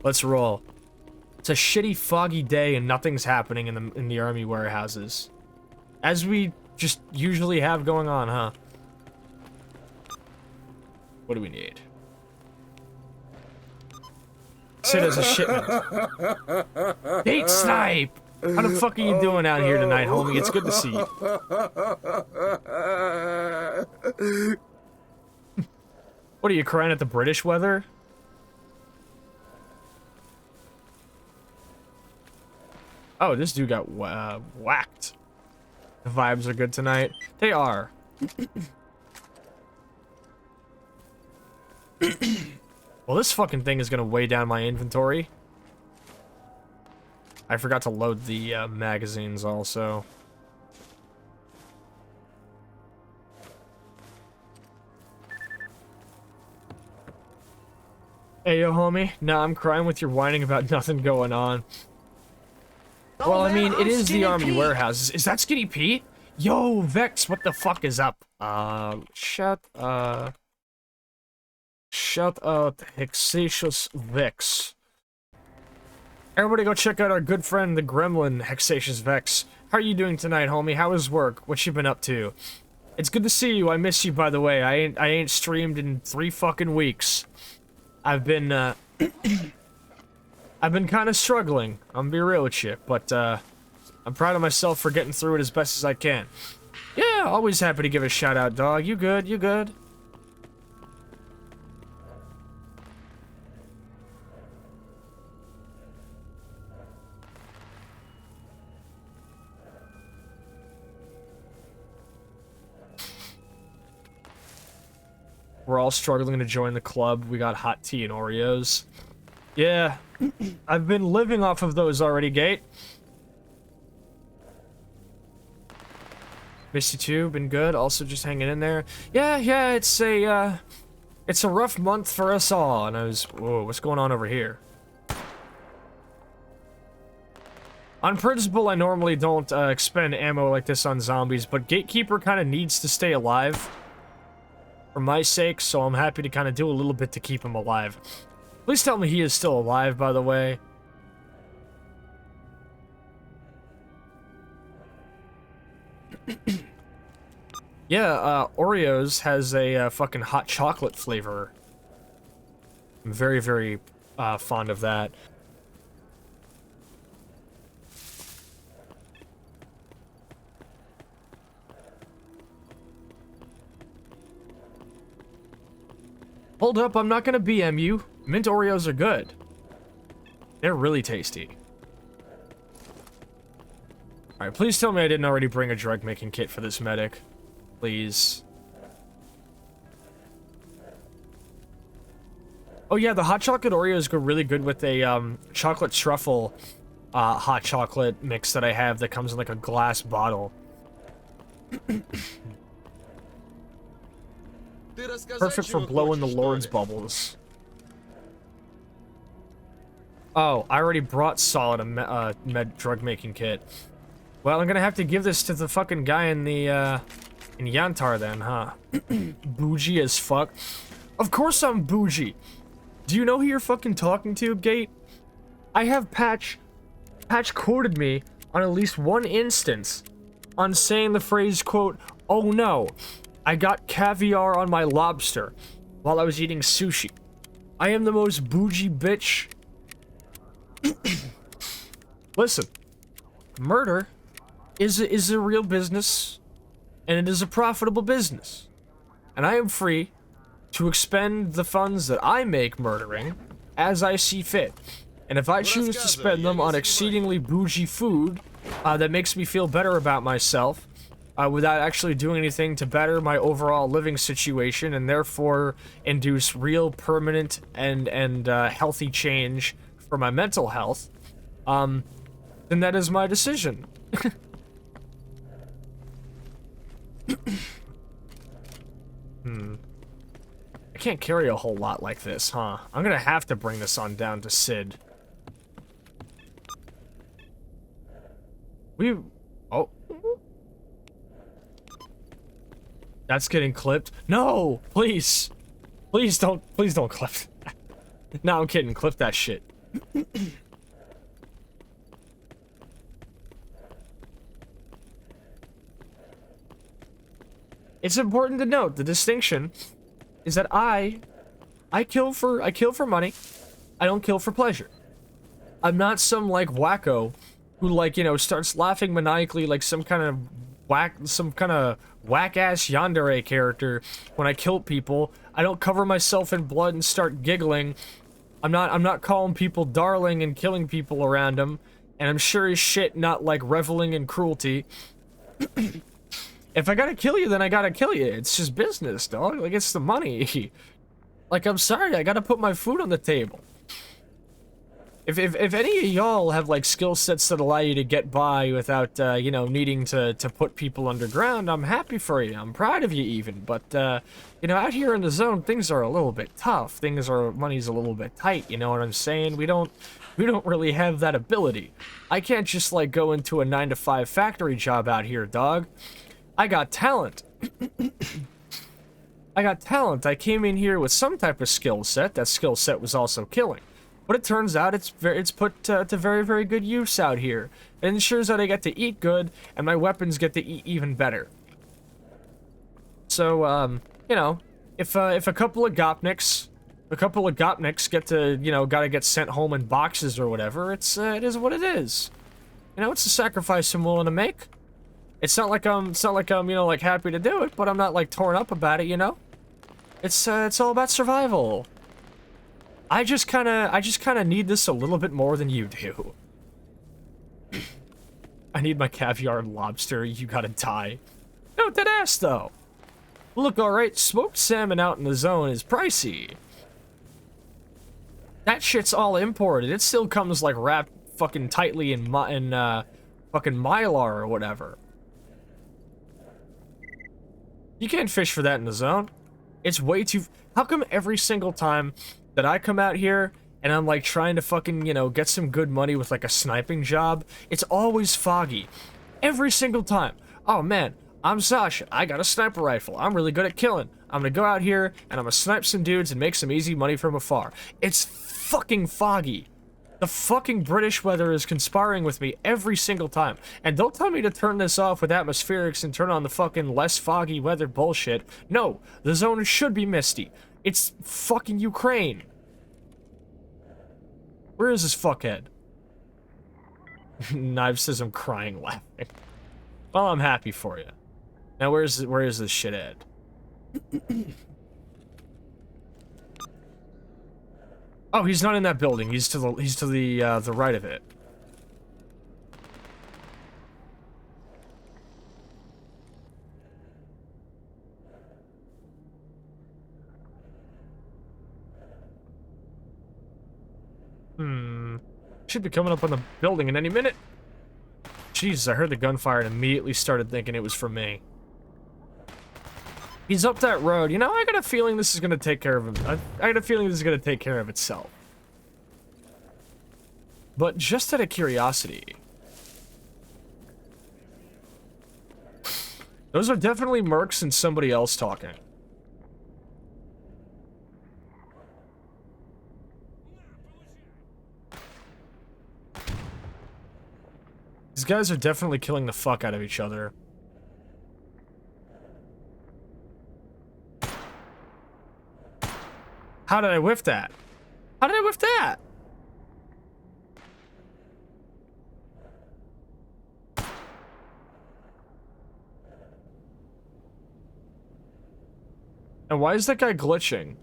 Let's roll. It's a shitty, foggy day and nothing's happening in the army warehouses. As we just usually have going on, huh? What do we need? Sit as a shipment. Date snipe! How the fuck are you doing out here tonight, homie? It's good to see you. What are you, crying at the British weather? Oh, this dude got whacked. The vibes are good tonight. They are. Well, this fucking thing is gonna weigh down my inventory. I forgot to load the magazines also. Hey, yo, homie. Nah, I'm crying with your whining about nothing going on. Well, I mean, it is the army warehouse. Is that Skinny Pete? Yo, Vex, what the fuck is up? Shout out Hexatious Vex. Everybody go check out our good friend, the Gremlin Hexatious Vex. How are you doing tonight, homie? How is work? What you been up to? It's good to see you. I miss you, by the way. I ain't streamed in 3 fucking weeks. I've been, I've been kind of struggling, I'm gonna be real with you, but I'm proud of myself for getting through it as best as I can. Yeah, always happy to give a shout out, dog. You good, you good. We're all struggling to join the club. We got hot tea and Oreos. Yeah, I've been living off of those already, Gate. Missed you too, been good, also just hanging in there. Yeah, it's a rough month for us all, and whoa, what's going on over here? On principle, I normally don't expend ammo like this on zombies, but Gatekeeper kind of needs to stay alive for my sake, so I'm happy to kind of do a little bit to keep him alive. Please tell me he is still alive, by the way. Yeah, Oreos has a fucking hot chocolate flavor. I'm very, very fond of that. Hold up, I'm not gonna BM you. Mint Oreos are good. They're really tasty. Alright, please tell me I didn't already bring a drug-making kit for this medic. Please. Oh yeah, the hot chocolate Oreos go really good with a chocolate truffle hot chocolate mix that I have that comes in like a glass bottle. Perfect for blowing the Lord's bubbles. Oh, I already brought Solid a med drug making kit. Well, I'm gonna have to give this to the fucking guy in the in Yantar then, huh? Bougie as fuck. Of course I'm bougie. Do you know who you're fucking talking to, Gate? I have Patch quoted me on at least one instance on saying the phrase, quote, "Oh no, I got caviar on my lobster while I was eating sushi." I am the most bougie bitch. Listen, murder is a real business, and it is a profitable business. And I am free to expend the funds that I make murdering as I see fit. And if I choose to spend them on exceedingly bougie food that makes me feel better about myself, without actually doing anything to better my overall living situation and therefore induce real permanent and healthy change for my mental health, then that is my decision. I can't carry a whole lot like this, huh? I'm gonna have to bring this on down to Sid. Oh. That's getting clipped. No! Please! Please don't clip that. No, I'm kidding. Clip that shit. It's important to note the distinction is that I kill for money. I don't kill for pleasure. I'm not some like wacko who like, you know, starts laughing maniacally like some kind of whack ass yandere character when I kill people. I don't cover myself in blood and start giggling. I'm not calling people darling and killing people around them, and I'm sure as shit not like reveling in cruelty. If I gotta kill you, then I gotta kill you. It's just business, dog. Like, it's the money. Like, I'm sorry, I gotta put my food on the table. If any of y'all have, like, skill sets that allow you to get by without, you know, needing to put people underground, I'm happy for you. I'm proud of you, even. But, you know, out here in the zone, things are a little bit tough. Money's a little bit tight, you know what I'm saying? We don't really have that ability. I can't just, like, go into a 9-to-5 factory job out here, dog. I got talent. I got talent. I came in here with some type of skill set. That skill set was also killing. But it turns out it's put to very, very good use out here. It ensures that I get to eat good, and my weapons get to eat even better. So, you know, if a couple of Gopniks get to, you know, gotta get sent home in boxes or whatever, it is what it is. You know, it's a sacrifice I'm willing to make. It's not like I'm, you know, like, happy to do it, but I'm not, like, torn up about it, you know? It's all about survival. I just kinda need this a little bit more than you do. I need my caviar and lobster, you gotta die. No, dead ass, though. Look, alright, smoked salmon out in the zone is pricey. That shit's all imported. It still comes, like, wrapped fucking tightly in fucking Mylar or whatever. You can't fish for that in the zone. It's way too... How come every single time that I come out here and I'm like trying to fucking, you know, get some good money with like a sniping job, it's always foggy. Every single time. Oh man, I'm Sascha. I got a sniper rifle. I'm really good at killing. I'm gonna go out here and I'm gonna snipe some dudes and make some easy money from afar. It's fucking foggy. The fucking British weather is conspiring with me every single time. And don't tell me to turn this off with atmospherics and turn on the fucking less foggy weather bullshit. No, the zone should be misty. It's fucking Ukraine. Where is this fuckhead? Knives says I'm crying laughing. Well, I'm happy for you. Now where is this shithead? Oh, he's not in that building. He's to the right of it. Should be coming up on the building in any minute. Jesus, I heard the gunfire and immediately started thinking it was from me. He's up that road. You know, I got a feeling this is gonna take care of him. I got a feeling this is gonna take care of itself. But just out of curiosity... Those are definitely mercs and somebody else talking. These guys are definitely killing the fuck out of each other. How did I whiff that? How did I whiff that? And why is that guy glitching?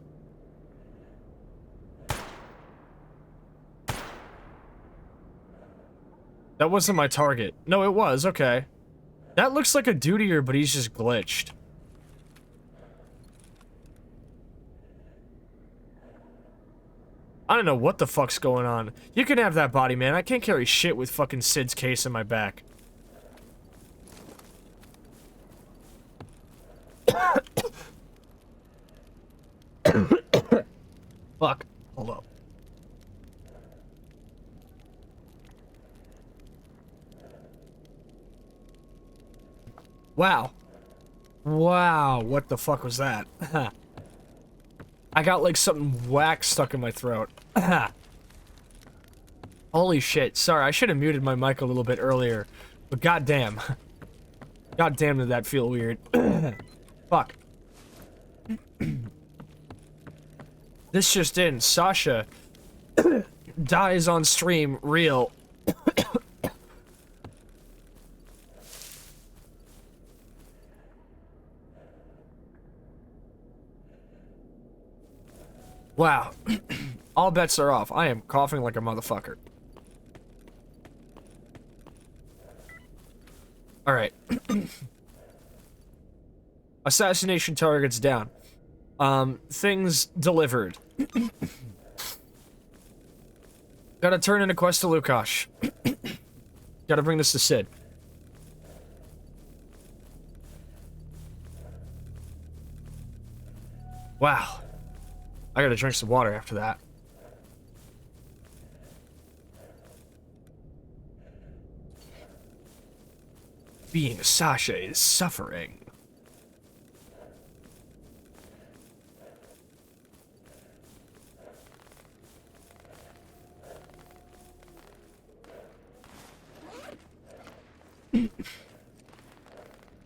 That wasn't my target. No, it was. Okay. That looks like a dutier, but he's just glitched. I don't know what the fuck's going on. You can have that body, man. I can't carry shit with fucking Sid's case in my back. Fuck. Hold up. Wow. Wow, what the fuck was that? I got like something wax stuck in my throat. Holy shit. Sorry, I should have muted my mic a little bit earlier. But goddamn. Goddamn did that feel weird. Fuck. This just in. Sascha dies on stream. Real. Wow. All bets are off. I am coughing like a motherfucker. Alright. Assassination targets down. Things delivered. Gotta turn in a quest to Lukash. Gotta bring this to Sid. Wow. I gotta drink some water after that. Being Sascha is suffering.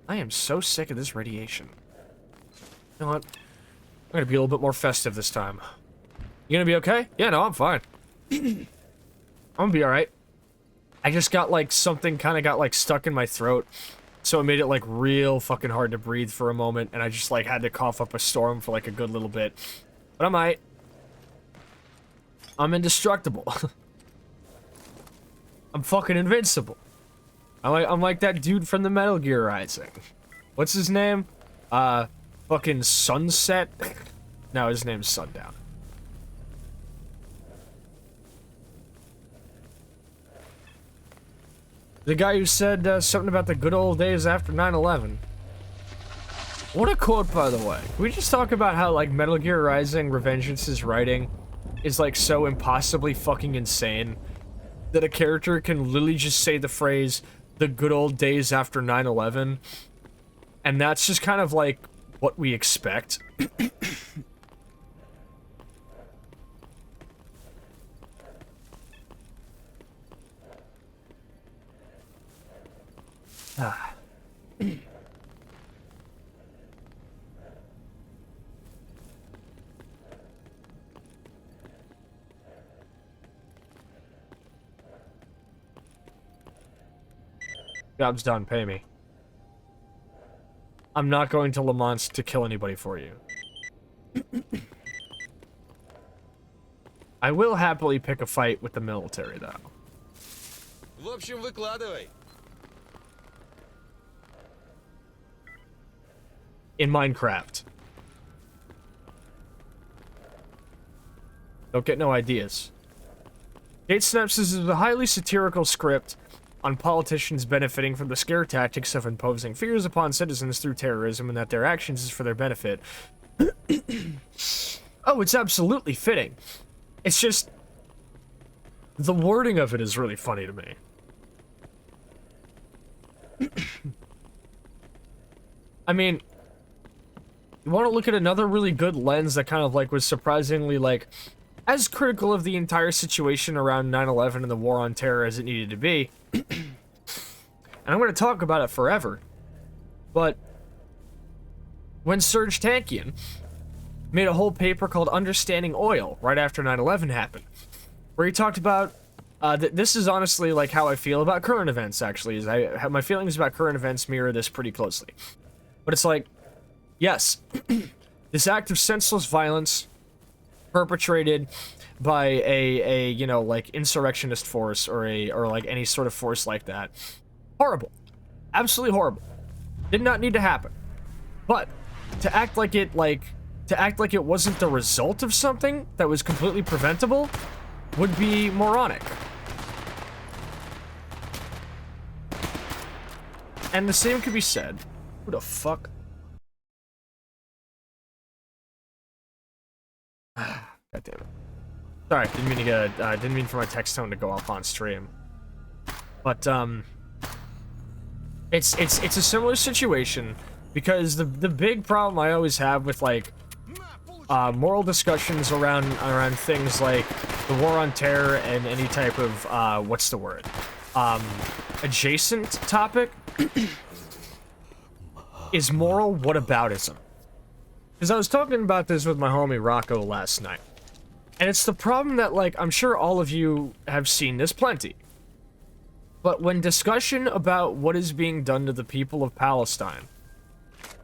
I am so sick of this radiation. You know what? I'm gonna be a little bit more festive this time. You gonna be okay? Yeah, no, I'm fine. I'm gonna be alright. I just got like something kind of got like stuck in my throat. So it made it like real fucking hard to breathe for a moment. And I just like had to cough up a storm for like a good little bit. But I'm alright. I'm indestructible. I'm fucking invincible. I'm like that dude from the Metal Gear Rising. What's his name? Fucking Sunset? No, his name's Sundown. The guy who said something about the good old days after 9/11. What a quote, by the way. Can we just talk about how, like, Metal Gear Rising Revengeance's writing is, like, so impossibly fucking insane that a character can literally just say the phrase, the good old days after 9/11, and that's just kind of, like, what we expect. Ah. Job's done, pay me. I'm not going to Le Mans to kill anybody for you. I will happily pick a fight with the military, though. В общем, выкладывай. In Minecraft. Don't get no ideas. Date Synopsis is a highly satirical script on politicians benefiting from the scare tactics of imposing fears upon citizens through terrorism and that their actions is for their benefit. Oh, it's absolutely fitting. It's just... the wording of it is really funny to me. I mean, you want to look at another really good lens that kind of like was surprisingly like as critical of the entire situation around 9/11 and the war on terror as it needed to be. And I'm going to talk about it forever. But when Serge Tankian made a whole paper called Understanding Oil right after 9/11 happened, where he talked about this is honestly like how I feel about current events, actually, is I have my feelings about current events mirror this pretty closely. But it's like, yes, this act of senseless violence perpetrated by a you know, like insurrectionist force or like any sort of force like that, horrible, absolutely horrible, did not need to happen. But to act like it wasn't the result of something that was completely preventable would be moronic. And the same could be said. Who the fuck? God damn it. Sorry, didn't mean for my text tone to go off on stream. But it's a similar situation because the big problem I always have with like moral discussions around things like the war on terror and any type of what's the word? Adjacent topic is moral whataboutism. Because I was talking about this with my homie Rocco last night. And it's the problem that, like, I'm sure all of you have seen this plenty. But when discussion about what is being done to the people of Palestine,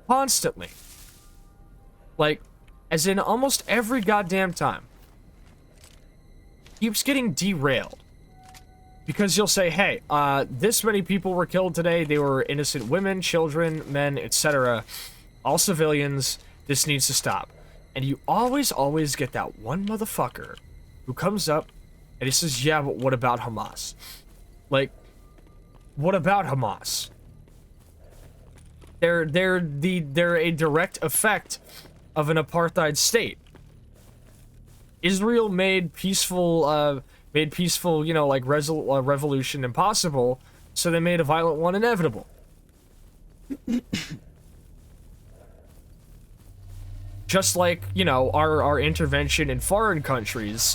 constantly, like, as in almost every goddamn time, keeps getting derailed. Because you'll say, hey, this many people were killed today. They were innocent women, children, men, etc. All civilians. This needs to stop. And you always get that one motherfucker who comes up and he says, yeah, but what about Hamas? Like, what about Hamas? They're a direct effect of an apartheid state. Israel made peaceful, you know, like revolution impossible, so they made a violent one inevitable. Just like, you know, our intervention in foreign countries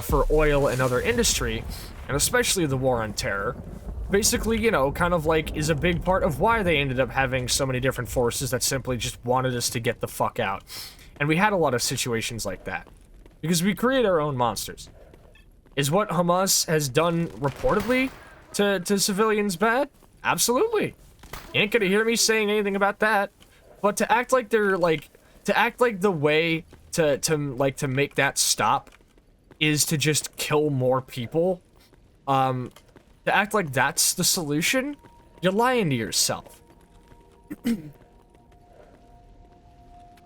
for oil and other industry, and especially the war on terror, basically, you know, kind of like is a big part of why they ended up having so many different forces that simply just wanted us to get the fuck out. And we had a lot of situations like that. Because we create our own monsters. Is what Hamas has done reportedly to civilians bad? Absolutely. You ain't gonna hear me saying anything about that. But to act like they're like... to act like the way to make that stop is to just kill more people, to act like that's the solution, you're lying to yourself.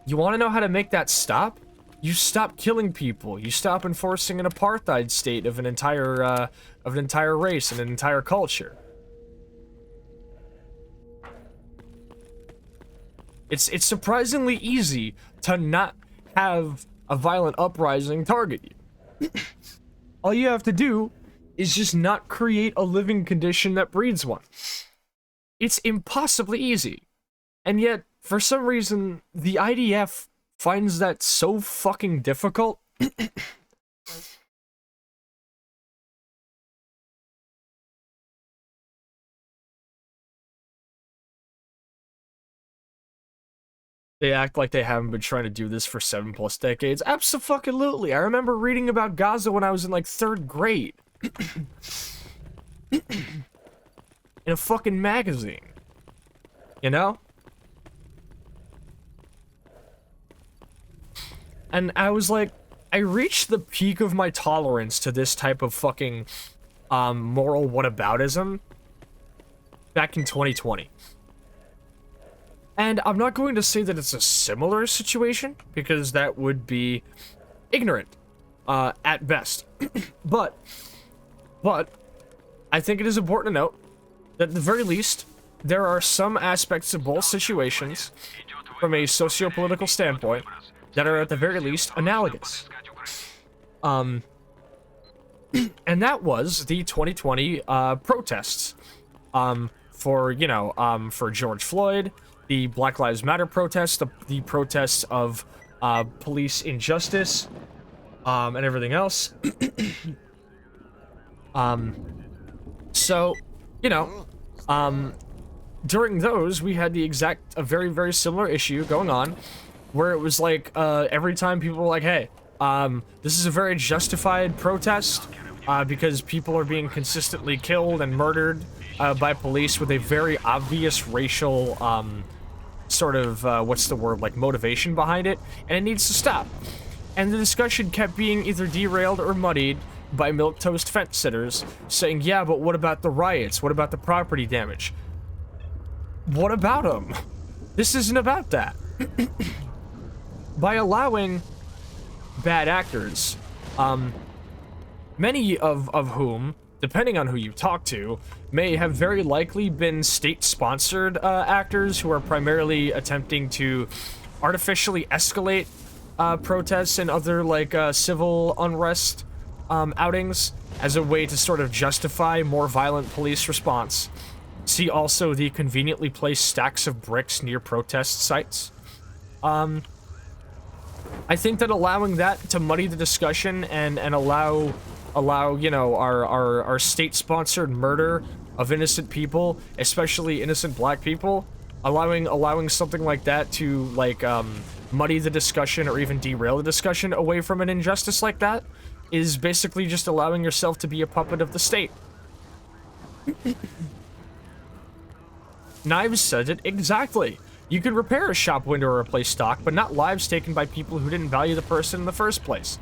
You want to know how to make that stop? You stop killing people. You stop enforcing an apartheid state of an entire race and an entire culture. It's surprisingly easy to not have a violent uprising target you. All you have to do is just not create a living condition that breeds one. It's impossibly easy. And yet, for some reason, the IDF finds that so fucking difficult. They act like they haven't been trying to do this for 7+ decades. Abso-fucking-lutely. I remember reading about Gaza when I was in, like, 3rd grade. In a fucking magazine. You know? And I was like, I reached the peak of my tolerance to this type of fucking, moral whataboutism back in 2020. And I'm not going to say that it's a similar situation, because that would be ignorant, at best. But But I think it is important to note that at the very least, there are some aspects of both situations from a socio-political standpoint that are at the very least analogous. And that was the 2020 protests for, you know, for George Floyd, the Black Lives Matter protests, the protests of police injustice, and everything else. So, you know, during those, we had a very, very similar issue going on, where it was like, every time people were like, hey, this is a very justified protest, because people are being consistently killed and murdered, by police with a very obvious racial, sort of, what's the word, like, motivation behind it, and it needs to stop. And the discussion kept being either derailed or muddied by milquetoast fence sitters, saying, yeah, but what about the riots? What about the property damage? What about them? This isn't about that. By allowing bad actors, many of whom, depending on who you talk to, may have very likely been state-sponsored actors who are primarily attempting to artificially escalate protests and other, like, civil unrest outings as a way to sort of justify more violent police response. See also the conveniently placed stacks of bricks near protest sites. I think that allowing that to muddy the discussion and allow you know, our state-sponsored murder of innocent people, especially innocent black people, allowing something like that to, like, muddy the discussion or even derail the discussion away from an injustice like that is basically just allowing yourself to be a puppet of the state. Knives said it exactly. You can repair a shop window or replace stock, but not lives taken by people who didn't value the person in the first place.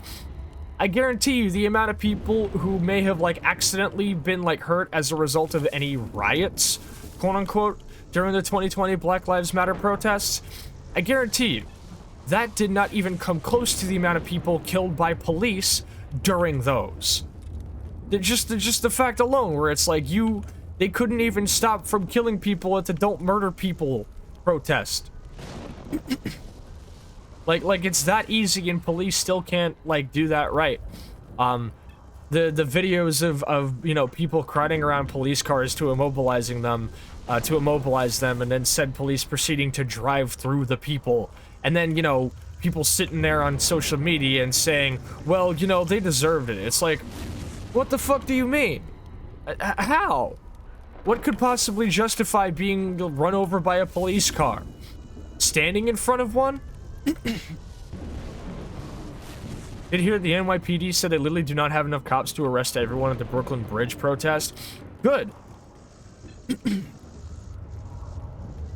I guarantee you the amount of people who may have, like, accidentally been, like, hurt as a result of any riots, quote-unquote, during the 2020 Black Lives Matter protests, I guarantee you that did not even come close to the amount of people killed by police during those. Just the fact alone, where it's like, they couldn't even stop from killing people at the Don't Murder People protest. Like it's that easy, and police still can't, like, do that right. The videos of you know, people crowding around police cars to immobilize them, and then said police proceeding to drive through the people, and then, you know, people sitting there on social media and saying, well, you know, they deserved it. It's like, what the fuck do you mean? How? What could possibly justify being run over by a police car? Standing in front of one? Did hear the NYPD said they literally do not have enough cops to arrest everyone at the Brooklyn Bridge protest. Good.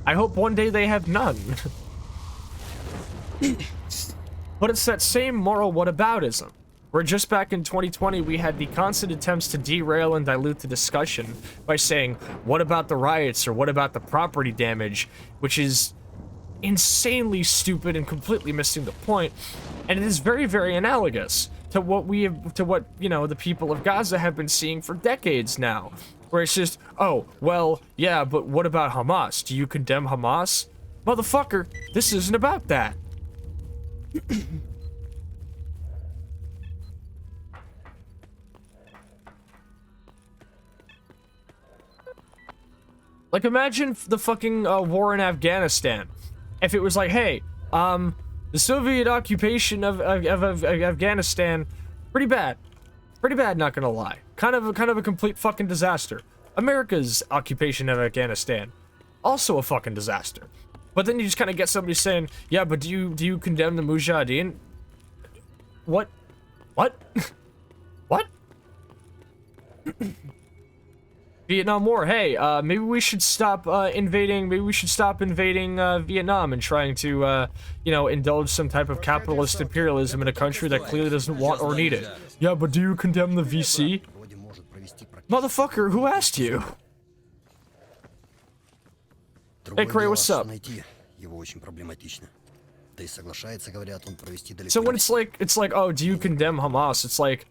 I hope one day they have none. But it's that same moral whataboutism, where just back in 2020 we had the constant attempts to derail and dilute the discussion by saying, what about the riots, or what about the property damage, which is insanely stupid and completely missing the point. And it is very, very analogous to what you know, the people of Gaza have been seeing for decades now, where it's just, oh, well, yeah, but what about Hamas? Do you condemn Hamas? Motherfucker, this isn't about that. Like, imagine the fucking war in Afghanistan. If it was like, hey, the Soviet occupation of Afghanistan, pretty bad. Pretty bad, not gonna lie. Kind of a complete fucking disaster. America's occupation of Afghanistan, also a fucking disaster. But then you just kind of get somebody saying, yeah, but do you condemn the Mujahideen? What? What? What? Vietnam War. Hey, maybe we should stop invading. Maybe we should stop invading Vietnam and trying to, you know, indulge some type of capitalist imperialism in a country that clearly doesn't want or need it. Yeah, but do you condemn the VC? Motherfucker, who asked you? Hey, Cray, what's up? So when it's like, oh, do you condemn Hamas? It's like,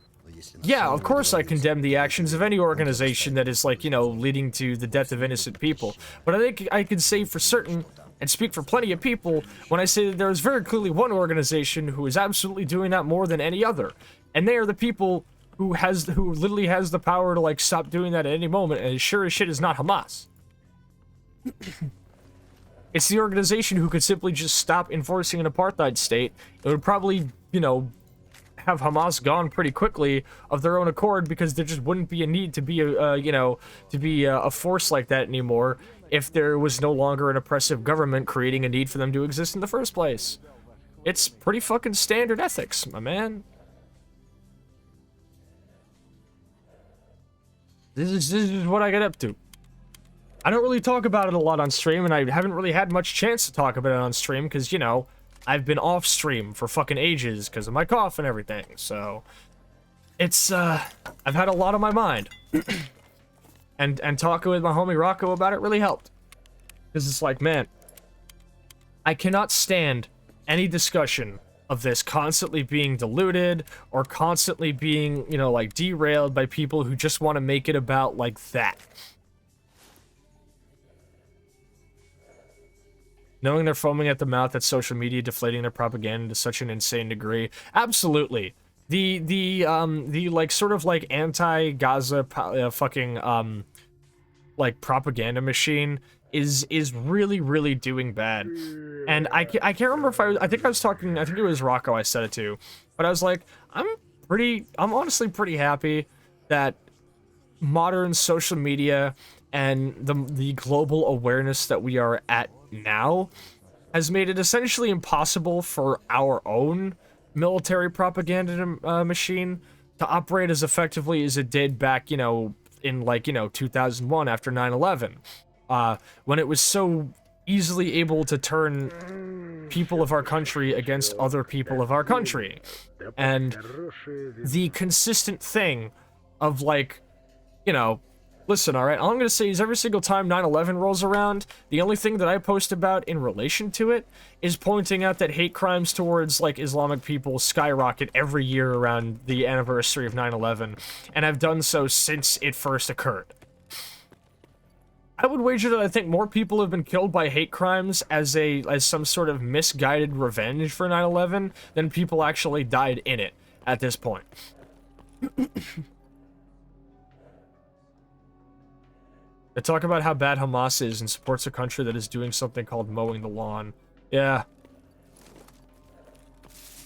Yeah, of course I condemn the actions of any organization that is, like, you know, leading to the death of innocent people. But I think I can say for certain, and speak for plenty of people, when I say that there is very clearly one organization who is absolutely doing that more than any other. And they are the people who literally has the power to, like, stop doing that at any moment, and sure as shit is not Hamas. It's the organization who could simply just stop enforcing an apartheid state. It would probably, you know, have Hamas gone pretty quickly of their own accord, because there just wouldn't be a need to be a force like that anymore if there was no longer an oppressive government creating a need for them to exist in the first place. It's pretty fucking standard ethics, my man. This is what I get up to. I don't really talk about it a lot on stream, and I haven't really had much chance to talk about it on stream, because, you know, I've been off stream for fucking ages because of my cough and everything, so it's, I've had a lot on my mind. and talking with my homie Rocco about it really helped. Because it's like, man, I cannot stand any discussion of this constantly being diluted or constantly being, you know, like, derailed by people who just want to make it about, like, that. Knowing they're foaming at the mouth at social media, deflating their propaganda to such an insane degree. Absolutely. The like, sort of, like, anti-Gaza fucking, like, propaganda machine is really, really doing bad. And I can't remember if I think it was Rocco I said it to, but I was like, I'm honestly pretty happy that modern social media and the global awareness that we are at now has made it essentially impossible for our own military propaganda machine to operate as effectively as it did back, you know, in, like, you know, 2001 after 9/11, when it was so easily able to turn people of our country against other people of our country. And the consistent thing of, like, you know, listen, alright, all I'm gonna say is every single time 9/11 rolls around, the only thing that I post about in relation to it is pointing out that hate crimes towards, like, Islamic people skyrocket every year around the anniversary of 9/11, and I've done so since it first occurred. I would wager that I think more people have been killed by hate crimes as some sort of misguided revenge for 9/11 than people actually died in it at this point. They talk about how bad Hamas is and supports a country that is doing something called mowing the lawn. Yeah.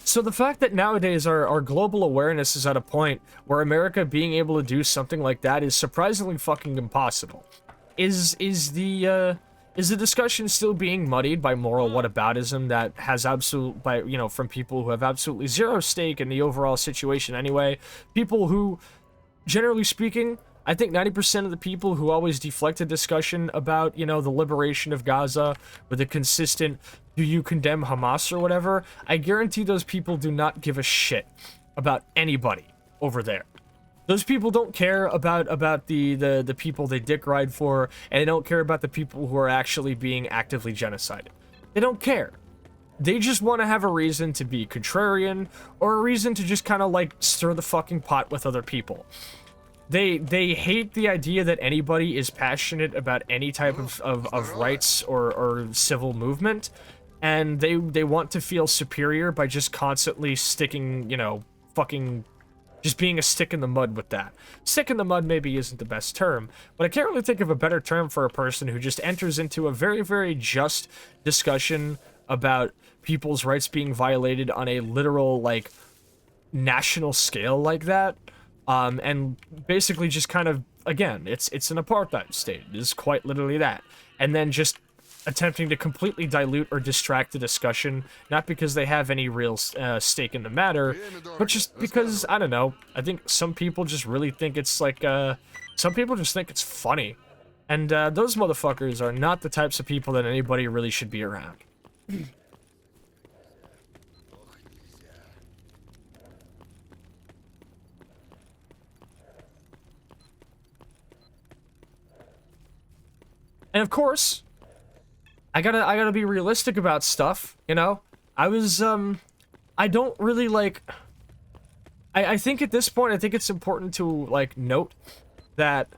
So the fact that nowadays our global awareness is at a point where America being able to do something like that is surprisingly fucking impossible. Is the discussion still being muddied by moral whataboutism that has from people who have absolutely zero stake in the overall situation anyway? People who, generally speaking, I think 90% of the people who always deflect a discussion about, you know, the liberation of Gaza with a consistent, do you condemn Hamas or whatever, I guarantee those people do not give a shit about anybody over there. Those people don't care about the people they dick ride for, and they don't care about the people who are actually being actively genocided. They don't care. They just want to have a reason to be contrarian, or a reason to just kind of, like, stir the fucking pot with other people. They hate the idea that anybody is passionate about any type of rights or civil movement, and they want to feel superior by just constantly sticking, you know, fucking just being a stick in the mud with that. Stick in the mud maybe isn't the best term, but I can't really think of a better term for a person who just enters into a very, very just discussion about people's rights being violated on a literal, like, national scale like that. And basically just kind of, again, it's an apartheid state. It is quite literally that. And then just attempting to completely dilute or distract the discussion, not because they have any real stake in the matter, but just because, I don't know, I think some people just really think it's like, some people just think it's funny. And those motherfuckers are not the types of people that anybody really should be around. And of course, I gotta be realistic about stuff, you know? I don't really, like, I think at this point, I think it's important to, like, note that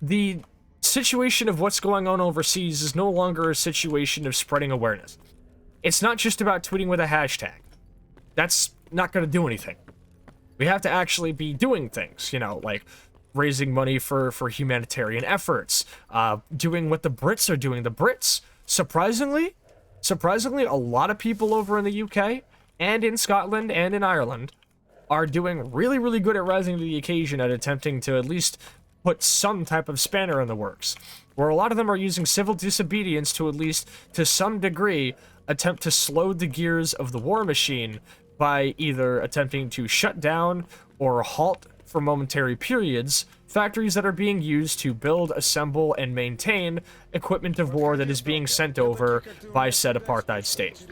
the situation of what's going on overseas is no longer a situation of spreading awareness. It's not just about tweeting with a hashtag. That's not going to do anything. We have to actually be doing things, you know, like raising money for humanitarian efforts, doing what the Brits are doing. The Brits, surprisingly, a lot of people over in the UK and in Scotland and in Ireland are doing really, really good at rising to the occasion at attempting to at least put some type of spanner in the works, where a lot of them are using civil disobedience to at least, to some degree, attempt to slow the gears of the war machine by either attempting to shut down or halt for momentary periods factories that are being used to build, assemble, and maintain equipment of war that is being sent over by said apartheid state.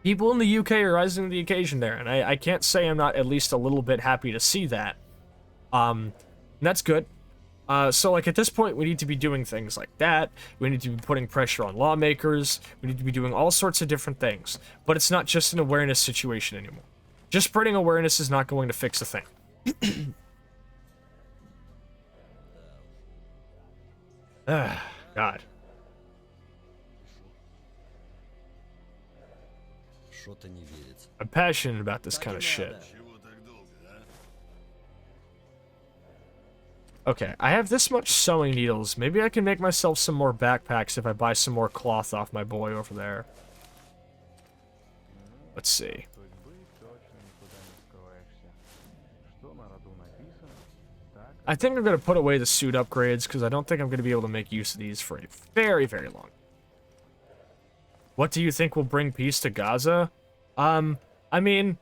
People in the UK are rising to the occasion there, and I can't say I'm not at least a little bit happy to see that. And that's good. So, like, at this point, we need to be doing things like that. We need to be putting pressure on lawmakers. We need to be doing all sorts of different things. But it's not just an awareness situation anymore. Just spreading awareness is not going to fix a thing. God. Что-то не верится. I'm passionate about this kind of shit. Okay, I have this much sewing needles. Maybe I can make myself some more backpacks if I buy some more cloth off my boy over there. Let's see. I think I'm going to put away the suit upgrades because I don't think I'm going to be able to make use of these for a very, very long. What do you think will bring peace to Gaza? I mean,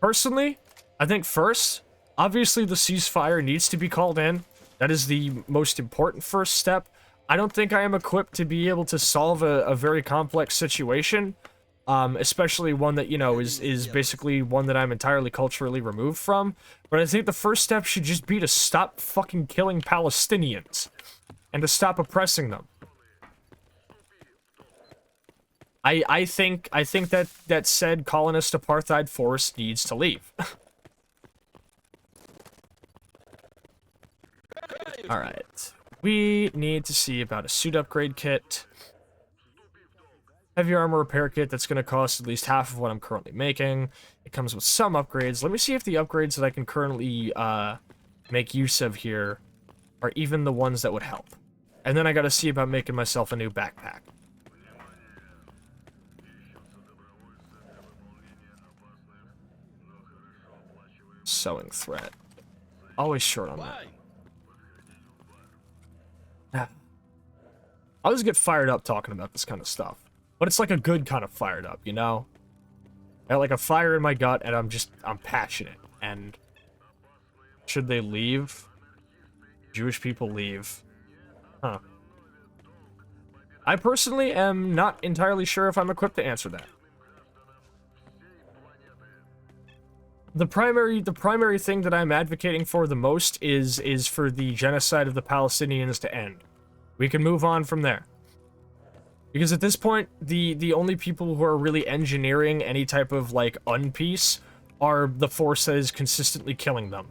personally, I think first, obviously the ceasefire needs to be called in. That is the most important first step. I don't think I am equipped to be able to solve a very complex situation, especially one that, you know, is basically one that I'm entirely culturally removed from. But I think the first step should just be to stop fucking killing Palestinians and to stop oppressing them. I think that said colonist apartheid force needs to leave. Alright. We need to see about a suit upgrade kit. Heavy armor repair kit that's going to cost at least half of what I'm currently making. It comes with some upgrades. Let me see if the upgrades that I can currently make use of here are even the ones that would help. And then I got to see about making myself a new backpack. Sewing thread. Always short on that. I always get fired up talking about this kind of stuff. But it's like a good kind of fired up, you know? I got like a fire in my gut and I'm passionate. And should they leave? Jewish people leave. Huh. I personally am not entirely sure if I'm equipped to answer that. The primary thing that I'm advocating for the most is for the genocide of the Palestinians to end. We can move on from there. Because at this point, the only people who are really engineering any type of, like, unpeace are the force that is consistently killing them.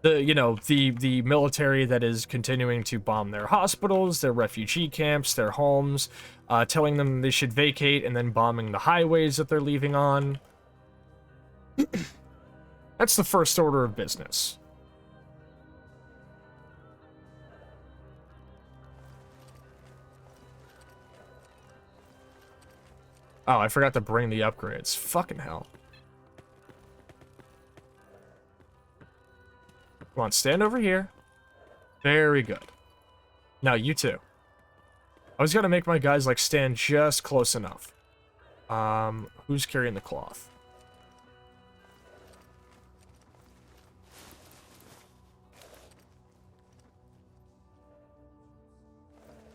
The military that is continuing to bomb their hospitals, their refugee camps, their homes, telling them they should vacate, and then bombing the highways that they're leaving on. That's the first order of business. Oh, I forgot to bring the upgrades. Fucking hell. Come on, stand over here. Very good. Now, you two. I was gonna make my guys, like, stand just close enough. Who's carrying the cloth?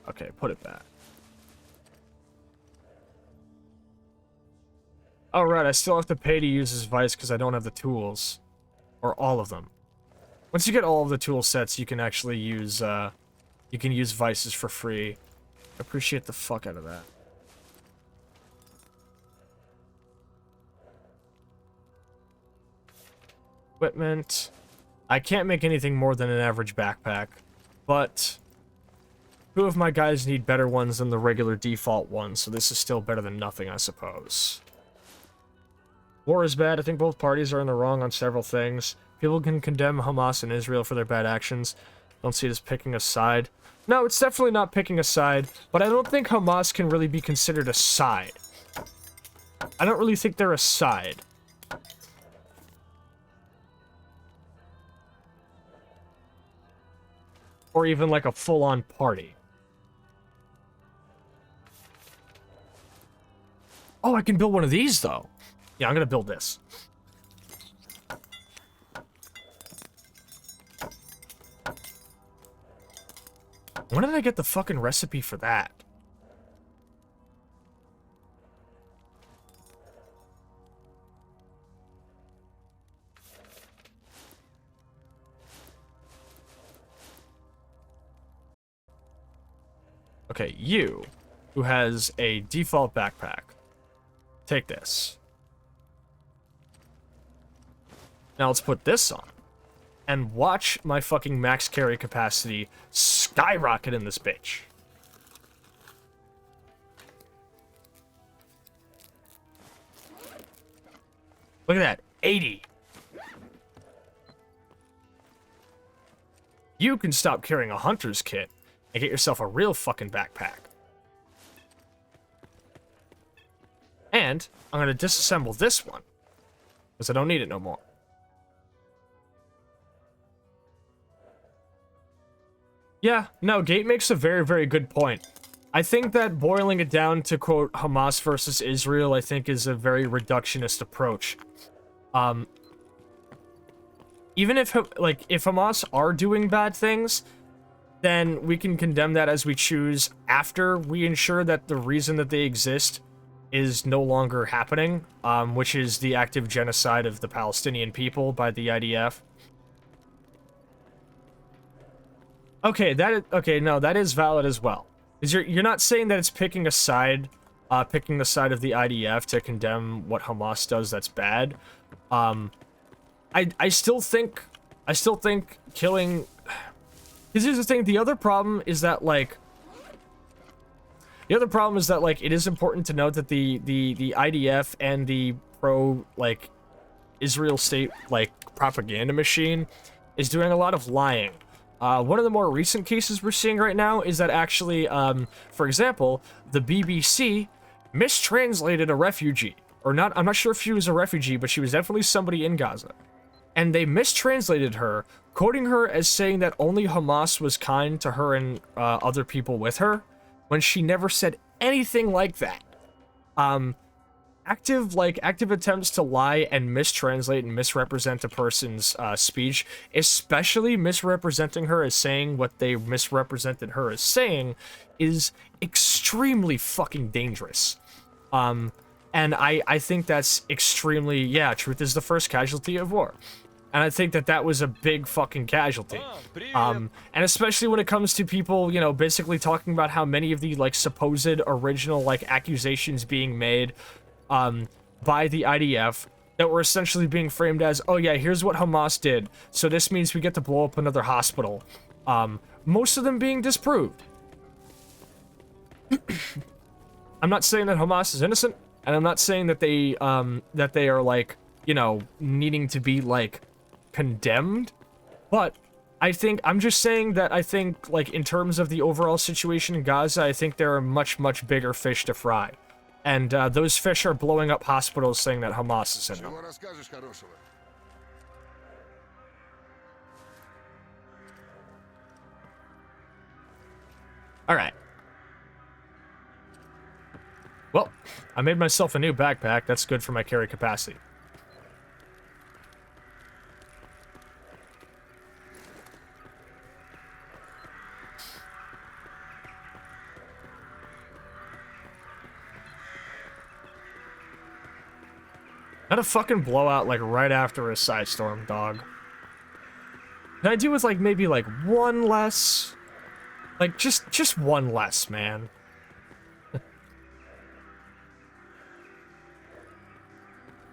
Okay, put it back. Oh, right, I still have to pay to use this vice because I don't have the tools. Or all of them. Once you get all of the tool sets, you can actually use, you can use vices for free. I appreciate the fuck out of that. Equipment. I can't make anything more than an average backpack, but 2 of my guys need better ones than the regular default ones, so this is still better than nothing, I suppose. War is bad. I think both parties are in the wrong on several things. People can condemn Hamas and Israel for their bad actions. Don't see it as picking a side. No, it's definitely not picking a side, but I don't think Hamas can really be considered a side. I don't really think they're a side. Or even like a full-on party. Oh, I can build one of these, though. Yeah, I'm gonna build this. When did I get the fucking recipe for that? Okay, you, who has a default backpack, take this. Now let's put this on. And watch my fucking max carry capacity skyrocket in this bitch. Look at that, 80. You can stop carrying a hunter's kit and get yourself a real fucking backpack. And I'm gonna disassemble this one, because I don't need it no more. Yeah, no, Gate makes a very, very good point. I think that boiling it down to, quote, Hamas versus Israel, I think is a very reductionist approach. Even if, like, if Hamas are doing bad things, then we can condemn that as we choose after we ensure that the reason that they exist is no longer happening, which is the active genocide of the Palestinian people by the IDF. Okay, no, that is valid as well. Because you're not saying that it's picking a side, picking the side of the IDF to condemn what Hamas does that's bad. I still think killing. Because here's the thing, the other problem is that it is important to note that the IDF and the pro Israel state propaganda machine is doing a lot of lying. One of the more recent cases we're seeing right now is that actually, for example, the BBC mistranslated a refugee. Or not, I'm not sure if she was a refugee, but she was definitely somebody in Gaza. And they mistranslated her, quoting her as saying that only Hamas was kind to her and other people with her, when she never said anything like that. Active attempts to lie and mistranslate and misrepresent a person's speech, especially misrepresenting her as saying what they misrepresented her as saying, is extremely fucking dangerous. And I think that's extremely, yeah, truth is the first casualty of war. And I think that that was a big fucking casualty. And especially when it comes to people, you know, basically talking about how many of the, supposed original, accusations being made by the IDF that were essentially being framed as, oh yeah, here's what Hamas did, so this means we get to blow up another hospital. Most of them being disproved. I'm not saying that Hamas is innocent, and I'm not saying that they are, you know, needing to be, condemned, but I'm just saying that I think, in terms of the overall situation in Gaza, I think there are much, much bigger fish to fry. And those fish are blowing up hospitals saying that Hamas is in them. Alright. Well, I made myself a new backpack. That's good for my carry capacity. Not a fucking blowout, right after a side storm, dog. Can I do with, maybe, one less? Just one less, man.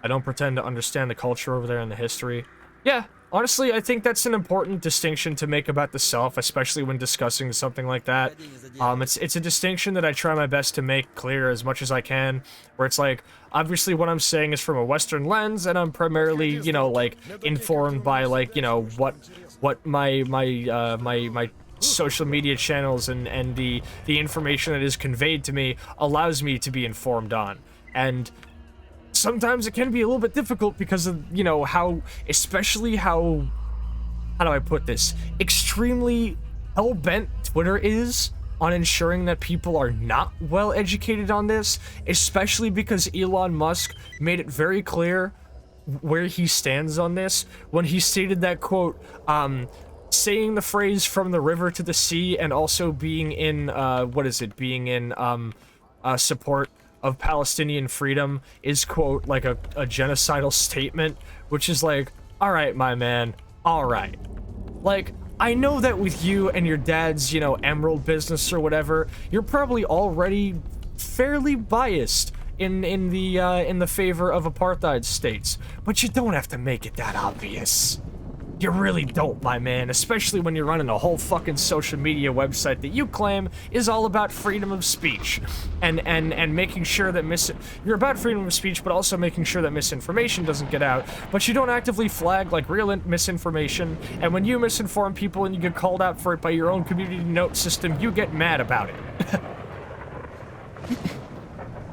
I don't pretend to understand the culture over there and the history. Yeah, honestly, I think that's an important distinction to make about the self, especially when discussing something like that. It's a distinction that I try my best to make clear as much as I can, where it's like, obviously what I'm saying is from a Western lens, and I'm primarily, you know, like, informed by, like, you know, what my social media channels and the information that is conveyed to me allows me to be informed on. And sometimes it can be a little bit difficult because of, you know, especially how do I put this? Extremely hell-bent Twitter is on ensuring that people are not well educated on this, especially because Elon Musk made it very clear where he stands on this when he stated that, quote, saying the phrase from the river to the sea and also being in, support of Palestinian freedom is, quote, like a genocidal statement, which is like, all right, my man, all right. Like, I know that with you and your dad's, you know, emerald business or whatever, you're probably already fairly biased in the favor of apartheid states, but you don't have to make it that obvious. You really don't, my man, especially when you're running a whole fucking social media website that you claim is all about freedom of speech and making sure that you're about freedom of speech, but also making sure that misinformation doesn't get out, but you don't actively flag, like, real misinformation, and when you misinform people and you get called out for it by your own community note system, you get mad about it.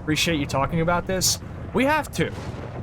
Appreciate you talking about this. We have to.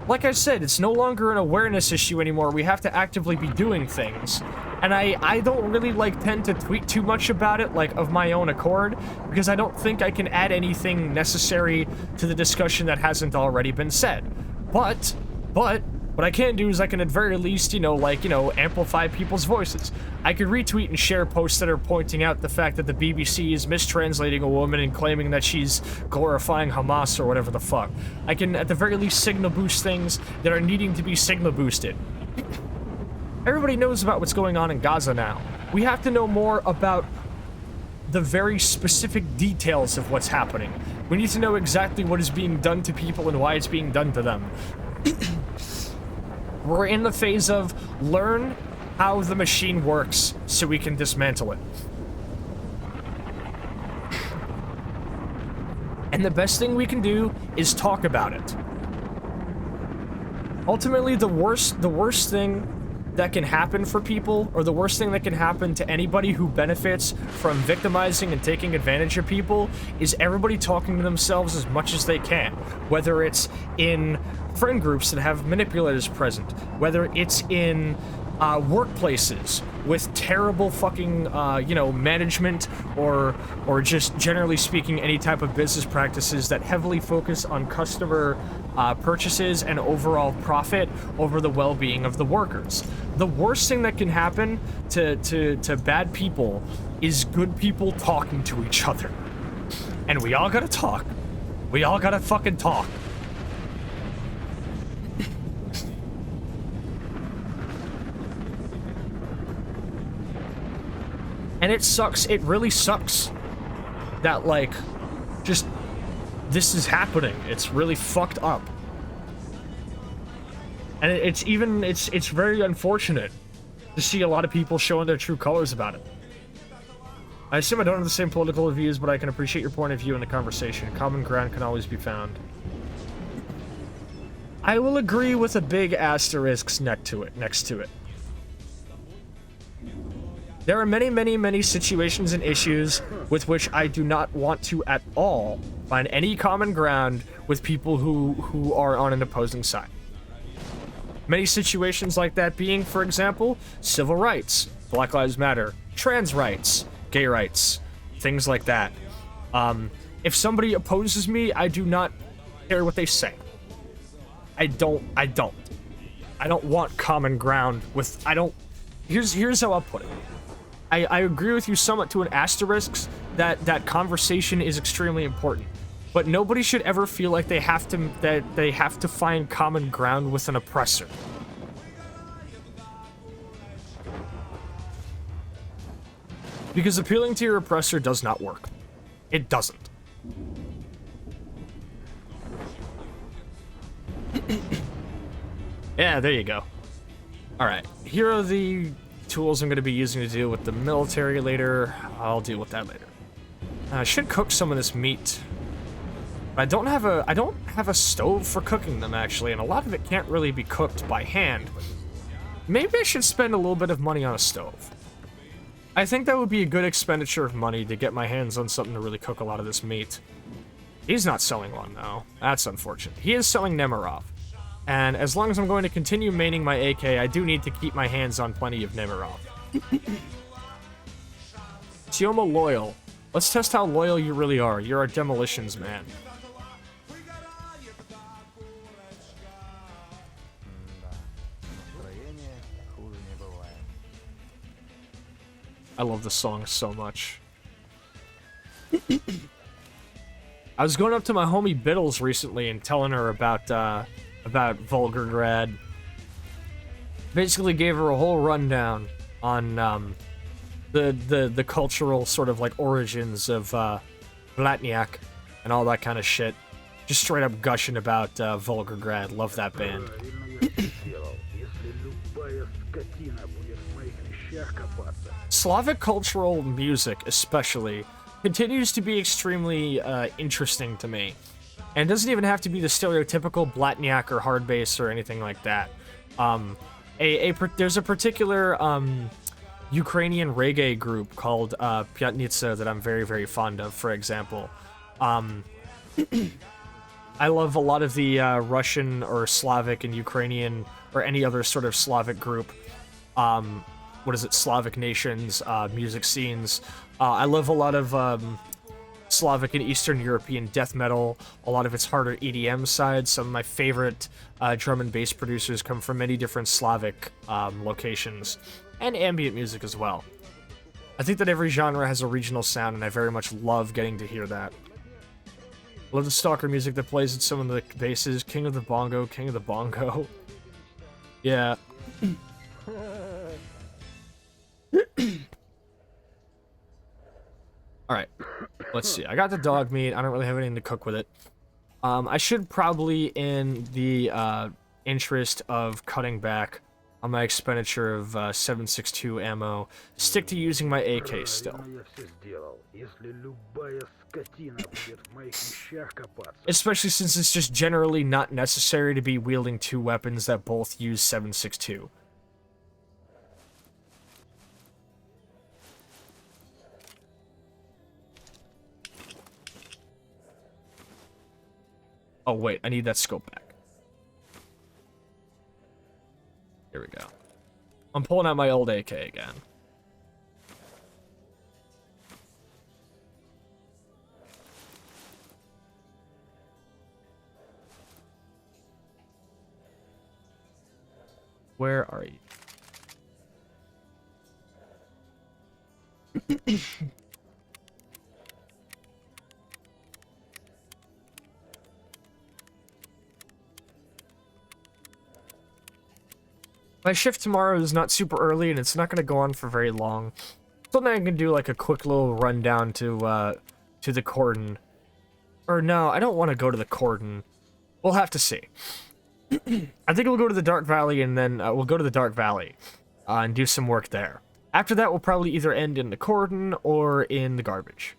Like I said, it's no longer an awareness issue anymore. We have to actively be doing things. And I don't really, like, tend to tweet too much about it, like, of my own accord, because I don't think I can add anything necessary to the discussion that hasn't already been said. But, what I can do is I can at very least, you know, like, you know, amplify people's voices. I could retweet and share posts that are pointing out the fact that the BBC is mistranslating a woman and claiming that she's glorifying Hamas or whatever the fuck. I can, at the very least, signal boost things that are needing to be signal boosted. Everybody knows about what's going on in Gaza now. We have to know more about the very specific details of what's happening. We need to know exactly what is being done to people and why it's being done to them. We're in the phase of learn how the machine works so we can dismantle it. And the best thing we can do is talk about it. Ultimately, the worst thing that can happen for people, or the worst thing that can happen to anybody who benefits from victimizing and taking advantage of people, is everybody talking to themselves as much as they can. Whether it's in friend groups that have manipulators present, whether it's in workplaces with terrible fucking, you know, management, or just generally speaking any type of business practices that heavily focus on customer purchases and overall profit over the well-being of the workers. The worst thing that can happen to bad people is good people talking to each other. And we all gotta talk. We all gotta fucking talk. And it sucks, it really sucks that, like, just, this is happening. It's really fucked up. And it's very unfortunate to see a lot of people showing their true colors about it. I assume I don't have the same political views, but I can appreciate your point of view in the conversation. Common ground can always be found. I will agree with a big asterisk next to it. There are many, many, many situations and issues with which I do not want to at all find any common ground with people who are on an opposing side. Many situations like that being, for example, civil rights, Black Lives Matter, trans rights, gay rights, things like that. If somebody opposes me, I do not care what they say. I don't want common ground with, here's how I'll put it. I agree with you somewhat to an asterisk that conversation is extremely important, but nobody should ever feel like they have to find common ground with an oppressor. Because appealing to your oppressor does not work. It doesn't. Yeah, there you go. Alright, here are the tools I'm going to be using to deal with the military later. I'll deal with that later. I should cook some of this meat. I don't have a stove for cooking them, actually, and a lot of it can't really be cooked by hand. Maybe I should spend a little bit of money on a stove. I think that would be a good expenditure of money to get my hands on something to really cook a lot of this meat. He's not selling one, though. That's unfortunate. He is selling Nemirov. And as long as I'm going to continue maining my AK, I do need to keep my hands on plenty of Nemirov. Tioma loyal. Let's test how loyal you really are. You're our demolitions man. I love this song so much. I was going up to my homie Biddles recently and telling her about Volgograd. Basically gave her a whole rundown on the cultural sort of like origins of Blatniak and all that kind of shit. Just straight up gushing about Volgograd. Love that band. Slavic cultural music, especially, continues to be extremely interesting to me. And it doesn't even have to be the stereotypical Blatniak or hard bass or anything like that. There's a particular Ukrainian reggae group called Pyatnitsa that I'm very, very fond of, for example. I love a lot of the Russian or Slavic and Ukrainian or any other sort of Slavic group. Slavic nations, music scenes. I love a lot of Slavic and Eastern European death metal, a lot of its harder EDM side. Some of my favorite drum and bass producers come from many different Slavic locations, and ambient music as well. I think that every genre has a regional sound, and I very much love getting to hear that. I love the Stalker music that plays at some of the basses. King of the Bongo, King of the Bongo. Yeah. Alright, let's see. I got the dog meat. I don't really have anything to cook with it. I should probably, in the interest of cutting back on my expenditure of 7.62 ammo, stick to using my AK still. Especially since it's just generally not necessary to be wielding two weapons that both use 7.62. Oh, wait, I need that scope back. Here we go. I'm pulling out my old AK again. Where are you? My shift tomorrow is not super early, and it's not going to go on for very long. Something I can do, like a quick little rundown to the cordon. Or no, I don't want to go to the cordon. We'll have to see. I think we'll go to the Dark Valley, and then we'll go to the Dark Valley and do some work there. After that, we'll probably either end in the cordon or in the garbage.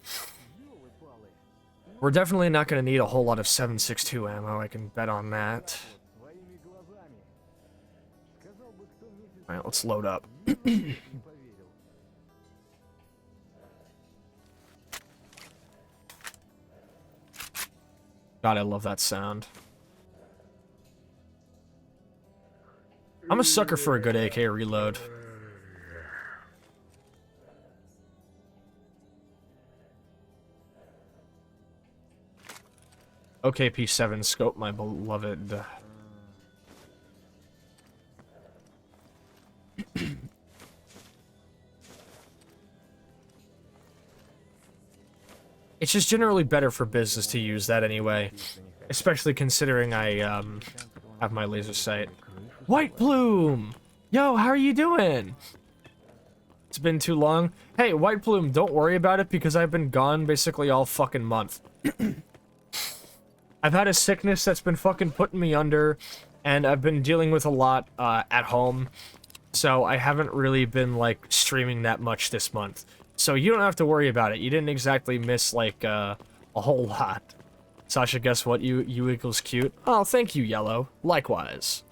We're definitely not going to need a whole lot of 7.62 ammo, I can bet on that. Alright, let's load up. God, I love that sound. I'm a sucker for a good AK reload. Okay, P7 scope, my beloved. It's just generally better for business to use that anyway. Especially considering I have my laser sight. White Plume! Yo, how are you doing? It's been too long. Hey, White Plume, don't worry about it because I've been gone basically all fucking month. I've had a sickness that's been fucking putting me under, and I've been dealing with a lot at home. So I haven't really been, like, streaming that much this month. So you don't have to worry about it. You didn't exactly miss, like, a whole lot. Sasha, guess what? You equals cute. Oh, thank you, Yellow. Likewise.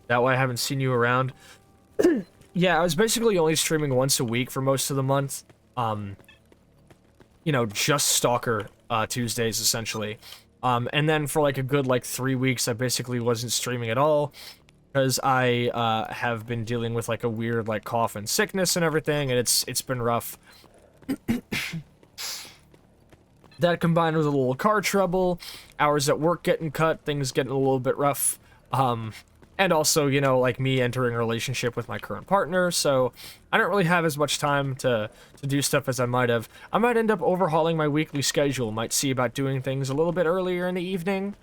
That way I haven't seen you around. Yeah, I was basically only streaming once a week for most of the month. You know, just Stalker Tuesdays, essentially. And then for, like, a good, like, 3 weeks, I basically wasn't streaming at all. Because I have been dealing with, like, a weird, like, cough and sickness and everything, and it's been rough. That combined with a little car trouble, hours at work getting cut, things getting a little bit rough. And also, you know, like, me entering a relationship with my current partner, so I don't really have as much time to do stuff as I might have. I might end up overhauling my weekly schedule, might see about doing things a little bit earlier in the evening.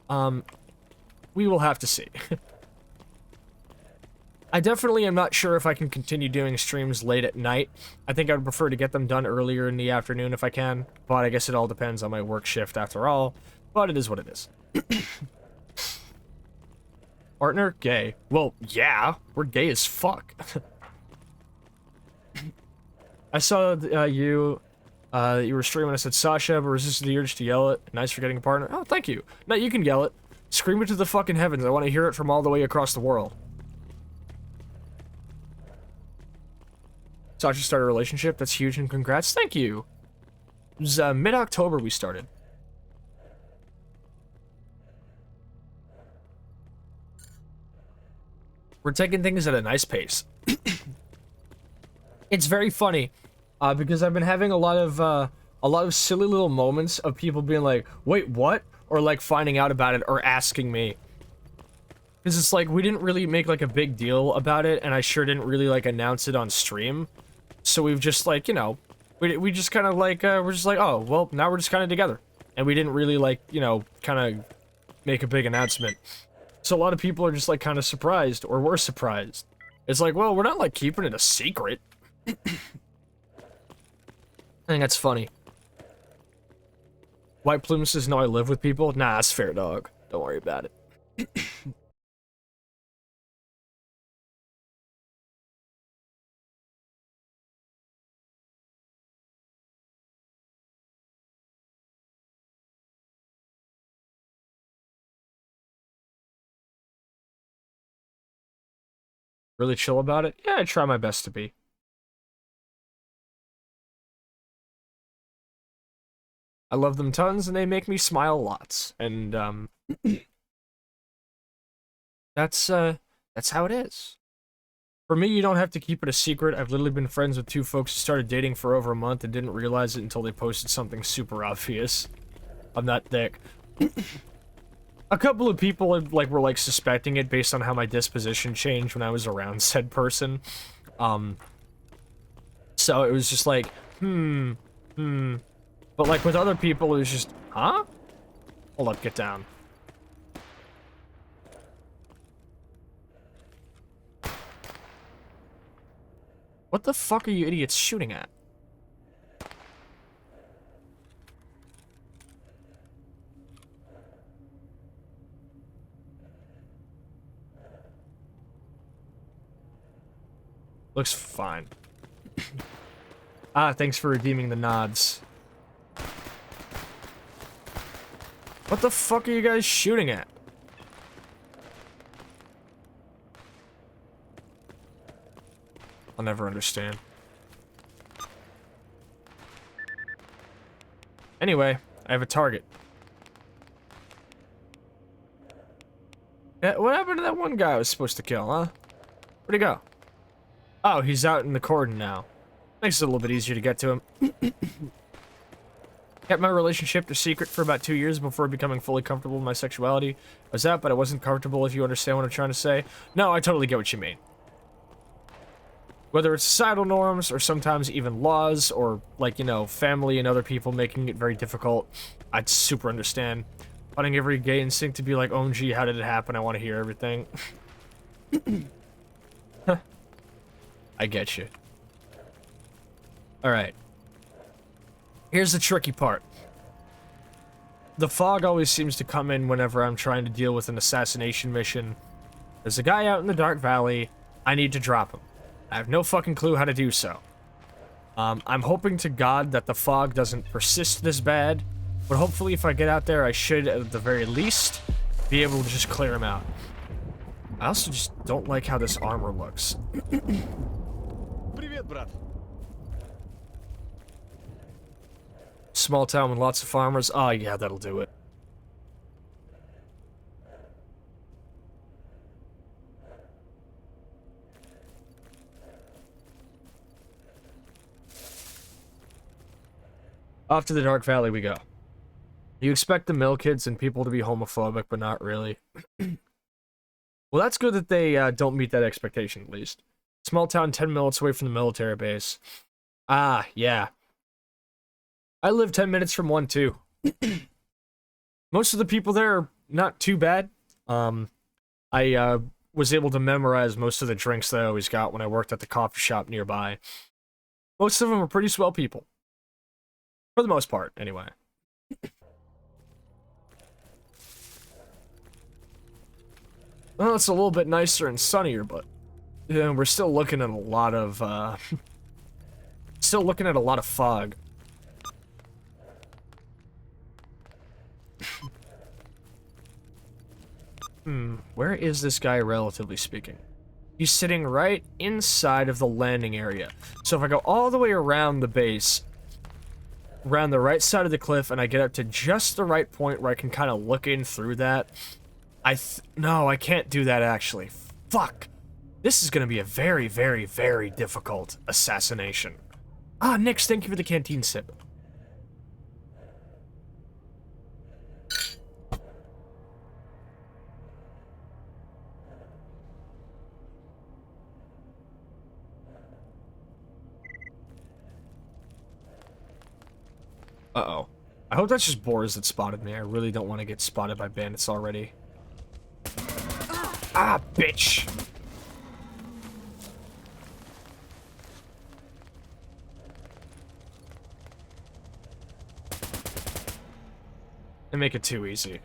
We will have to see. I definitely am not sure if I can continue doing streams late at night. I think I would prefer to get them done earlier in the afternoon if I can, but I guess it all depends on my work shift after all, but it is what it is. Partner? Gay. Well, yeah, we're gay as fuck. I saw you were streaming. I said Sasha, but resisted the urge to yell it. Nice for getting a partner. Oh, thank you. No, you can yell it. Scream it to the fucking heavens. I want to hear it from all the way across the world. Sasha started a relationship. That's huge, and congrats. Thank you. It was mid-October we started. We're taking things at a nice pace. It's very funny, because I've been having a lot of silly little moments of people being like, "Wait, what?" or like finding out about it or asking me. Because it's like we didn't really make like a big deal about it, and I sure didn't really like announce it on stream. So we've just like, you know, we just kind of like we're just like, oh well, now we're just kind of together, and we didn't really like, you know, kind of make a big announcement. So a lot of people are just like kind of surprised, or were surprised. It's like, well, we're not like keeping it a secret. I think that's funny. White Plume says, no, I live with people. Nah, that's fair, dog. Don't worry about it. Really chill about it? Yeah, I try my best to be. I love them tons, and they make me smile lots. And, that's how it is. For me, you don't have to keep it a secret. I've literally been friends with two folks who started dating for over a month and didn't realize it until they posted something super obvious. I'm that thick. A couple of people were like suspecting it based on how my disposition changed when I was around said person. So it was just like, But like with other people, it was just, huh? Hold up, get down. What the fuck are you idiots shooting at? Looks fine. Thanks for redeeming the nods. What the fuck are you guys shooting at? I'll never understand. Anyway, I have a target. Yeah, what happened to that one guy I was supposed to kill, huh? Where'd he go? Oh, he's out in the cordon now. Makes it a little bit easier to get to him. Kept my relationship a secret for about 2 years before becoming fully comfortable with my sexuality. I was out, but I wasn't comfortable, if you understand what I'm trying to say. No, I totally get what you mean. Whether it's societal norms, or sometimes even laws, or, like, you know, family and other people making it very difficult, I'd super understand. Finding every gay instinct to be like, OMG, how did it happen? I want to hear everything. I get you. Alright. Here's the tricky part. The fog always seems to come in whenever I'm trying to deal with an assassination mission, There's a guy out in the Dark Valley. I need to drop him. I have no fucking clue how to do so. I'm hoping to God that the fog doesn't persist this bad, but hopefully if I get out there, I should, at the very least, be able to just clear him out. I also just don't like how this armor looks. Привет, брат. Small town with lots of farmers. Oh, yeah, that'll do it. Off to the Dark Valley we go. You expect the mill kids and people to be homophobic, but not really. Well, that's good that they don't meet that expectation, at least. Small town 10 minutes away from the military base. Ah, yeah. I live 10 minutes from one, too. Most of the people there are not too bad. I was able to memorize most of the drinks that I always got when I worked at the coffee shop nearby. Most of them are pretty swell people. For the most part, anyway. Well, it's a little bit nicer and sunnier, but yeah, we're still looking at a lot of fog. Where is this guy, relatively speaking? He's sitting right inside of the landing area. So if I go all the way around the base, around the right side of the cliff, and I get up to just the right point where I can kind of look in through that, no, I can't do that, actually. Fuck. This is gonna be a very, very, very difficult assassination. Ah, Nix, thank you for the canteen sip. Uh-oh. I hope that's just boars that spotted me. I really don't want to get spotted by bandits already. Ah, bitch! They make it too easy.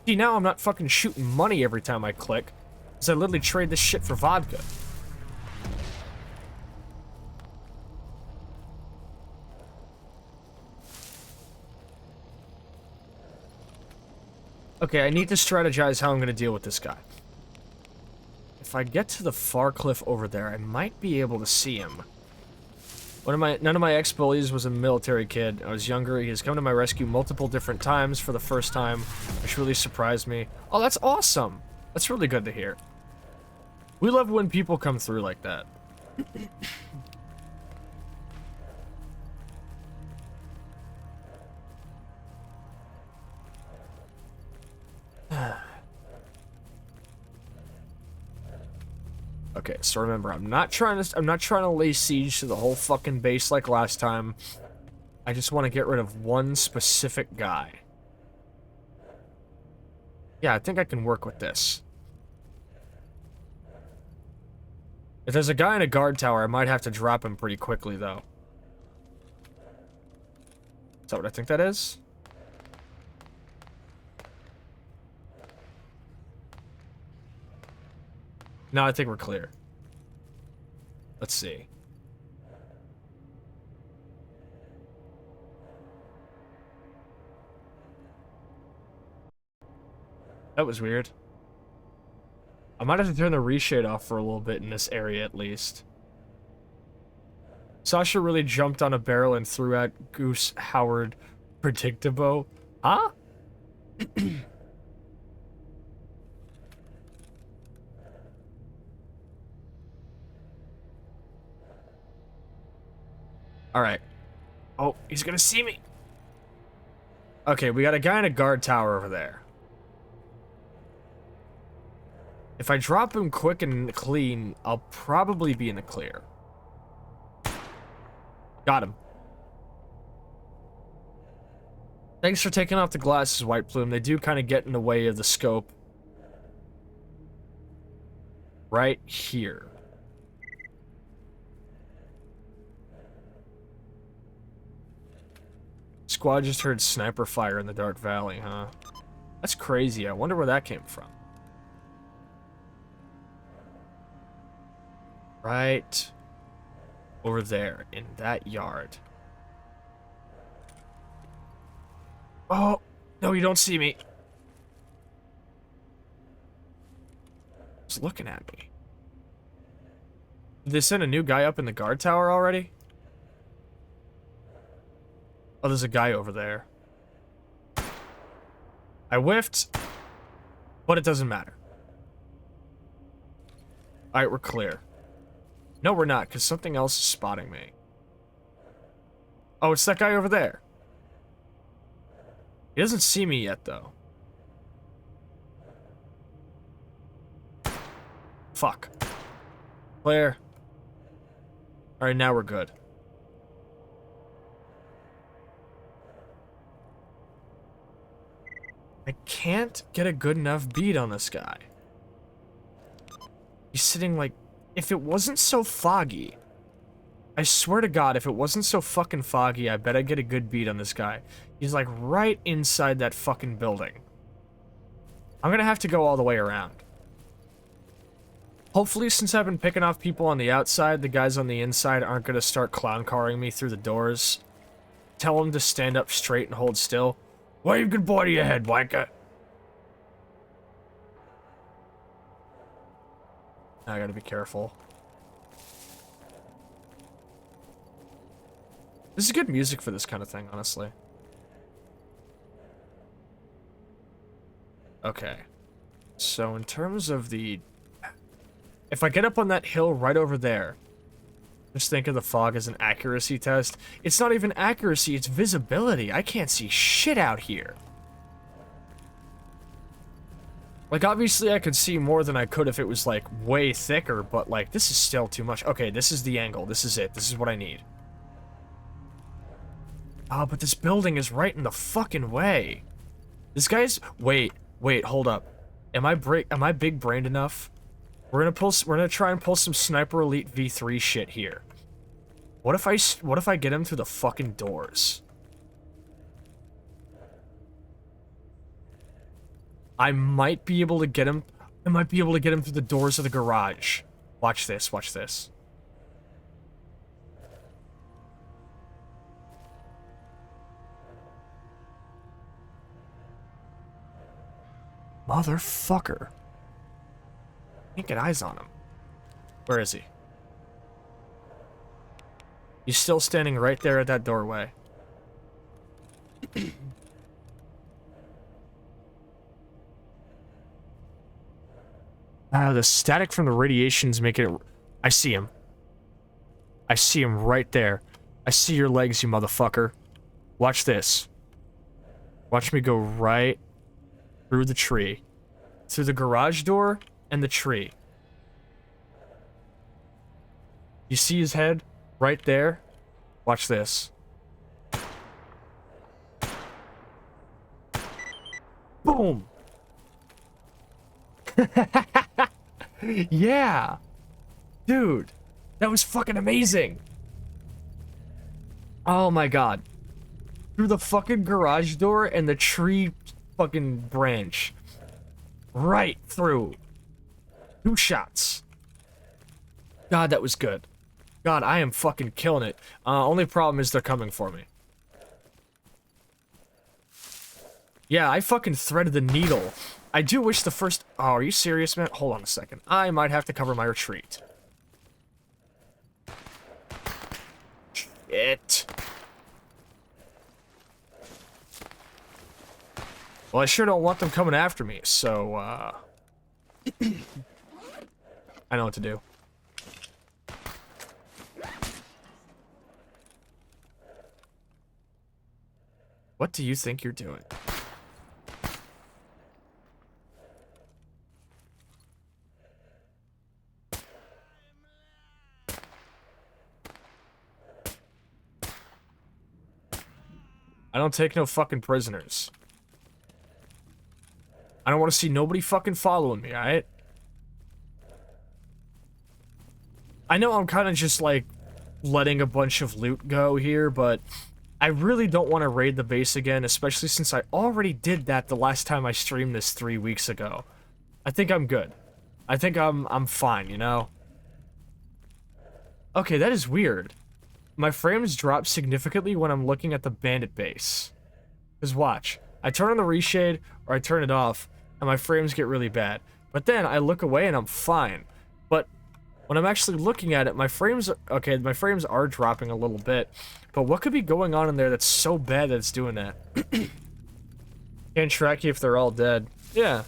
See, now I'm not fucking shooting money every time I click, because I literally trade this shit for vodka. Okay, I need to strategize how I'm going to deal with this guy. If I get to the far cliff over there, I might be able to see him. None of my ex-bullies was a military kid. I was younger. He has come to my rescue multiple different times for the first time, which really surprised me. Oh, that's awesome. That's really good to hear. We love when people come through like that. Okay, so remember, I'm not trying to lay siege to the whole fucking base like last time. I just want to get rid of one specific guy. Yeah, I think I can work with this. If there's a guy in a guard tower, I might have to drop him pretty quickly, though. Is that what I think that is? No, I think we're clear. Let's see. That was weird. I might have to turn the reshade off for a little bit in this area, at least. Sascha really jumped on a barrel and threw at Goose Howard Predictable. Huh? Alright. Oh, he's gonna see me. Okay, we got a guy in a guard tower over there. If I drop him quick and clean, I'll probably be in the clear. Got him. Thanks for taking off the glasses, White Plume. They do kind of get in the way of the scope. Right here. Squad just heard sniper fire in the Dark Valley, huh? That's crazy. I wonder where that came from. Right over there in that yard. Oh, no, you don't see me. He's looking at me. Did they send a new guy up in the guard tower already? Oh, there's a guy over there. I whiffed, but it doesn't matter. Alright, we're clear. No, we're not, because something else is spotting me. Oh, it's that guy over there. He doesn't see me yet, though. Fuck. Clear. Alright, now we're good. I can't get a good enough bead on this guy. He's sitting like... If it wasn't so foggy... I swear to God, if it wasn't so fucking foggy, I bet I'd get a good bead on this guy. He's like right inside that fucking building. I'm gonna have to go all the way around. Hopefully, since I've been picking off people on the outside, the guys on the inside aren't gonna start clown carring me through the doors. Tell them to stand up straight and hold still. Wave goodbye to your head, wanker. I gotta be careful. This is good music for this kind of thing, honestly. Okay. So in terms of the... If I get up on that hill right over there, just think of the fog as an accuracy test. It's not even accuracy, it's visibility. I can't see shit out here. Like, obviously I could see more than I could if it was, like, way thicker, but, like, this is still too much. Okay, this is the angle. This is it. This is what I need. Oh, but this building is right in the fucking way. This guy's... Wait, hold up. Am I big brained enough? We're gonna try and pull some Sniper Elite V3 shit here. What if I get him through the fucking doors? I might be able to get him through the doors of the garage. Watch this, watch this. Motherfucker. Can't get eyes on him. Where is he? He's still standing right there at that doorway. The static from the radiation's making it... I see him. I see him right there. I see your legs, you motherfucker. Watch this. Watch me go right through the tree. Through the garage door and the tree. You see his head right there? Watch this. Boom! Yeah! Dude, that was fucking amazing! Oh my god. Through the fucking garage door and the tree fucking branch. Right through. 2 shots. God, that was good. God, I am fucking killing it. Only problem is they're coming for me. Yeah, I fucking threaded the needle. I do wish the first... Oh, are you serious, man? Hold on a second. I might have to cover my retreat. Shit. Well, I sure don't want them coming after me, so, I know what to do. What do you think you're doing? I don't take no fucking prisoners. I don't want to see nobody fucking following me, alright? I know I'm kind of just, like, letting a bunch of loot go here, but I really don't want to raid the base again, especially since I already did that the last time I streamed this 3 weeks ago. I think I'm good. I think I'm fine, you know? Okay, that is weird. My frames drop significantly when I'm looking at the bandit base. Because watch, I turn on the reshade or I turn it off, and my frames get really bad. But then I look away and I'm fine. But when I'm actually looking at it, my frames are dropping a little bit. But what could be going on in there that's so bad that it's doing that? Can't track you if they're all dead. Yeah.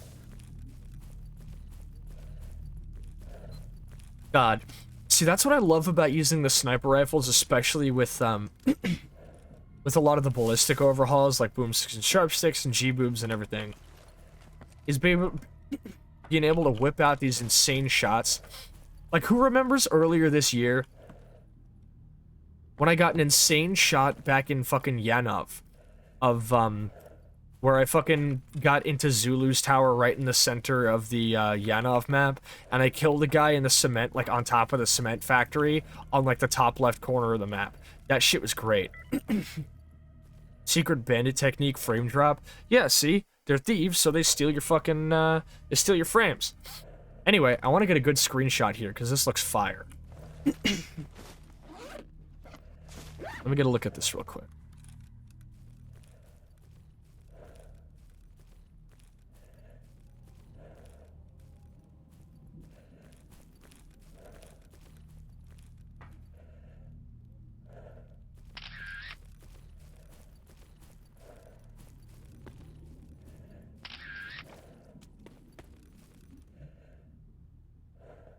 God. See, that's what I love about using the sniper rifles, especially with with a lot of the ballistic overhauls, like boomsticks and sharpsticks and G-boobs and everything, is being able to whip out these insane shots. Like, who remembers earlier this year when I got an insane shot back in fucking Yanov of, where I fucking got into Zulu's tower right in the center of the, Yanov map, and I killed a guy in the cement, like, on top of the cement factory on, like, the top left corner of the map. That shit was great. Secret bandit technique, frame drop. Yeah, see? They're thieves, so they steal your fucking, they steal your frames. Anyway, I want to get a good screenshot here, because this looks fire. Let me get a look at this real quick.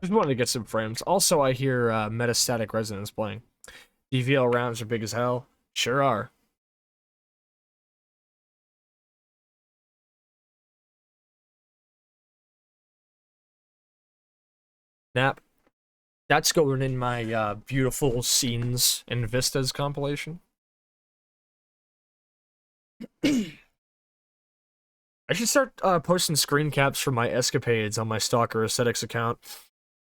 Just wanted to get some frames. Also, I hear Metastatic Resonance playing. DVL rounds are big as hell. Sure are. Nap. That's going in my beautiful scenes and vistas compilation. I should start posting screen caps for my escapades on my Stalker Aesthetics account.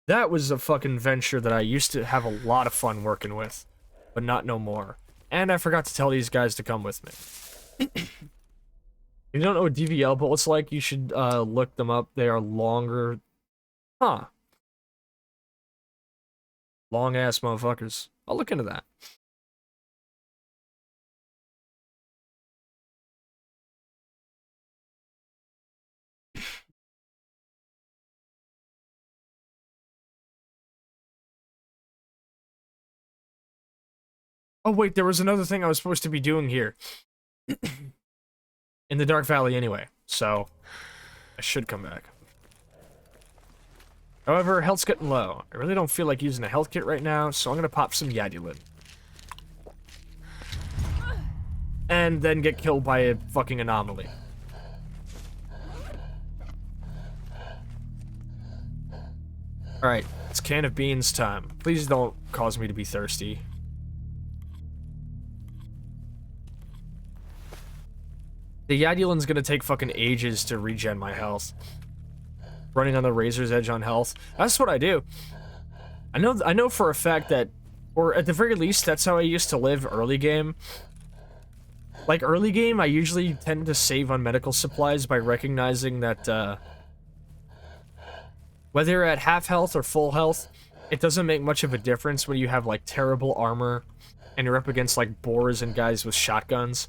That was a fucking venture that I used to have a lot of fun working with, but not no more. And I forgot to tell these guys to come with me. If you don't know what DVL bullets like, you should look them up. They are longer. Huh. Long ass motherfuckers. I'll look into that. Oh wait, there was another thing I was supposed to be doing here. In the Dark Valley anyway, so I should come back. However, health's getting low. I really don't feel like using a health kit right now, so I'm gonna pop some Yadulin. And then get killed by a fucking anomaly. Alright, it's can of beans time. Please don't cause me to be thirsty. The Yadulin's gonna take fucking ages to regen my health. Running on the razor's edge on health. That's what I do. I know for a fact that, or at the very least, that's how I used to live early game. Like, early game, I usually tend to save on medical supplies by recognizing that, whether you're at half health or full health, it doesn't make much of a difference when you have, like, terrible armor and you're up against, like, boars and guys with shotguns.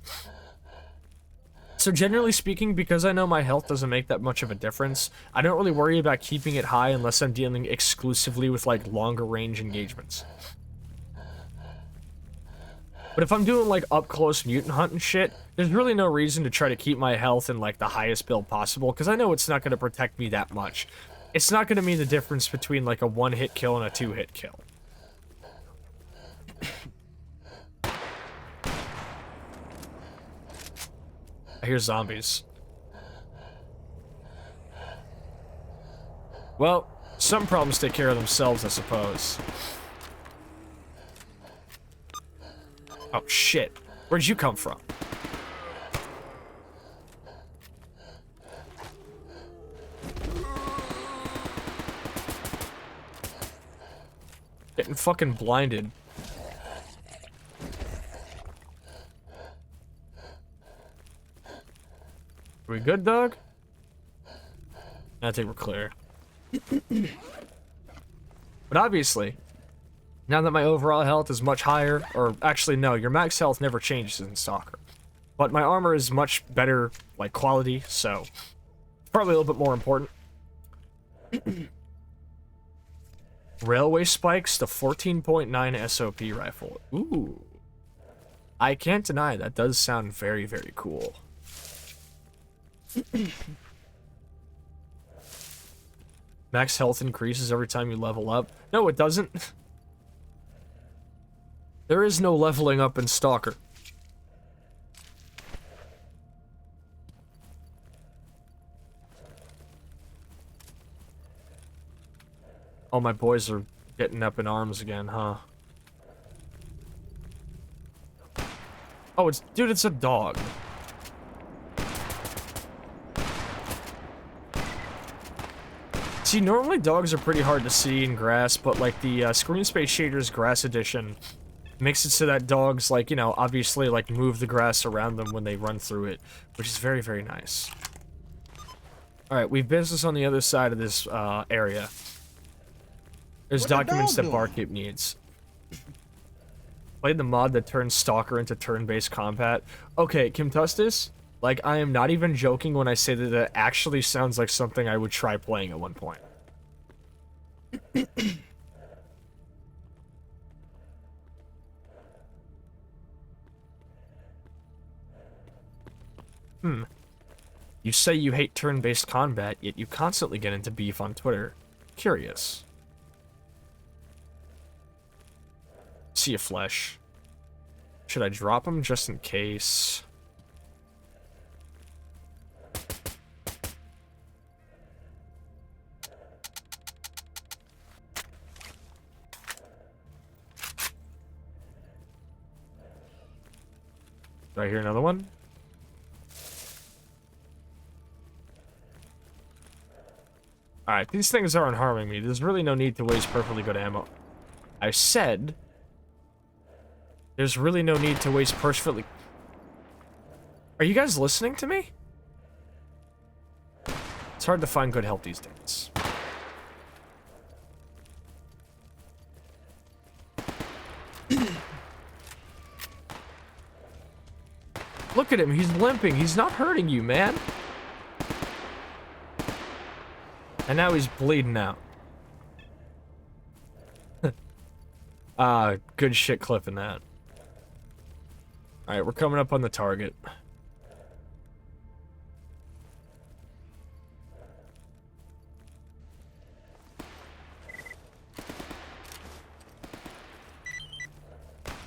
So generally speaking, because I know my health doesn't make that much of a difference, I don't really worry about keeping it high unless I'm dealing exclusively with, like, longer range engagements. But if I'm doing, like, up-close mutant hunt and shit, there's really no reason to try to keep my health in, like, the highest build possible, because I know it's not going to protect me that much. It's not going to mean the difference between, like, a one-hit kill and a two-hit kill. I hear zombies. Well, some problems take care of themselves, I suppose. Oh, shit. Where'd you come from? Getting fucking blinded. Are we good, dog? I think we're clear. But obviously, Now that my overall health is much higher, or actually no, your max health never changes in Stalker. But my armor is much better, like, quality, so it's probably a little bit more important. Railway spikes, the 14.9 SOP rifle. Ooh. I can't deny that does sound very, very cool. Max health increases every time you level up. No, it doesn't. There is no leveling up in Stalker. Oh, my boys are getting up in arms again, huh? Oh, dude, it's a dog. See, normally dogs are pretty hard to see in grass, but like the Screen Space Shaders Grass Edition makes it so that dogs, like, you know, obviously, like, move the grass around them when they run through it, which is very, very nice. Alright, we've business on the other side of this area. There's What the documents dog that doing? Barkeep needs. Played the mod that turns Stalker into turn-based combat. Okay, Kim Tustis, like, I am not even joking when I say that it actually sounds like something I would try playing at one point. You say you hate turn-based combat, yet you constantly get into beef on Twitter. Curious. See a flesh. Should I drop him just in case? Do I hear another one? Alright, these things aren't harming me. There's really no need to waste perfectly good ammo. I said... there's really no need to waste perfectly... Are you guys listening to me? It's hard to find good help these days. Look at him, he's limping. He's not hurting you, man. And now he's bleeding out. Good shit clipping that. Alright, we're coming up on the target.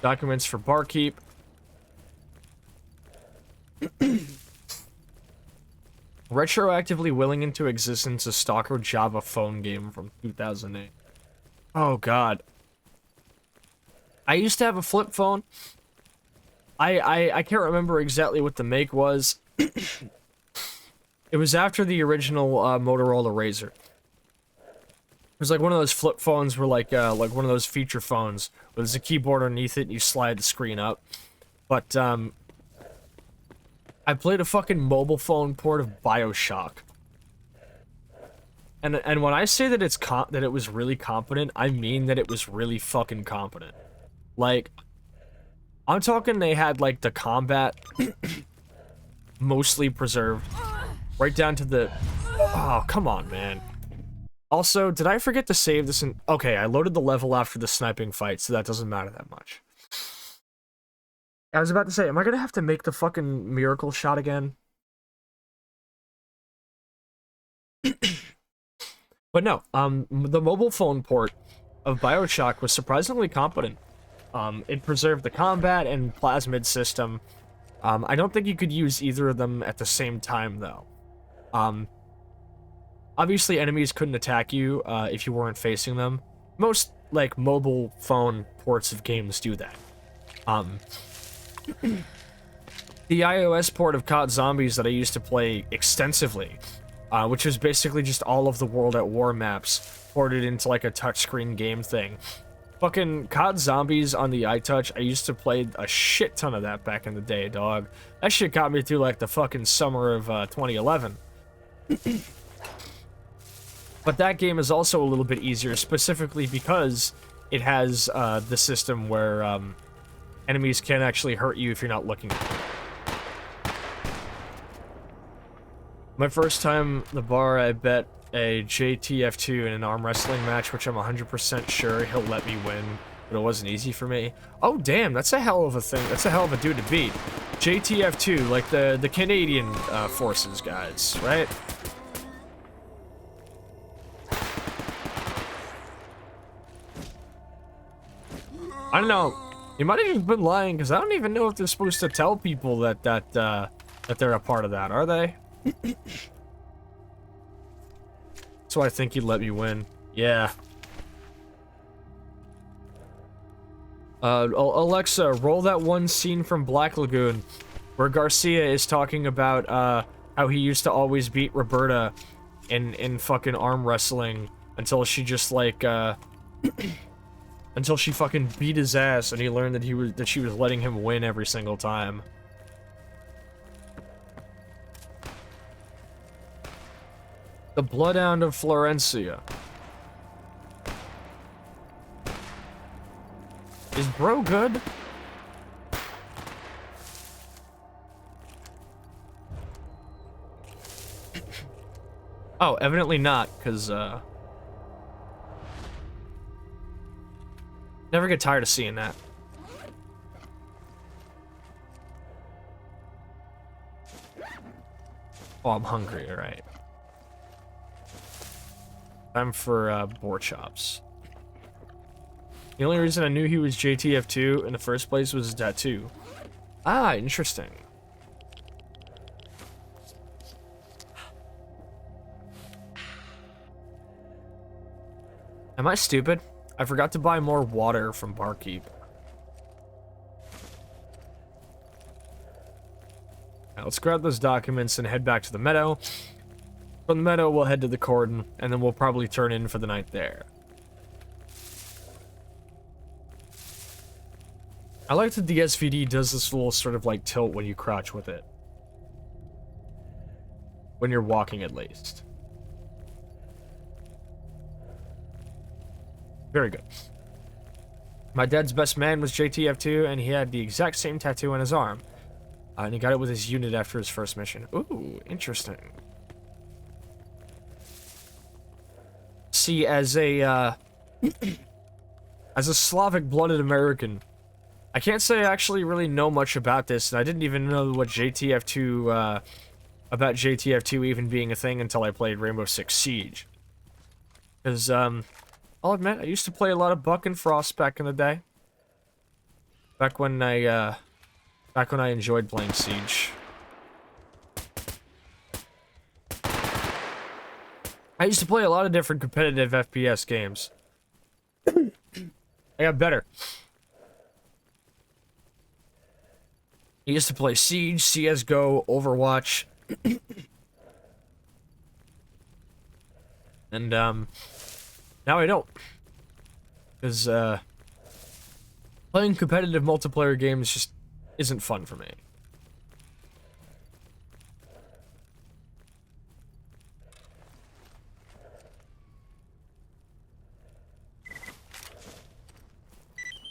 Documents for Barkeep. Retroactively willing into existence a Stalker Java phone game from 2008. Oh god. I used to have a flip phone. I can't remember exactly what the make was. It was after the original Motorola Razr. It was like one of those flip phones where like one of those feature phones where there's a keyboard underneath it and you slide the screen up. But I played a fucking mobile phone port of BioShock. And when I say that that it was really competent, I mean that it was really fucking competent. Like, I'm talking they had like the combat mostly preserved, right down to the... Oh, come on, man. Also, did I forget to save this in... Okay, I loaded the level after the sniping fight, so that doesn't matter that much. I was about to say, am I gonna have to make the fucking miracle shot again? But no, the mobile phone port of BioShock was surprisingly competent. It preserved the combat and plasmid system. I don't think you could use either of them at the same time, though. Obviously, enemies couldn't attack you if you weren't facing them. Most, like, mobile phone ports of games do that. The iOS port of COD Zombies that I used to play extensively, which was basically just all of the World at War maps ported into, like, a touchscreen game thing. Fucking COD Zombies on the iTouch, I used to play a shit ton of that back in the day, dog. That shit got me through, like, the fucking summer of 2011. But that game is also a little bit easier, specifically because it has the system where enemies can't actually hurt you if you're not looking. My first time the bar, I bet a JTF2 in an arm wrestling match, which I'm 100% sure he'll let me win, but it wasn't easy for me. Oh damn, that's a hell of a thing. That's a hell of a dude to beat. JTF2, like the Canadian forces guys, right? I don't know. You might have even been lying, because I don't even know if they're supposed to tell people that they're a part of that, are they? So I think he'd let me win. Yeah. Alexa, roll that one scene from Black Lagoon where Garcia is talking about how he used to always beat Roberta in fucking arm wrestling until she just like until she fucking beat his ass and he learned that she was letting him win every single time. The Bloodhound of Florencia. Is bro good? Oh, evidently not, because, never get tired of seeing that. Oh, I'm hungry, alright. Time for, boar chops. The only reason I knew he was JTF2 in the first place was his tattoo. Ah, interesting. Am I stupid? I forgot to buy more water from Barkeep. Now, let's grab those documents and head back to the meadow. From the meadow, we'll head to the cordon, and then we'll probably turn in for the night there. I like that the SVD does this little sort of like tilt when you crouch with it. When you're walking, at least. Very good. My dad's best man was JTF2, and he had the exact same tattoo on his arm. And he got it with his unit after his first mission. Ooh, interesting. See, as a Slavic-blooded American, I can't say I actually really know much about this, and I didn't even know what JTF2, about JTF2 even being a thing until I played Rainbow Six Siege. Because, I'll admit, I used to play a lot of Buck and Frost back in the day. Back when I enjoyed playing Siege. I used to play a lot of different competitive FPS games. I got better. I used to play Siege, CSGO, Overwatch. And, now I don't. Because, playing competitive multiplayer games just isn't fun for me.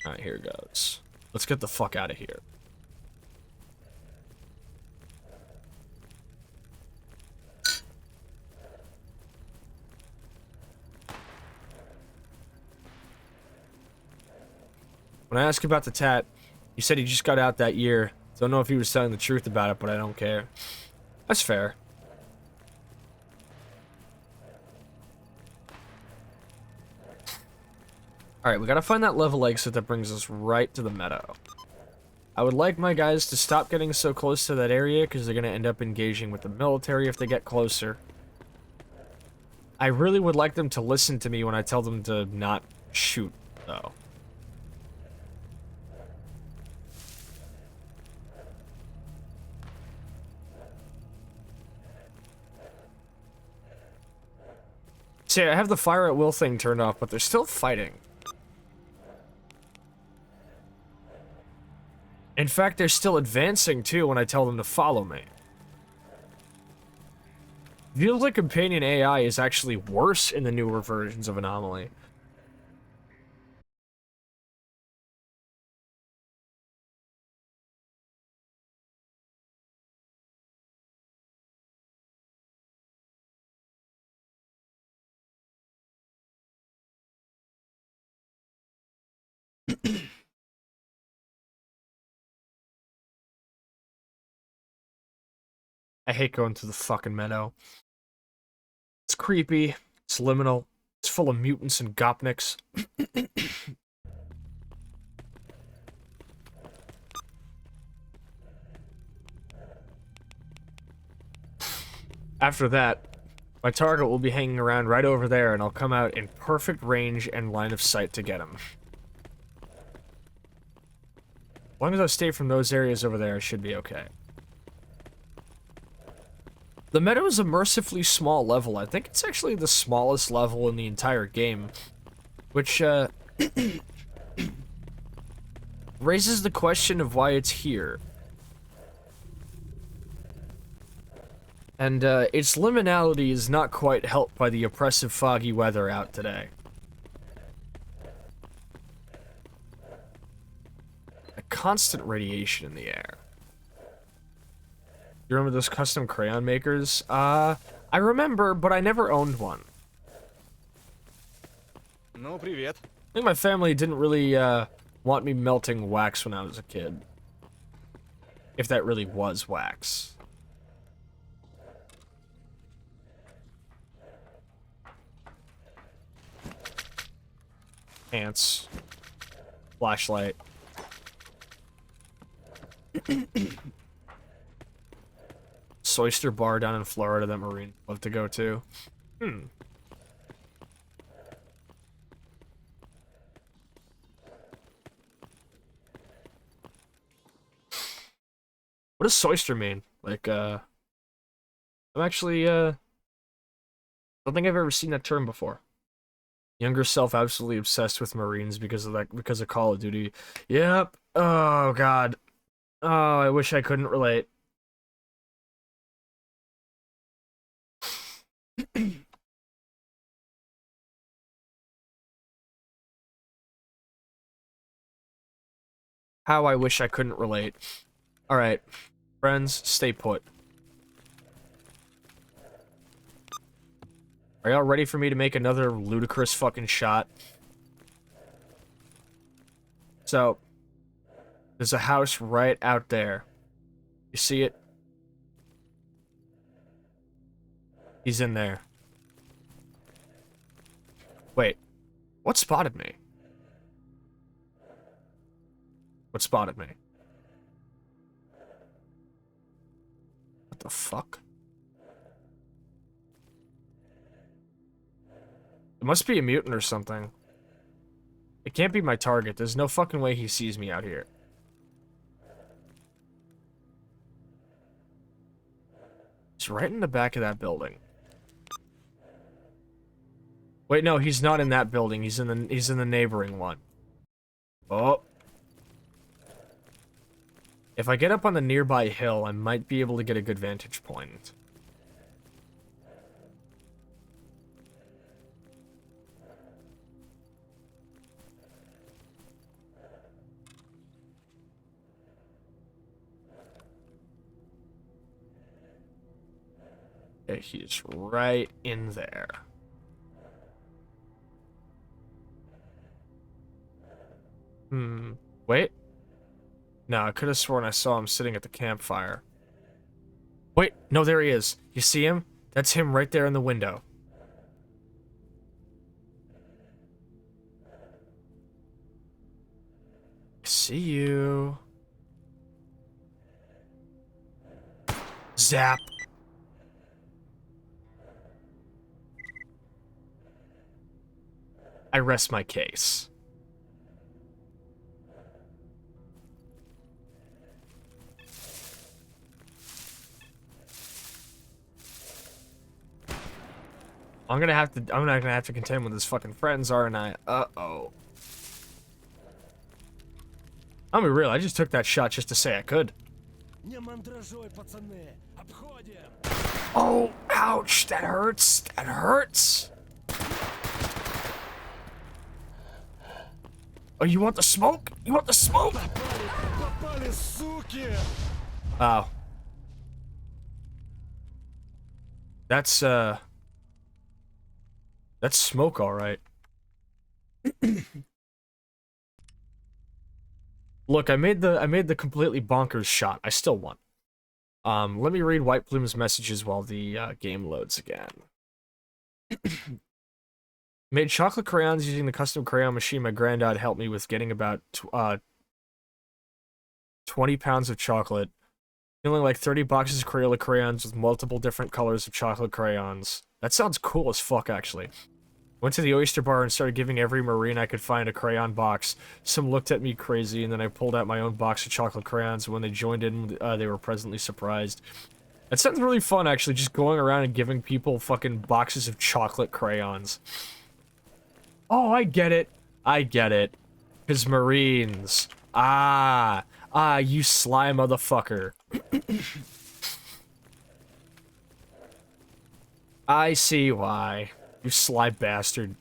Alright, here goes. Let's get the fuck out of here. When I asked about the tat, he said he just got out that year. Don't know if he was telling the truth about it, but I don't care. That's fair. Alright, we gotta find that level exit that brings us right to the meadow. I would like my guys to stop getting so close to that area, because they're gonna end up engaging with the military if they get closer. I really would like them to listen to me when I tell them to not shoot, though. See, I have the fire at will thing turned off, but they're still fighting. In fact, they're still advancing, too, when I tell them to follow me. Feels like companion AI is actually worse in the newer versions of Anomaly. I hate going to the fucking meadow. It's creepy. It's liminal. It's full of mutants and gopniks. After that, my target will be hanging around right over there, and I'll come out in perfect range and line of sight to get him. As long as I stay from those areas over there, I should be okay. The meadow is a mercifully small level. I think it's actually the smallest level in the entire game, which, raises the question of why it's here. And, its liminality is not quite helped by the oppressive foggy weather out today. A constant radiation in the air. You remember those custom crayon makers? I remember, but I never owned one. Ну, привет. I think my family didn't really, want me melting wax when I was a kid. If that really was wax. Ants. Flashlight. Soyster bar down in Florida that Marine love to go to. What does soyster mean? Like, I'm actually, don't think I've ever seen that term before. Younger self absolutely obsessed with Marines because of that, because of Call of Duty. Yep. Oh, God. Oh, I wish I couldn't relate. How I wish I couldn't relate. Alright. Friends, stay put. Are y'all ready for me to make another ludicrous fucking shot? So, there's a house right out there. You see it? He's in there. Wait. What spotted me? What spotted me? What the fuck? It must be a mutant or something. It can't be my target. There's no fucking way he sees me out here. He's right in the back of that building. Wait, no, he's not in that building. He's in the neighboring one. Oh. If I get up on the nearby hill, I might be able to get a good vantage point. Okay, he's right in there. Wait. No, I could have sworn I saw him sitting at the campfire. Wait, no, there he is. You see him? That's him right there in the window. See you. Zap. I rest my case. I'm not gonna have to contend with his fucking friends, aren't I? Uh-oh. I'll be real, I just took that shot just to say I could. Oh, ouch, that hurts. That hurts. Oh, you want the smoke? You want the smoke? Oh. That's smoke, all right. Look, I made the completely bonkers shot. I still won. Let me read White Plume's messages while the game loads again. Made chocolate crayons using the custom crayon machine my granddad helped me with getting about 20 pounds of chocolate. Feeling like 30 boxes of Crayola crayons with multiple different colors of chocolate crayons. That sounds cool as fuck, actually. Went to the oyster bar and started giving every Marine I could find a crayon box. Some looked at me crazy, and then I pulled out my own box of chocolate crayons, and when they joined in, they were pleasantly surprised. That sounds really fun, actually, just going around and giving people fucking boxes of chocolate crayons. Oh, I get it. I get it. 'Cause Marines. You sly motherfucker. I see why. You sly bastard.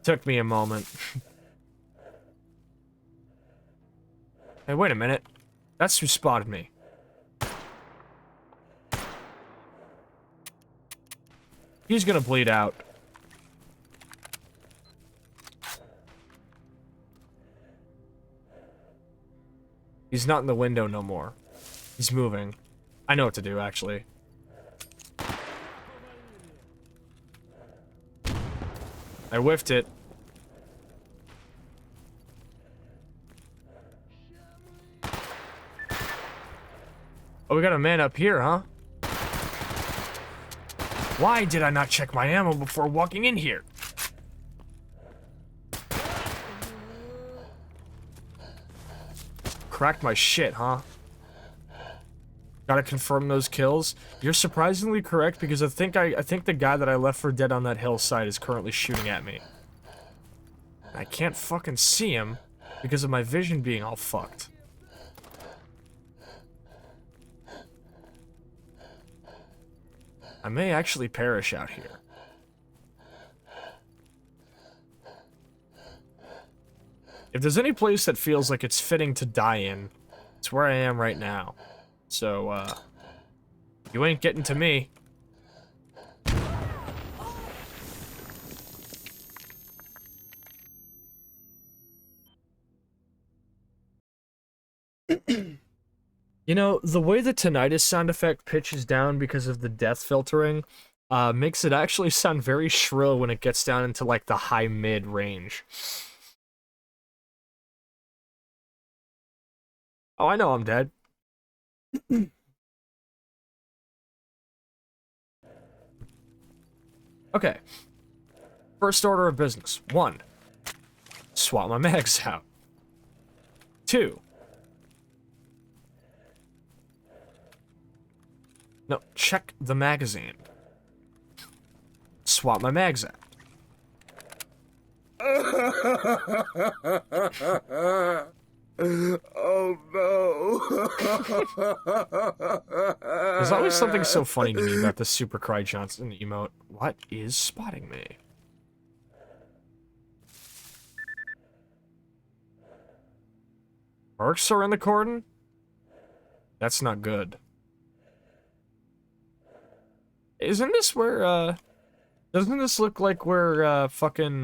Took me a moment. Hey, wait a minute. That's who spotted me. He's gonna bleed out. He's not in the window no more. He's moving. I know what to do, actually. I whiffed it. Oh, we got a man up here, huh? Why did I not check my ammo before walking in here? Cracked my shit, huh? Gotta confirm those kills. You're surprisingly correct because I think the guy that I left for dead on that hillside is currently shooting at me. I can't fucking see him because of my vision being all fucked. I may actually perish out here. If there's any place that feels like it's fitting to die in, it's where I am right now. So, you ain't getting to me. You know, the way the tinnitus sound effect pitches down because of the depth filtering, makes it actually sound very shrill when it gets down into, like, the high-mid range. Oh, I know I'm dead. Okay. First order of business. 1. Swap my mags out. 2. No, check the magazine. Swap my mags out. Oh no. There's always something so funny to me about the Super Cry Johnson emote. What is spotting me? Mercs are in the cordon? That's not good. Isn't this where, doesn't this look like where, fucking,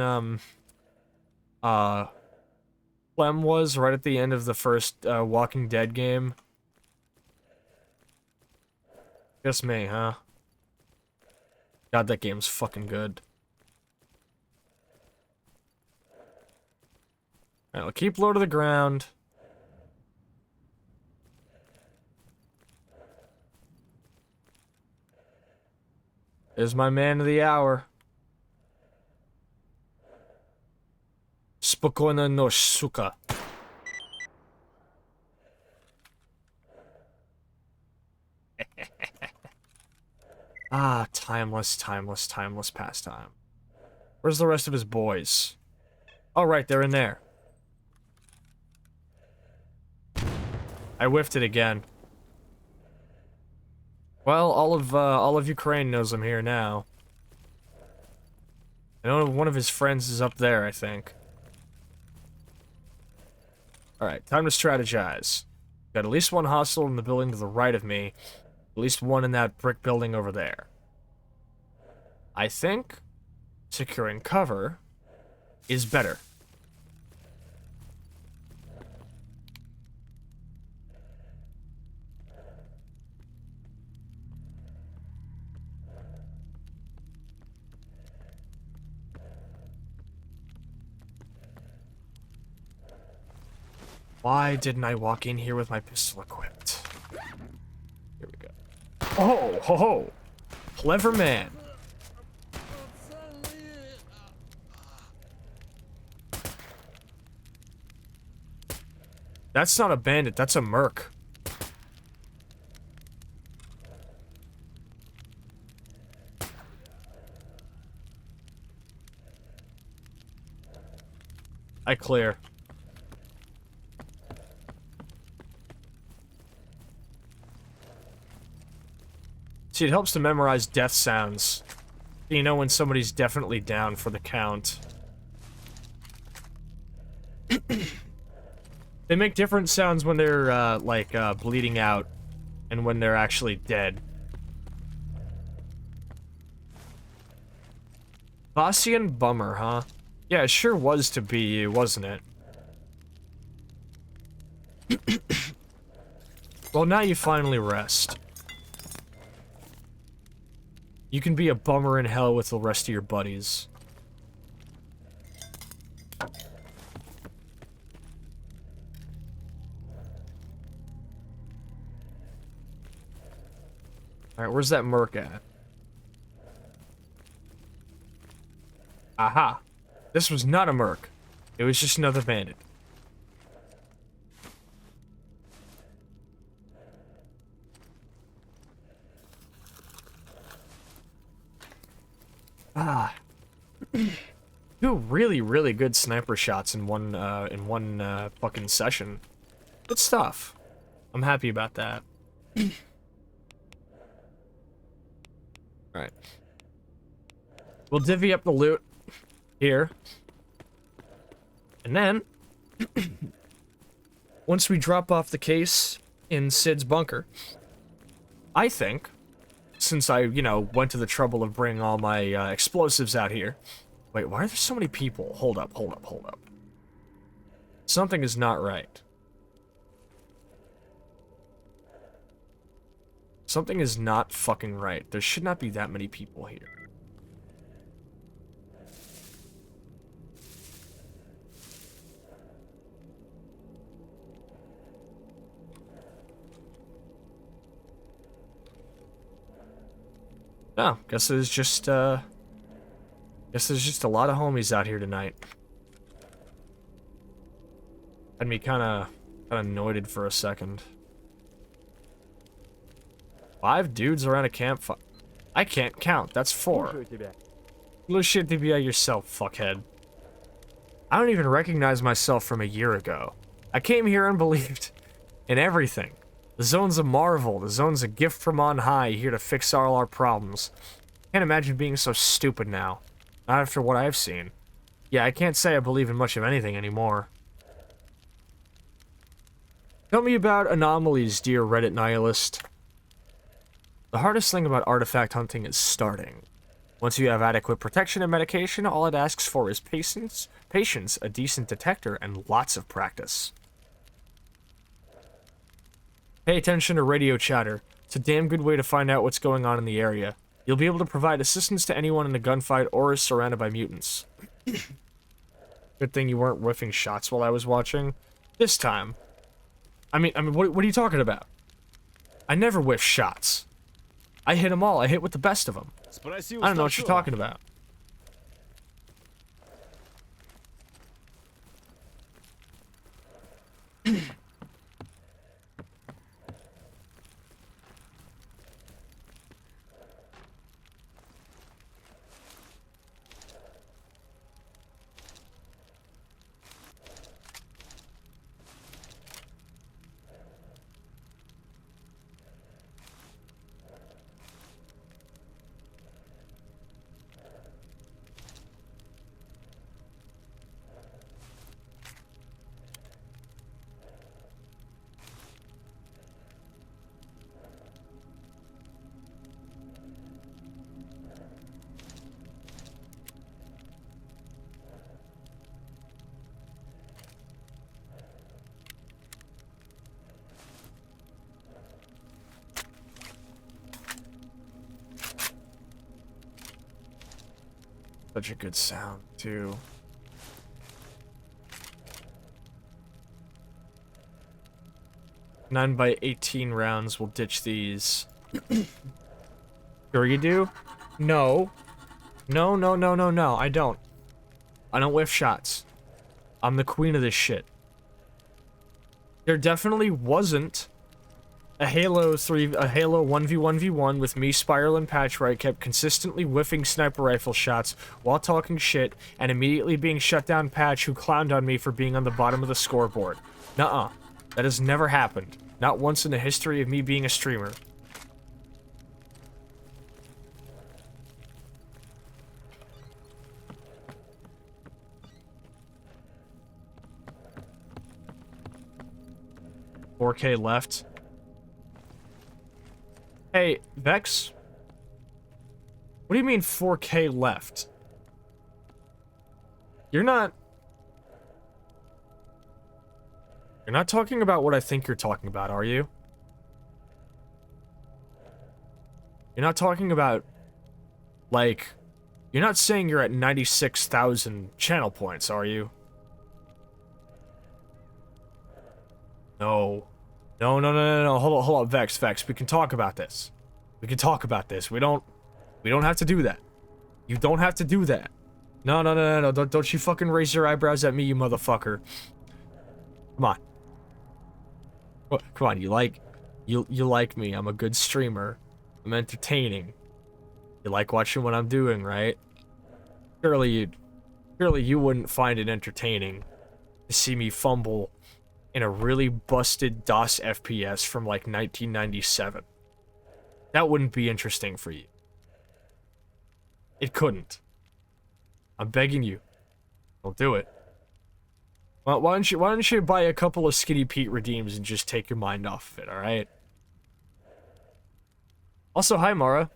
Clem was right at the end of the first, Walking Dead game? Just me, huh? God, that game's fucking good. Alright, I'll keep low to the ground. Is my man of the hour. Spokojna noc, suka. Timeless pastime. Where's the rest of his boys? Oh, right, they're in there. I whiffed it again. Well, all of Ukraine knows I'm here now. I know one of his friends is up there, I think. Alright, time to strategize. Got at least one hostile in the building to the right of me. At least one in that brick building over there. I think securing cover is better. Why didn't I walk in here with my pistol equipped? Here we go. Oh, ho, ho. Clever man. That's not a bandit, that's a merc. I clear. See, it helps to memorize death sounds. You know when somebody's definitely down for the count. They make different sounds when they're, bleeding out, and when they're actually dead. Bossian bummer, huh? Yeah, it sure was to be you, wasn't it? Well, now you finally rest. You can be a bummer in hell with the rest of your buddies. Alright, where's that merc at? Aha! This was not a merc. It was just another bandit. Ah. Two really, really good sniper shots in one fucking session. Good stuff. I'm happy about that. Alright. We'll divvy up the loot here. And then, once we drop off the case in Sid's bunker, I think, since I, went to the trouble of bringing all my explosives out here. Wait, why are there so many people? Hold up, hold up, hold up. Something is not right. Something is not fucking right. There should not be that many people here. No, guess there's just a lot of homies out here tonight. Had me kinda annoyed for a second. 5 dudes around a campfire. I can't count, that's 4. Little shit to be at yourself, fuckhead. I don't even recognize myself from a year ago. I came here and believed in everything. The zone's a marvel, the zone's a gift from on high, here to fix all our problems. Can't imagine being so stupid now. Not after what I've seen. Yeah, I can't say I believe in much of anything anymore. Tell me about anomalies, dear Reddit nihilist. The hardest thing about artifact hunting is starting. Once you have adequate protection and medication, all it asks for is patience, a decent detector, and lots of practice. Pay attention to radio chatter. It's a damn good way to find out what's going on in the area. You'll be able to provide assistance to anyone in a gunfight or is surrounded by mutants. Good thing you weren't whiffing shots while I was watching. This time. I mean, what are you talking about? I never whiff shots. I hit them all. I hit with the best of them. I don't know what you're talking about. Such a good sound, too. Nine by 18 rounds will ditch these. Sure you do? No. No, no, no, no, no, I don't. I don't whiff shots. I'm the queen of this shit. There definitely wasn't a Halo 1v1v1 with me, Spiral, and Patch where I kept consistently whiffing sniper rifle shots while talking shit and immediately being shut down Patch who clowned on me for being on the bottom of the scoreboard. Nuh-uh. That has never happened. Not once in the history of me being a streamer. $4K left. Hey, Vex? What do you mean 4K left? You're not talking about what I think you're talking about, are you? You're not talking about, like, you're not saying you're at 96,000 channel points, are you? No. No, no, no, no, no. Hold on, Vex. We can talk about this. We can talk about this. We don't have to do that. You don't have to do that. No, no, no, no, no. Don't you fucking raise your eyebrows at me, you motherfucker. Come on. Come on, you like me. I'm a good streamer. I'm entertaining. You like watching what I'm doing, right? Surely you wouldn't find it entertaining to see me fumble in a really busted DOS FPS from like 1997. That wouldn't be interesting for you. It couldn't. I'm begging you. Don't do it. Well, why don't you buy a couple of Skinny Pete redeems and just take your mind off of it, alright? Also, hi Mara.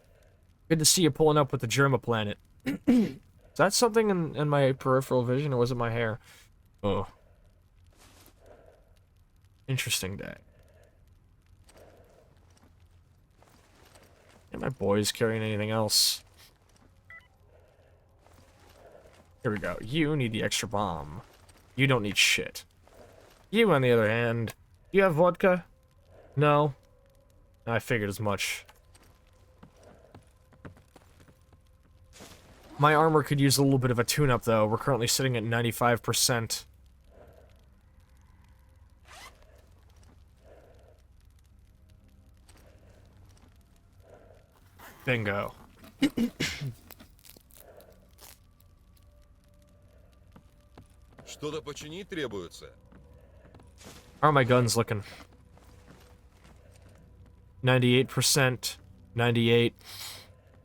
Good to see you pulling up with the Germa planet. Is that something in my peripheral vision, or was it my hair? Oh. Interesting day. And my boys carrying anything else. Here we go. You need the extra bomb. You don't need shit. You, on the other hand, do you have vodka? No? I figured as much. My armor could use a little bit of a tune-up, though. We're currently sitting at 95%. Bingo. Что-то починить требуется. How are my guns looking? 98%, 98,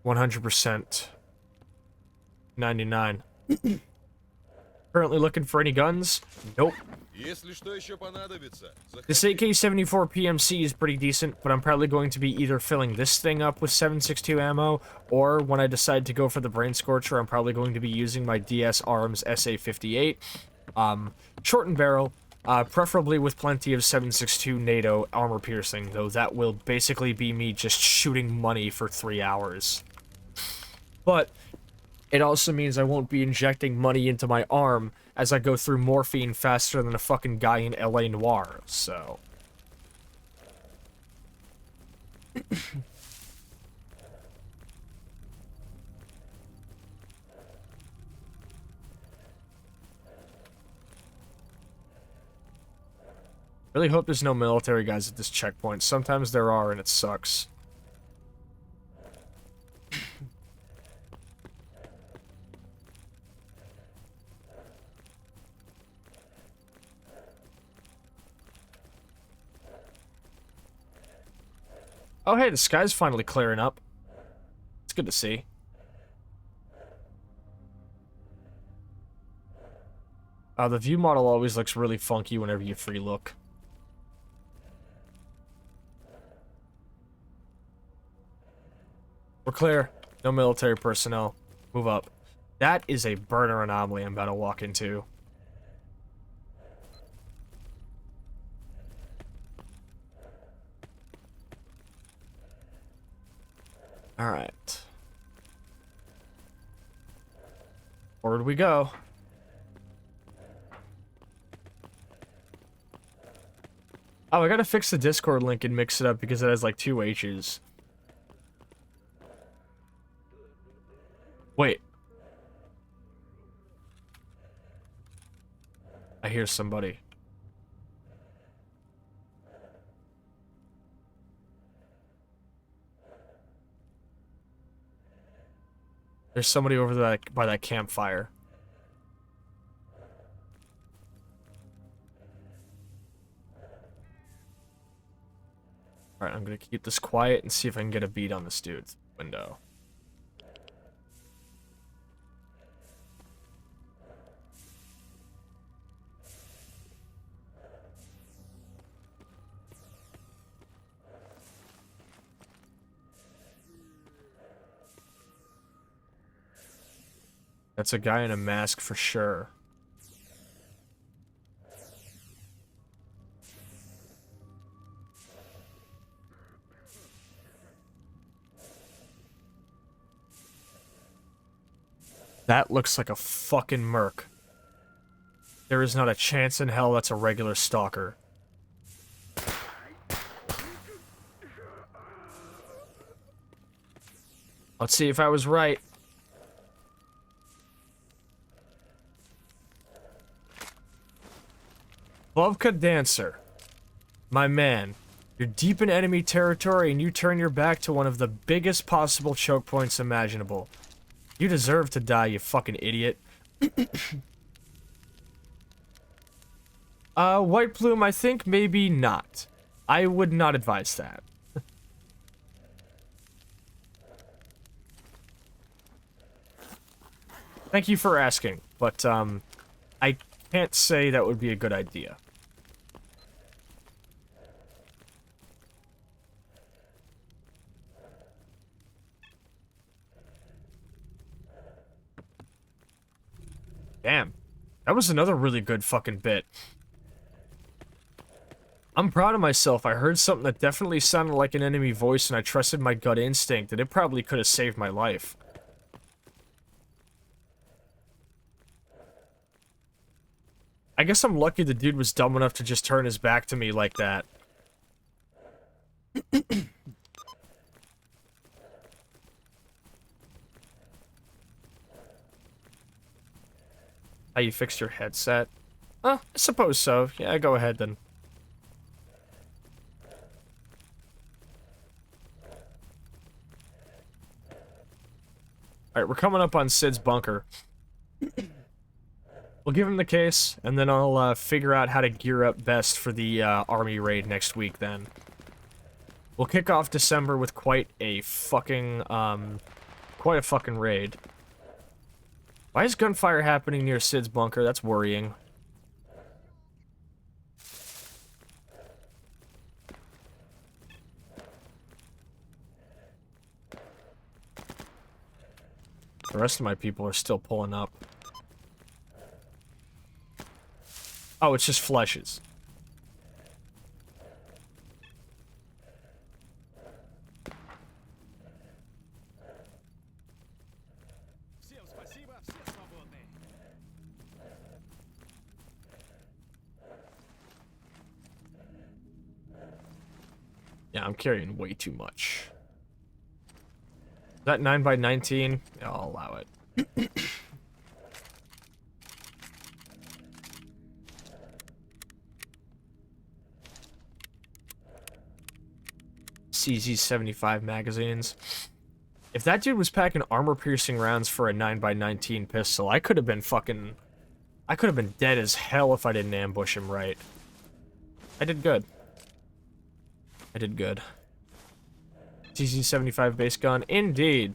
100%, 99. Currently looking for any guns? Nope. Если что еще понадобится, This AK-74 PMC is pretty decent, but I'm probably going to be either filling this thing up with 7.62 ammo, or when I decide to go for the Brain Scorcher, I'm probably going to be using my DS Arms SA-58. Short and barrel, preferably with plenty of 7.62 NATO armor piercing, though that will basically be me just shooting money for 3 hours. But it also means I won't be injecting money into my arm as I go through morphine faster than a fucking guy in LA Noire, so... Really hope there's no military guys at this checkpoint. Sometimes there are, and it sucks. Oh hey, the sky's finally clearing up. It's good to see. The view model always looks really funky whenever you free look. We're clear. No military personnel. Move up. That is a burner anomaly I'm about to walk into. Alright. Forward we go. Oh, I gotta fix the Discord link and mix it up because it has like 2 H's. Wait. I hear somebody. There's somebody over there by that campfire. Alright, I'm gonna keep this quiet and see if I can get a beat on this dude's window. That's a guy in a mask for sure. That looks like a fucking merc. There is not a chance in hell that's a regular stalker. Let's see if I was right. Bobka Dancer. My man. You're deep in enemy territory and you turn your back to one of the biggest possible choke points imaginable. You deserve to die, you fucking idiot. White Plume, I think maybe not. I would not advise that. Thank you for asking, but, I can't say that would be a good idea. Damn. That was another really good fucking bit. I'm proud of myself. I heard something that definitely sounded like an enemy voice and I trusted my gut instinct and it probably could have saved my life. I guess I'm lucky the dude was dumb enough to just turn his back to me like that. How you fixed your headset? I suppose so. Yeah, go ahead then. Alright, we're coming up on Sid's bunker. We'll give him the case, and then I'll figure out how to gear up best for the army raid next week then. We'll kick off December with quite a fucking raid. Why is gunfire happening near Sid's bunker? That's worrying. The rest of my people are still pulling up. Oh, it's just fleshes. Yeah, I'm carrying way too much. Is that 9x19? Yeah, I'll allow it. CZ75 magazines. If that dude was packing armor-piercing rounds for a 9x19 pistol, I could have been dead as hell if I didn't ambush him right. I did good. I did good. CZ75 base gun, indeed.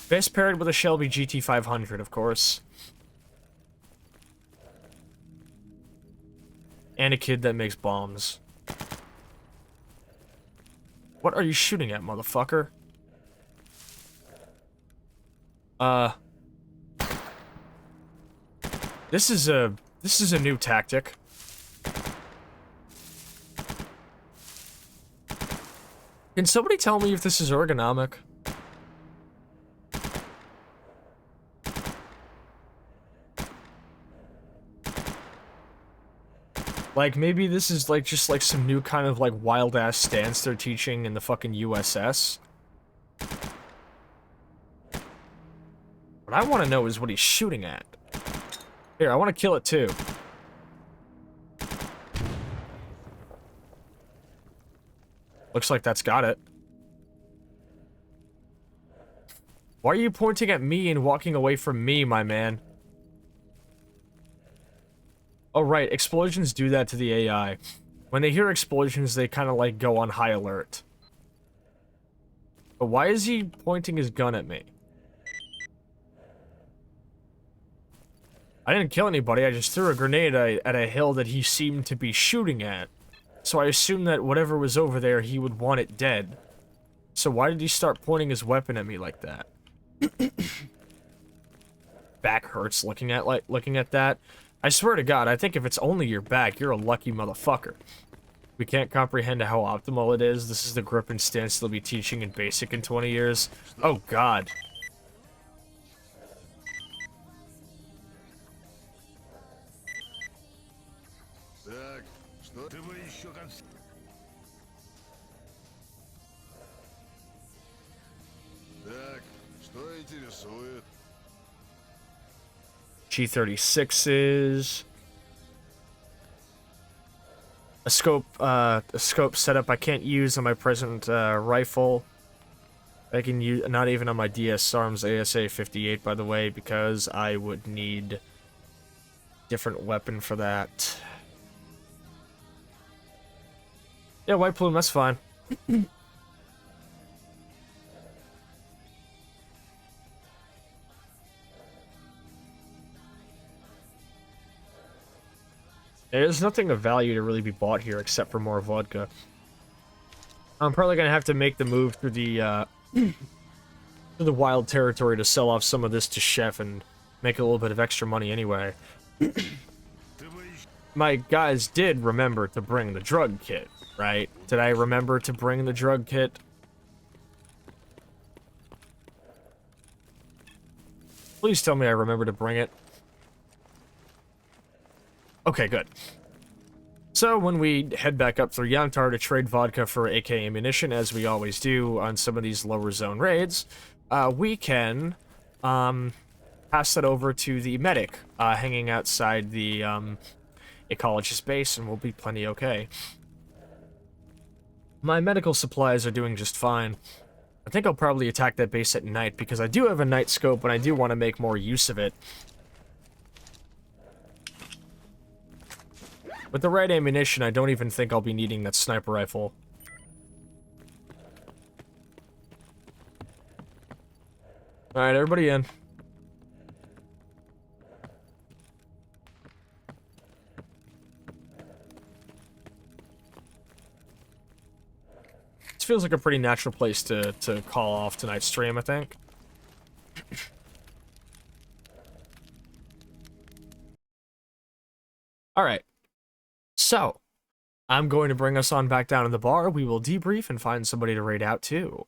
Best paired with a Shelby GT500, of course. And a kid that makes bombs. What are you shooting at, motherfucker? This is a new tactic. Can somebody tell me if this is ergonomic? Like, maybe this is, like, just, like, some new kind of, like, wild-ass stance they're teaching in the fucking USS. What I want to know is what he's shooting at. Here, I want to kill it, too. Looks like that's got it. Why are you pointing at me and walking away from me, my man? Oh, right. Explosions do that to the AI. When they hear explosions, they kind of, like, go on high alert. But why is he pointing his gun at me? I didn't kill anybody. I just threw a grenade at a hill that he seemed to be shooting at. So I assumed that whatever was over there, he would want it dead. So why did he start pointing his weapon at me like that? Back hurts looking at that. I swear to God, I think if it's only your back, you're a lucky motherfucker. We can't comprehend how optimal it is. This is the grip and stance they'll be teaching in basic in 20 years. Oh God. Так, что ты бы еще Так, что интересует? G36s. A scope setup I can't use on my present rifle. I can use not even on my DS Arms ASA 58, by the way, because I would need different weapon for that. Yeah, white plume, that's fine. There's nothing of value to really be bought here except for more vodka. I'm probably gonna have to make the move through the to the wild territory to sell off some of this to Chef and make a little bit of extra money anyway. My guys did remember to bring the drug kit, right? Did I remember to bring the drug kit? Please tell me I remember to bring it. Okay, good. So, when we head back up through Yantar to trade vodka for AK ammunition, as we always do on some of these lower zone raids, we can pass that over to the medic hanging outside the ecologist base, and we'll be plenty okay. My medical supplies are doing just fine. I think I'll probably attack that base at night, because I do have a night scope, and I do want to make more use of it. With the right ammunition, I don't even think I'll be needing that sniper rifle. Alright, everybody in. This feels like a pretty natural place to call off tonight's stream, I think. Alright. So, I'm going to bring us on back down to the bar. We will debrief and find somebody to raid out to.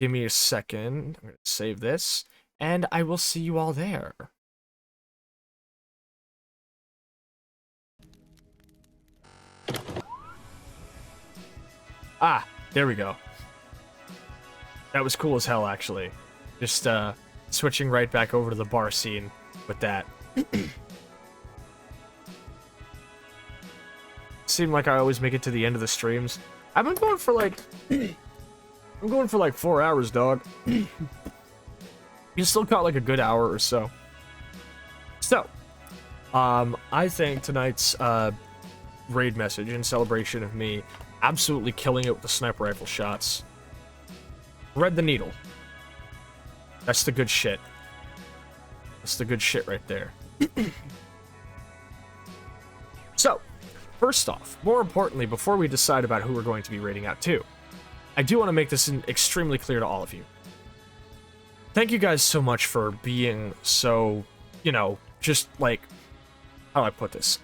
Give me a second. I'm going to save this, and I will see you all there. Ah, there we go. That was cool as hell, actually. Just, switching right back over to the bar scene with that. Seem like I always make it to the end of the streams. I've been going for like... I'm going for like 4 hours, dog. You still got like a good hour or so. So, I think tonight's raid message in celebration of me absolutely killing it with the sniper rifle shots. Thread the needle. That's the good shit. That's the good shit right there. So, first off, more importantly, before we decide about who we're going to be raiding out to, I do want to make this extremely clear to all of you. Thank you guys so much for being so, you know, just like, how do I put this?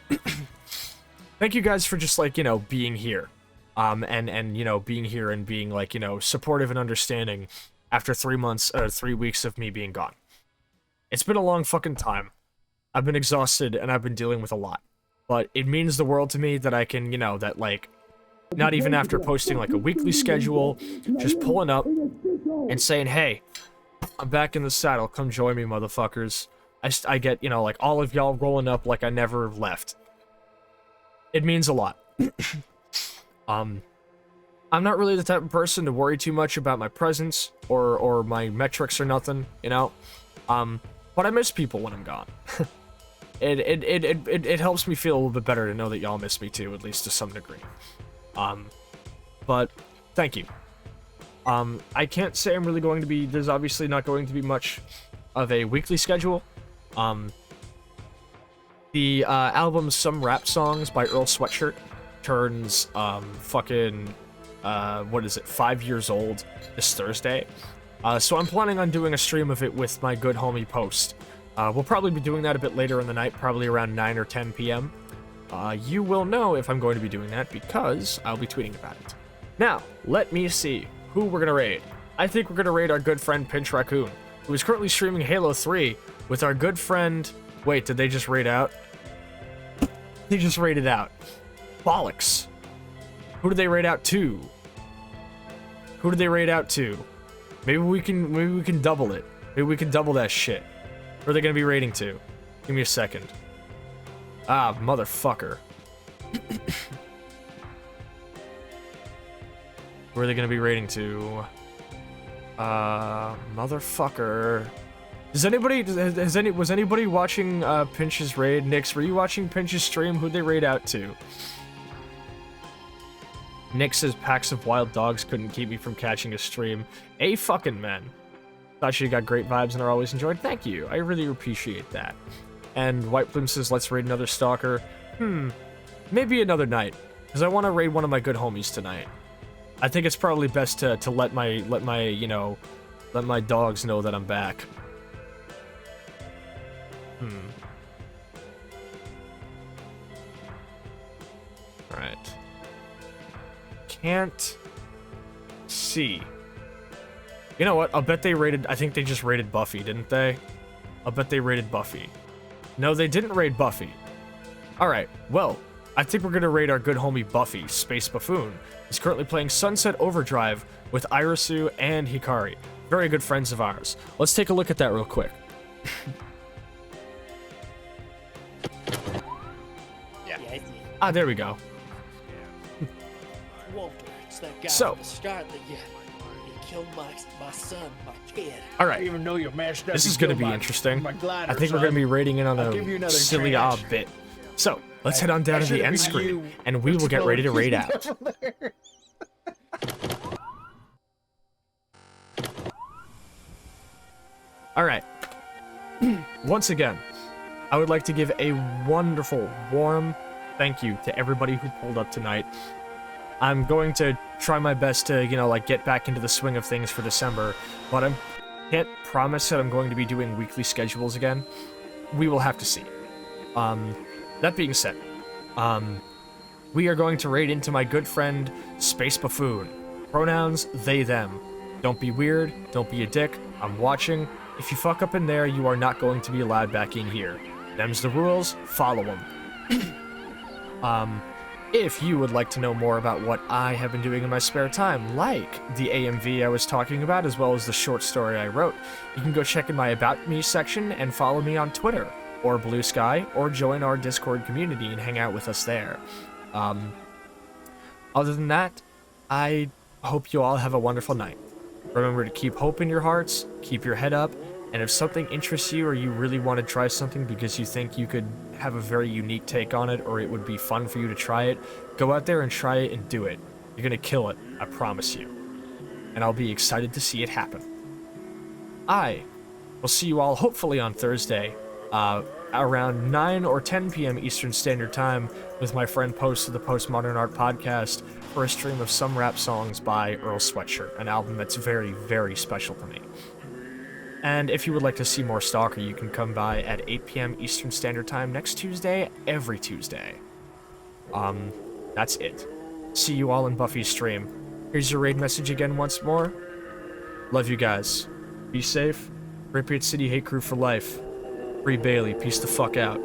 Thank you guys for just like, you know, being here. And you know, being here and being like, you know, supportive and understanding after 3 months, 3 weeks of me being gone. It's been a long fucking time. I've been exhausted and I've been dealing with a lot. but it means the world to me that I can, you know, that like, not even after posting like a weekly schedule, just pulling up and saying, hey, I'm back in the saddle, come join me, motherfuckers. I get, you know, like all of y'all rolling up like I never left. It means a lot. I'm not really the type of person to worry too much about my presence or my metrics or nothing, you know? But I miss people when I'm gone. It helps me feel a little bit better to know that y'all miss me too, at least to some degree. But thank you. I can't say I'm really going to be, there's obviously not going to be much of a weekly schedule. The album Some Rap Songs by Earl Sweatshirt turns fucking what is it, 5 years old this Thursday. So I'm planning on doing a stream of it with my good homie Post. We'll probably be doing that a bit later in the night, probably around 9 or 10 p.m. You will know if I'm going to be doing that because I'll be tweeting about it. Now, let me see who we're gonna raid. I think we're gonna raid our good friend Pinch Raccoon, who is currently streaming Halo 3 with our good friend... Wait, did they just raid out? They just raided out. Bollocks. Who did they raid out to? Who did they raid out to? Maybe we can double it. Maybe we can double that shit. Who are they gonna be raiding to? Give me a second. Ah, motherfucker. Who are they gonna be raiding to? Motherfucker. Was anybody watching Pinch's raid? Nix, were you watching Pinch's stream? Who'd they raid out to? Nick says packs of wild dogs couldn't keep me from catching a stream. A fucking man. Thought you got great vibes and are always enjoyed. Thank you. I really appreciate that. And White Plume says let's raid another stalker. Maybe another night, because I want to raid one of my good homies tonight. I think it's probably best to let my dogs know that I'm back. Alright. Can't see. You know what? I'll bet they raided... I think they just raided Buffy, didn't they? I'll bet they raided Buffy. No, they didn't raid Buffy. Alright, well, I think we're gonna raid our good homie Buffy, Space Buffoon. He's currently playing Sunset Overdrive with Irasu and Hikari. Very good friends of ours. Let's take a look at that real quick. Ah, there we go. Walter, it's that guy So. from the start that you killed my son, my kid. All I right, even know you're mashed up. this You is going to killed be my- interesting. my glider, I think we're son. going to be raiding in on I'll give you a another silly trash. bit. So, let's head on I down to the should've end been screen, you. and we will get ready to raid out. All right. Once again, I would like to give a wonderful, warm thank you to everybody who pulled up tonight. I'm going to try my best to, you know, like, get back into the swing of things for December, but I can't promise that I'm going to be doing weekly schedules again. We will have to see. That being said, we are going to raid into my good friend, Space Buffoon. Pronouns, they, them. Don't be weird, don't be a dick, I'm watching. If you fuck up in there, you are not going to be allowed back in here. Them's the rules, follow them. If you would like to know more about what I have been doing in my spare time, like the AMV I was talking about, as well as the short story I wrote, you can go check in my About Me section and follow me on Twitter, or Blue Sky, or join our Discord community and hang out with us there. Other than that, I hope you all have a wonderful night. Remember to keep hope in your hearts, keep your head up, and if something interests you or you really want to try something because you think you could have a very unique take on it or it would be fun for you to try it, go out there and try it and do it. You're gonna kill it, I promise you. And I'll be excited to see it happen. I will see you all hopefully on Thursday, around 9 or 10 p.m. Eastern Standard Time with my friend Post of the Postmodern Art Podcast for a stream of Some Rap Songs by Earl Sweatshirt, an album that's very, very special to me. And if you would like to see more Stalker, you can come by at 8 p.m. Eastern Standard Time next Tuesday, every Tuesday. That's it. See you all in Buffy's stream. Here's your raid message again once more. Love you guys. Be safe. Rippiet City Hate Crew for life. Free Bailey. Peace the fuck out.